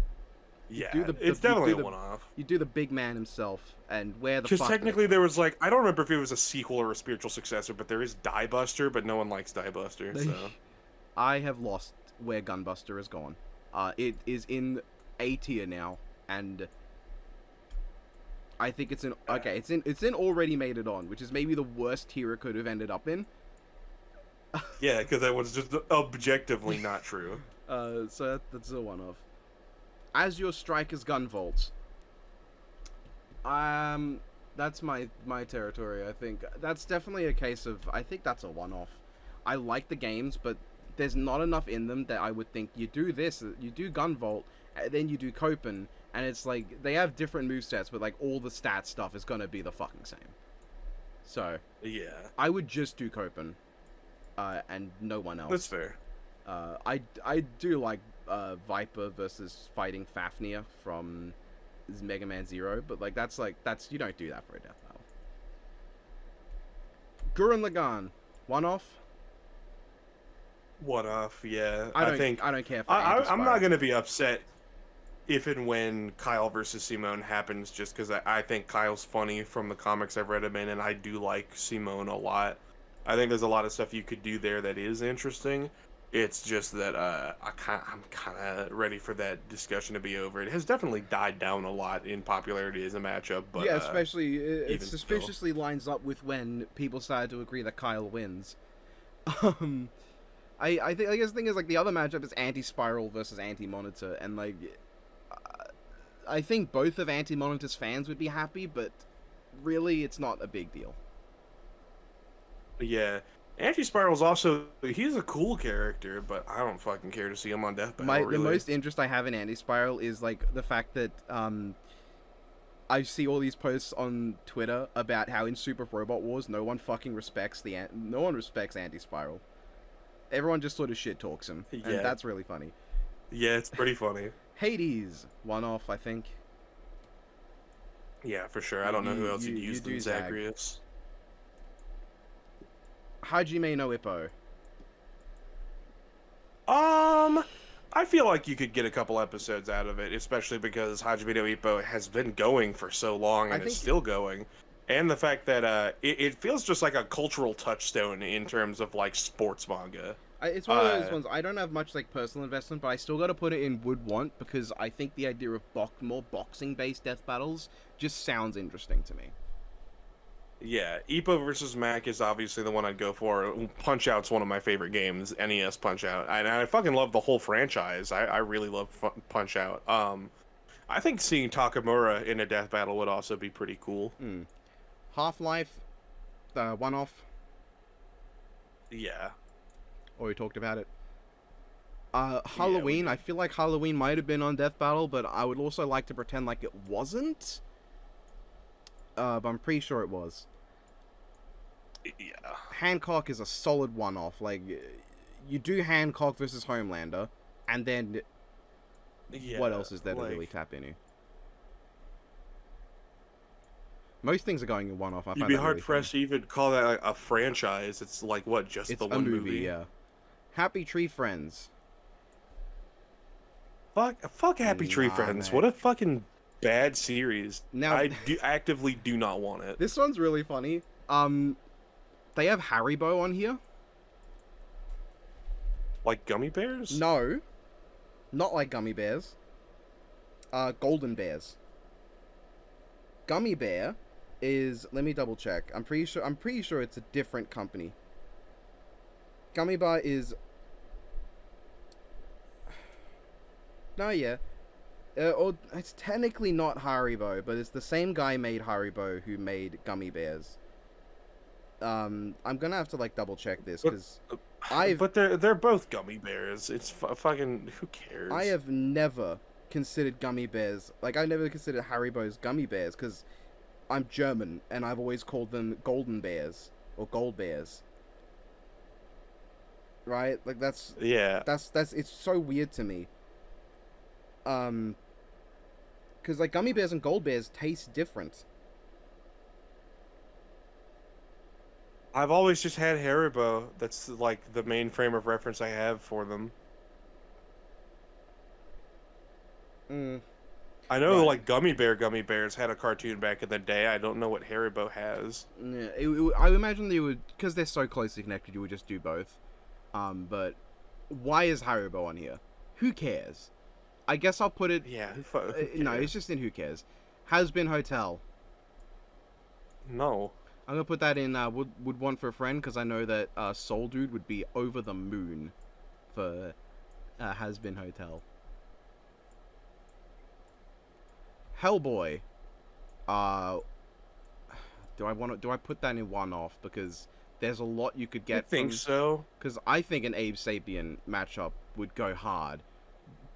Yeah, do the- it's you do definitely the- a one-off. you do the big man himself and where the Because fuck did it technically go? there was like, I don't remember if it was a sequel or a spiritual successor, but there is Die Buster, but no one likes Die Buster, so. I have lost where Gunbuster has gone. It is in A tier now, and I think it's in it's in already made it on, which is maybe the worst tier it could have ended up in. Yeah, because that was just objectively not true. So that's a one-off. As Your Strikers Gunvolt. That's my territory. I think that's definitely a case of. I think that's a one-off. I like the games, but there's not enough in them that I would think you do this, you do Gunvolt, then you do Copen, and it's like they have different movesets, but like all the stat stuff is gonna be the fucking same. So Yeah, I would just do Copen, and no one else. that's fair. I do like Viper versus fighting Fafnir from Mega Man Zero, but like that's you don't do that for a death battle. Gurren Lagann, one off. One off, yeah. I don't care for I'm Anti-Spiral. not gonna be upset if and when Kyle versus Simone happens, just because I think Kyle's funny from the comics I've read him in, and I do like Simone a lot. I think there's a lot of stuff you could do there that is interesting. It's just that I'm kind of ready for that discussion to be over. It has definitely died down a lot in popularity as a matchup, but yeah, especially it even suspiciously lines up with when people started to agree that Kyle wins. I guess the thing is like the other matchup is Anti-Spiral versus Anti-Monitor, and like I think both of Anti-Monitor's fans would be happy, but really it's not a big deal. yeah. Anti-Spiral's also, he's a cool character, but I don't fucking care to see him on Death Battle, The really. most interest I have in Anti-Spiral is like the fact that I see all these posts on Twitter about how in Super Robot Wars no one fucking respects no one respects Anti-Spiral. Everyone just sort of shit talks him, and Yeah. that's really funny. Yeah, it's pretty funny. Hades, one off, I think. Yeah, for sure. I don't know who else You you'd use do than Zag. Zagreus. Hajime no Ippo. I feel like you could get a couple episodes out of it, especially because Hajime no Ippo has been going for so long and is still going. And the fact that it feels just like a cultural touchstone in terms of like sports manga. It's one of those ones. I don't have much like personal investment, but I still got to put it in would want because I think the idea of more boxing based death battles just sounds interesting to me. Yeah, Ippo versus Mac is obviously the one I'd go for. Punch Out's one of my favorite games, NES Punch Out. And I fucking love the whole franchise. I really love Punch Out. I think seeing Takamura in a death battle would also be pretty cool. Half-Life, one off. Yeah. Or talked about it. Halloween, I feel like Halloween might have been on Death Battle, but I would also like to pretend like it wasn't. But I'm pretty sure it was. Yeah. Hancock is a solid one-off. Like, you do Hancock versus Homelander, and then what else is there to really tap into? Most things are going in one-off. You'd be hard-pressed to even call that like a franchise. It's like, what, just it's the a one movie? Yeah. Happy Tree Friends. Fuck Happy Tree Friends. Mate. What a fucking bad series. Now, I actively do not want it. This one's really funny. They have Haribo on here. Like gummy bears? No, not like gummy bears. Golden Bears. Gummy Bear is, let me double check. I'm pretty sure it's a different company. Gummy Bear is no, yeah. Or it's technically not Haribo, but it's the same guy made Haribo who made Gummy Bears. I'm gonna have to like double check this because But they're both gummy bears. It's fucking who cares? I have never considered gummy bears like I never considered Haribo's gummy bears because I'm German and I've always called them golden bears or gold bears. Right? Like that's it's so weird to me. Because like gummy bears and gold bears taste different. I've always just had Haribo. That's like the main frame of reference I have for them. I know like Gummy Bears had a cartoon back in the day. I don't know what Haribo has. Yeah, I imagine they would, because they're so closely connected, you would just do both. But why is Haribo on here? Who cares? I guess I'll put it. Yeah. No, it's just in Who Cares. Has Been Hotel. No. I'm gonna put that in would want for a friend because I know that Soul Dude would be over the moon for Has Been Hotel. Hellboy. Do I put that in one off because there's a lot you could get. I think so. Because I think an Abe Sapien matchup would go hard,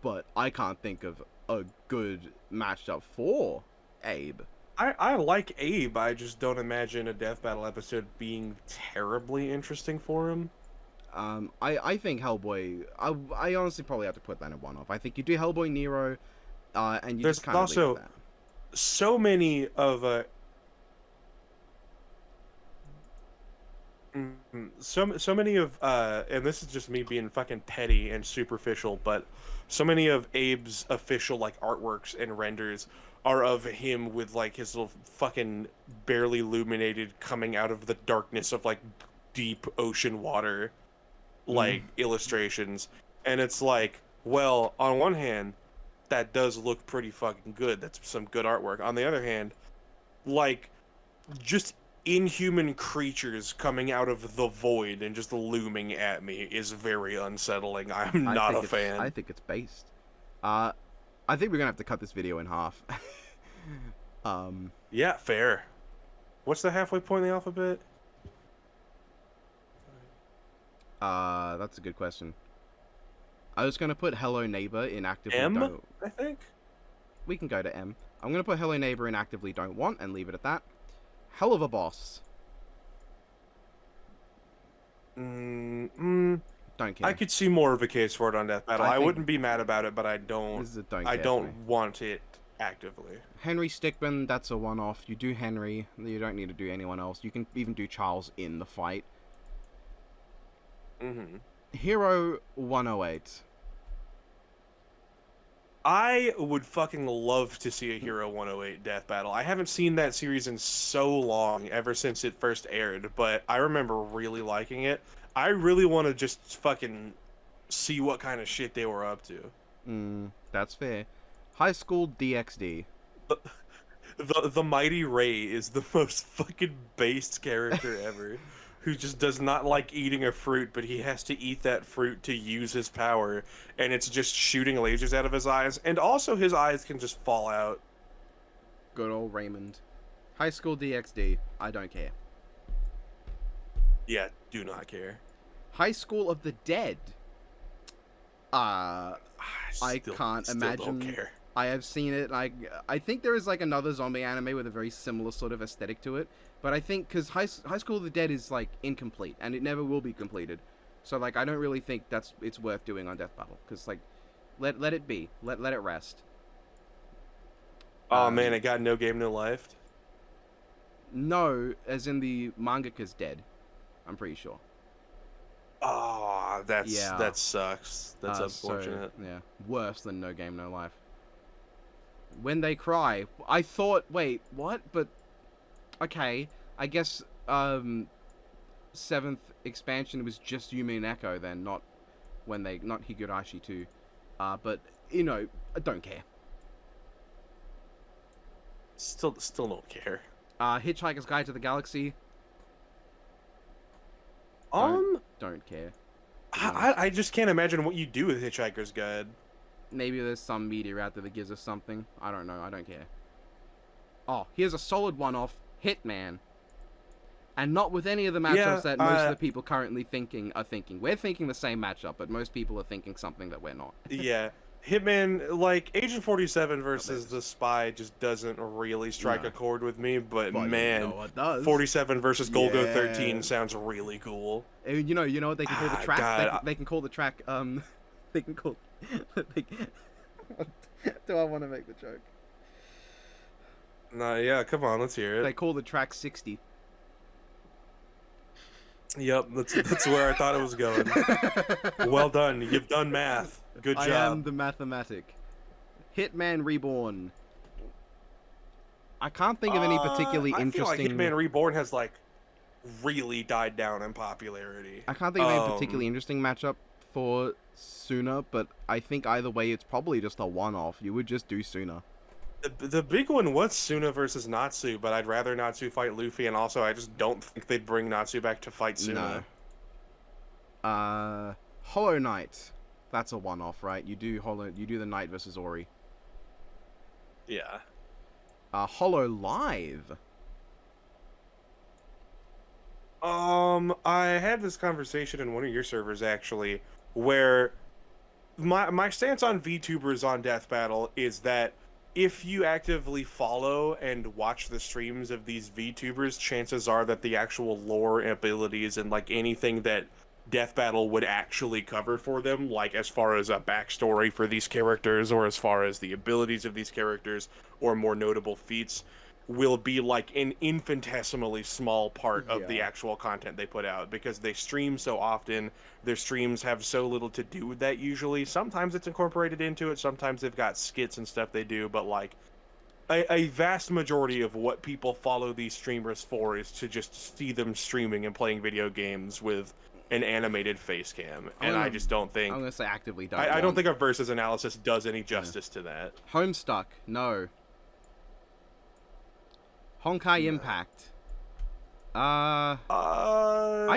but I can't think of a good matchup for Abe. I like Abe. I just don't imagine a death battle episode being terribly interesting for him. I think Hellboy. I honestly probably have to put that in one off. I think you do Hellboy Nero, and you There's just kind of also leave that. so many of so many of and this is just me being fucking petty and superficial, but so many of Abe's official like artworks and renders are of him with like his little fucking barely illuminated coming out of the darkness of like deep ocean water like illustrations, and it's like, well, on one hand that does look pretty fucking good, that's some good artwork. On the other hand, like just inhuman creatures coming out of the void and just looming at me is very unsettling. I'm not a fan. I think it's based. I think we're gonna have to cut this video in half. Yeah, fair. What's the halfway point in the alphabet? That's a good question. I was gonna put Hello Neighbor in actively M, don't. I think. We can go to M. I'm gonna put Hello Neighbor in actively don't want and leave it at that. Hell of a Boss. Don't care. I could see more of a case for it on Death Battle. I I think- wouldn't be mad about it, but I don't. This is a don't I care don't for me. want it actively. Henry Stickmin, that's a one-off. You do Henry, you don't need to do anyone else. You can even do Charles in the fight. Mm-hmm. Hero 108. I would fucking love to see a Hero 108 Death Battle. I haven't seen that series in so long, ever since it first aired, but I remember really liking it. I really want to just fucking see what kind of shit they were up to. That's fair. High School DxD. The Mighty Ray is the most fucking based character ever, who just does not like eating a fruit, but he has to eat that fruit to use his power, and it's just shooting lasers out of his eyes, and also his eyes can just fall out. Good old Raymond. High School DxD. I don't care. Yeah, do not care. High School of the Dead. I Still- can't still imagine. Don't care. I have seen it. I think there is like another zombie anime with a very similar sort of aesthetic to it. But I think because High School of the Dead is like incomplete and it never will be completed. So like I don't really think it's worth doing on Death Battle because like let it be. Let it rest. Oh man, it got No Game No Life. No, as in the mangaka's dead. I'm pretty sure. Oh, that sucks. That's So, unfortunate. yeah, worse than No Game No Life. When They Cry, I thought, wait, what? But okay, I guess 7th expansion was just Yumi and Echo then, not Higurashi 2. But you know, I don't care. Still don't care. Hitchhiker's Guide to the Galaxy, don't care. I just can't imagine what you do with Hitchhiker's Guide. Maybe there's some meteor out there that gives us something. I don't know. I don't care. Oh, here's a solid one-off. Hitman. And not with any of the matchups that most of the people currently are thinking. We're thinking the same matchup, but most people are thinking something that we're not. Yeah. Hitman, like, Agent 47 versus the Spy just doesn't really strike No. a chord with me, but But man, you know what does. 47 versus Golgo Yeah. 13 sounds really cool. You know what they can call the track? God, They can call the track, they can call... Do I want to make the joke? Nah, yeah, come on, let's hear They it. call the track 60. Yep, that's where I thought it was going. Well done, you've done math. Good I job. am the mathematic. Hitman Reborn. I can't think of any particularly I interesting... feel like Hitman Reborn has like really died down in popularity. I can't think of any particularly interesting matchup for Suna, but I think either way it's probably just a one-off. You would just do Suna. The big one was Suna versus Natsu, but I'd rather Natsu fight Luffy, and also I just don't think they'd bring Natsu back to fight Suna. No. Hollow Knight. That's a one-off, right? You do the Knight versus Ori. Yeah. Hollow Live. I had this conversation in one of your servers actually, where my stance on VTubers on Death Battle is that if you actively follow and watch the streams of these VTubers, chances are that the actual lore abilities and like anything that Death Battle would actually cover for them, like as far as a backstory for these characters or as far as the abilities of these characters or more notable feats, will be like an infinitesimally small part of the Yeah. actual content they put out, because they stream so often. Their streams have so little to do with that usually. Sometimes it's incorporated into it, sometimes they've got skits and stuff they do, but like a vast majority of what people follow these streamers for is to just see them streaming and playing video games with an animated face cam. And I just don't think I'm gonna say actively don't. I don't think a versus analysis does any justice to that. Homestuck. No. Honkai Impact. I'd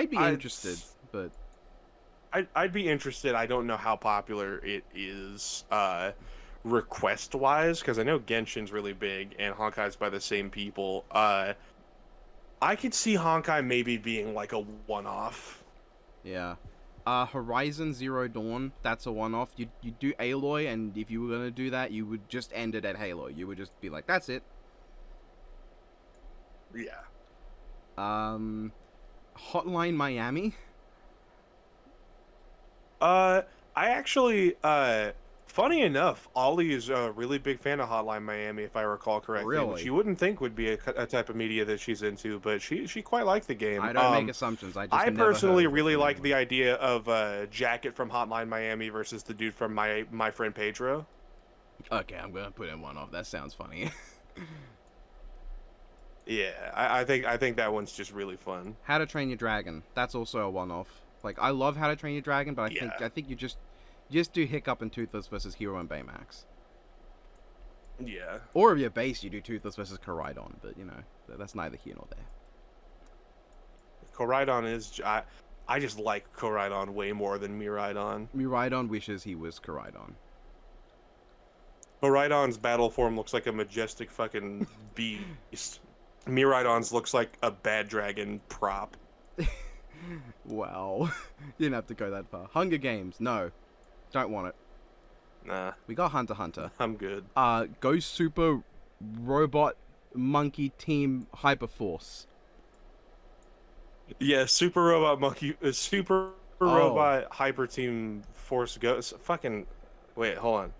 be interested, but I'd be interested. I don't know how popular it is request wise, because I know Genshin's really big and Honkai's by the same people. I could see Honkai maybe being like a one-off. yeah. Horizon Zero Dawn. That's a one-off. You do Aloy, and if you were gonna do that, you would just end it at Halo. You would just be like, that's it. Yeah. Hotline Miami. I actually, funny enough, Ollie is a really big fan of Hotline Miami, if I recall correctly, which Really? you wouldn't think would be a type of media that she's into, but she quite liked the game. I don't make assumptions. I just I never heard personally of it really from like the anyone. idea of Jacket from Hotline Miami versus the dude from My Friend Pedro. Okay, I'm gonna put in one off. That sounds funny. Yeah, I think that one's just really fun. How to Train Your Dragon. That's also a one-off. Like I love How to Train Your Dragon, but Yeah. I think you just do Hiccup and Toothless versus Hero and Baymax. Yeah. Or if you're base, you do Toothless versus Koraidon. But you know, that's neither here nor there. Koraidon is I just like Koraidon way more than Miraidon. Miraidon wishes he was Koraidon. Miraidon's battle form looks like a majestic fucking beast. Miraidon's looks like a bad dragon prop. Wow, you didn't have to go that far. Hunger Games. No, don't want it. Nah, We got Hunter x Hunter. I'm good. Go Super Robot Monkey Team Hyperforce. Yeah, Super Robot Monkey, Super Oh. Robot Hyper Team Force Ghost. Fucking, wait, hold on.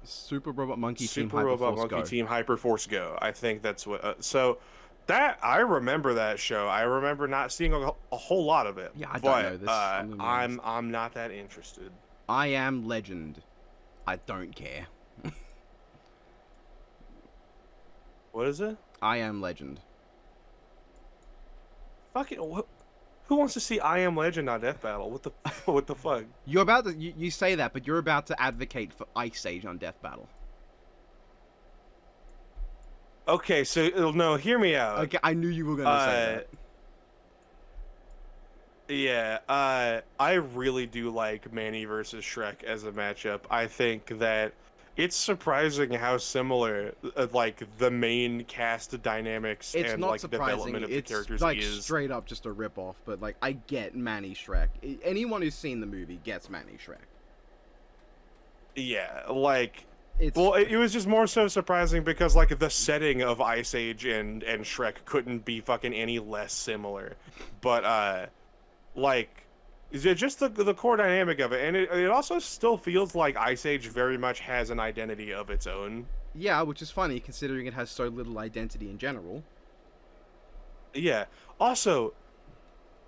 Super Robot Monkey Team Super Robot Hyperforce Monkey Go. Team Hyper Force Go. I think that's what. So that I remember that show. I remember not seeing a whole lot of it. Yeah, I don't but, know this. I'm gonna be I'm not that interested. I Am Legend. I don't care. What is it? I Am Legend. Fucking what? Who wants to see I Am Legend on Death Battle? What the what the fuck? You're about to you say that, but you're about to advocate for Ice Age on Death Battle. Okay, so no, hear me out. Okay, I knew you were gonna say that. Yeah, I really do like Manny versus Shrek as a matchup. I think that it's surprising how similar, like, the main cast dynamics It's and not like surprising. development of the It's characters like is. straight up just a rip off. But like, I get Manny Shrek. Anyone who's seen the movie gets Manny Shrek. Yeah, like. It's Well, it was just more so surprising because like the setting of Ice Age and Shrek couldn't be fucking any less similar, but like just the core dynamic of it, and it also still feels like Ice Age very much has an identity of its own. yeah, which is funny considering it has so little identity in general. Yeah. Also,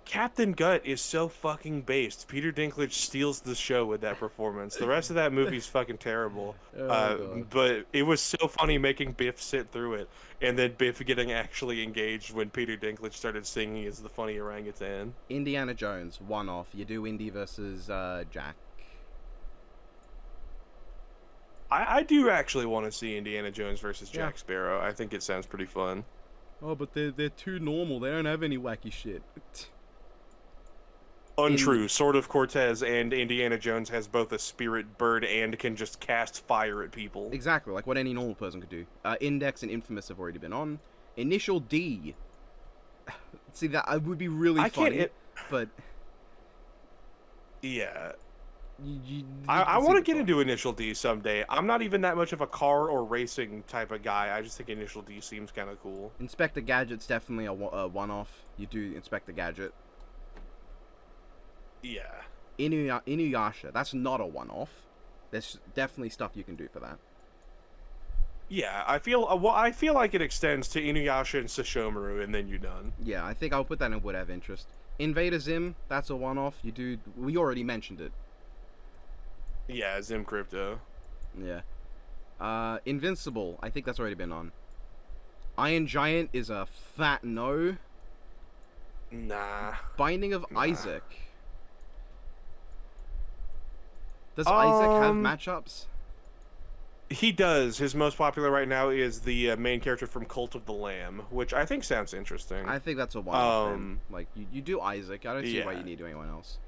Captain Gut is so fucking based. Peter Dinklage steals the show with that performance. The rest of that movie's fucking terrible. Oh, God. But it was so funny making Biff sit through it, and then Biff getting actually engaged when Peter Dinklage started singing as the funny orangutan. Indiana Jones, one off. You do Indy versus Jack. I do actually want to see Indiana Jones versus Yeah. Jack Sparrow. I think it sounds pretty fun. Oh, but they're too normal. They don't have any wacky shit. Untrue. Sword of Cortez and Indiana Jones has both a spirit bird and can just cast fire at people. Exactly, like what any normal person could do. Index and Infamous have already been on. Initial D. See, that would be really I can't. funny, but Yeah. you I can see want to the get thought. into Initial D someday. I'm not even that much of a car or racing type of guy. I just think Initial D seems kind of cool. Inspector Gadget's definitely a one-off. You do Inspector Gadget. Yeah. Inuyasha, that's not a one-off. There's definitely stuff you can do for that. Yeah, I feel I feel like it extends to Inuyasha and Sesshomaru, and then you're done. Yeah, I think I'll put that in would have interest. Invader Zim, that's a one-off. You do. We already mentioned it. Yeah, Zim Crypto. Yeah. Invincible, I think that's already been on. Iron Giant is a fat no. Nah. Binding of Isaac. Does Isaac have matchups? He does. His most popular right now is the main character from Cult of the Lamb, which I think sounds interesting. I think that's a one-off. for him. Like you do Isaac. I don't see why yeah. you need anyone else.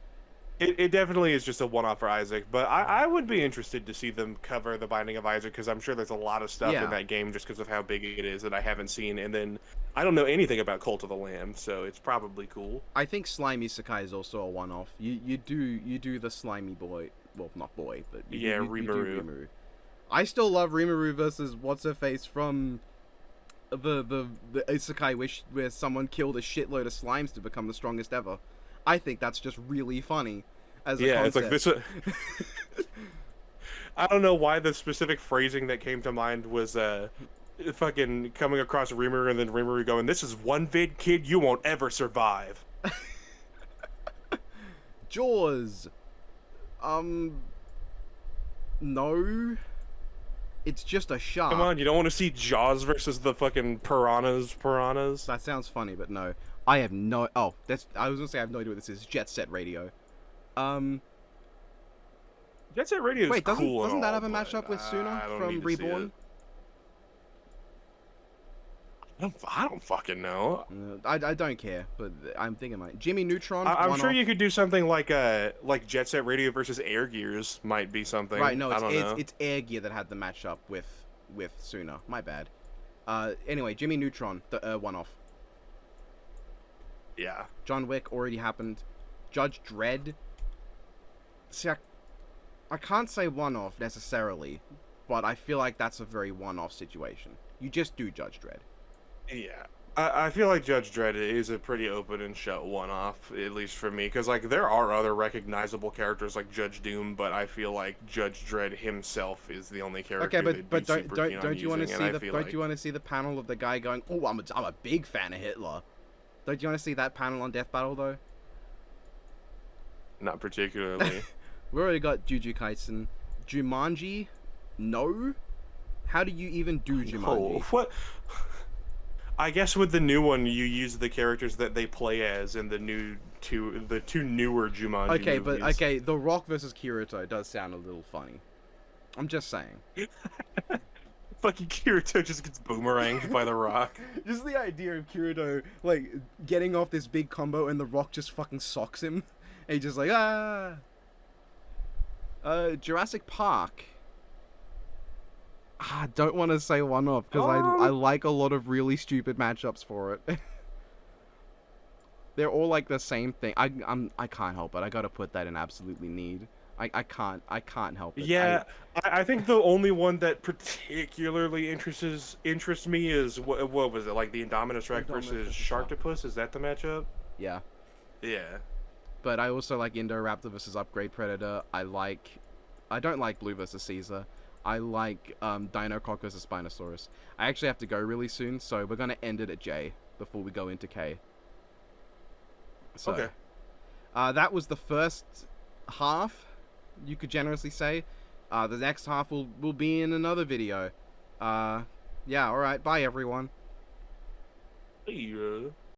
It definitely is just a one-off for Isaac, but I would be interested to see them cover the Binding of Isaac because I'm sure there's a lot of stuff Yeah. in that game just because of how big it is that I haven't seen, and then I don't know anything about Cult of the Lamb, so it's probably cool. I think Slimy Sakai is also a one-off. You do the slimy boy. Well, not boy, but you do Rimuru. Rimuru. I still love Rimuru versus what's her face from the Isekai where someone killed a shitload of slimes to become the strongest ever. I think that's just really funny. as a Yeah, it's concept. like this. I don't know why the specific phrasing that came to mind was fucking coming across Rimuru and then Rimuru going, "This is one vid, kid, you won't ever survive." Jaws. No. It's just a shark. Come on, you don't want to see Jaws versus the fucking piranhas? That sounds funny, but no. I have no. Oh, I was gonna say I have no idea what this is. Jet Set Radio. Jet Set Radio is Wait, cool. doesn't and that all, have a but matchup with Suna I don't from need to see Reborn? it. I don't fucking know. I don't care, but I'm thinking like Jimmy Neutron. I'm sure one-off. you could do something like Jet Set Radio versus Air Gears might be something. Right, no, I don't know. it's Air Gear that had the matchup with Suna. My bad. Anyway, Jimmy Neutron, the one-off. Yeah. John Wick already happened. Judge Dredd. See, I can't say one-off necessarily, but I feel like that's a very one-off situation. You just do Judge Dredd. Yeah. I feel like Judge Dredd is a pretty open and shut one-off, at least for me, because like there are other recognizable characters like Judge Doom, but I feel like Judge Dredd himself is the only character. Okay, but they'd be super keen on don't you want to using, see and I the feel don't like- you want to see the panel of the guy going, "Oh, I'm a big fan of Hitler." Don't you want to see that panel on Death Battle though? Not particularly. We already got Jujutsu Kaisen. Jumanji? No? How do you even do Jumanji? Oh, what? I guess with the new one, you use the characters that they play as in the two newer Jumanji Okay, movies. but okay, The Rock versus Kirito does sound a little funny. I'm just saying. Fucking Kirito just gets boomeranged by the Rock. Just the idea of Kirito, like, getting off this big combo and The Rock just fucking socks him. And he's just like, ah! Jurassic Park. I don't want to say one off, because I like a lot of really stupid matchups for it. They're all like the same thing. I can't help it. I gotta put that in absolutely need. I can't help it. Yeah, I think the only one that particularly interests me is what was it, like the Indominus Rex Indominus versus versus Sharktopus? Is that the matchup? Yeah. Yeah. But I also like Indoraptor versus Upgrade Predator. I don't like Blue versus Caesar. I like Dinocock versus Spinosaurus. I actually have to go really soon, so we're gonna end it at J before we go into K. So, Okay. that was the first half, you could generously say. The next half will be in another video. Yeah, alright, bye everyone. Yeah.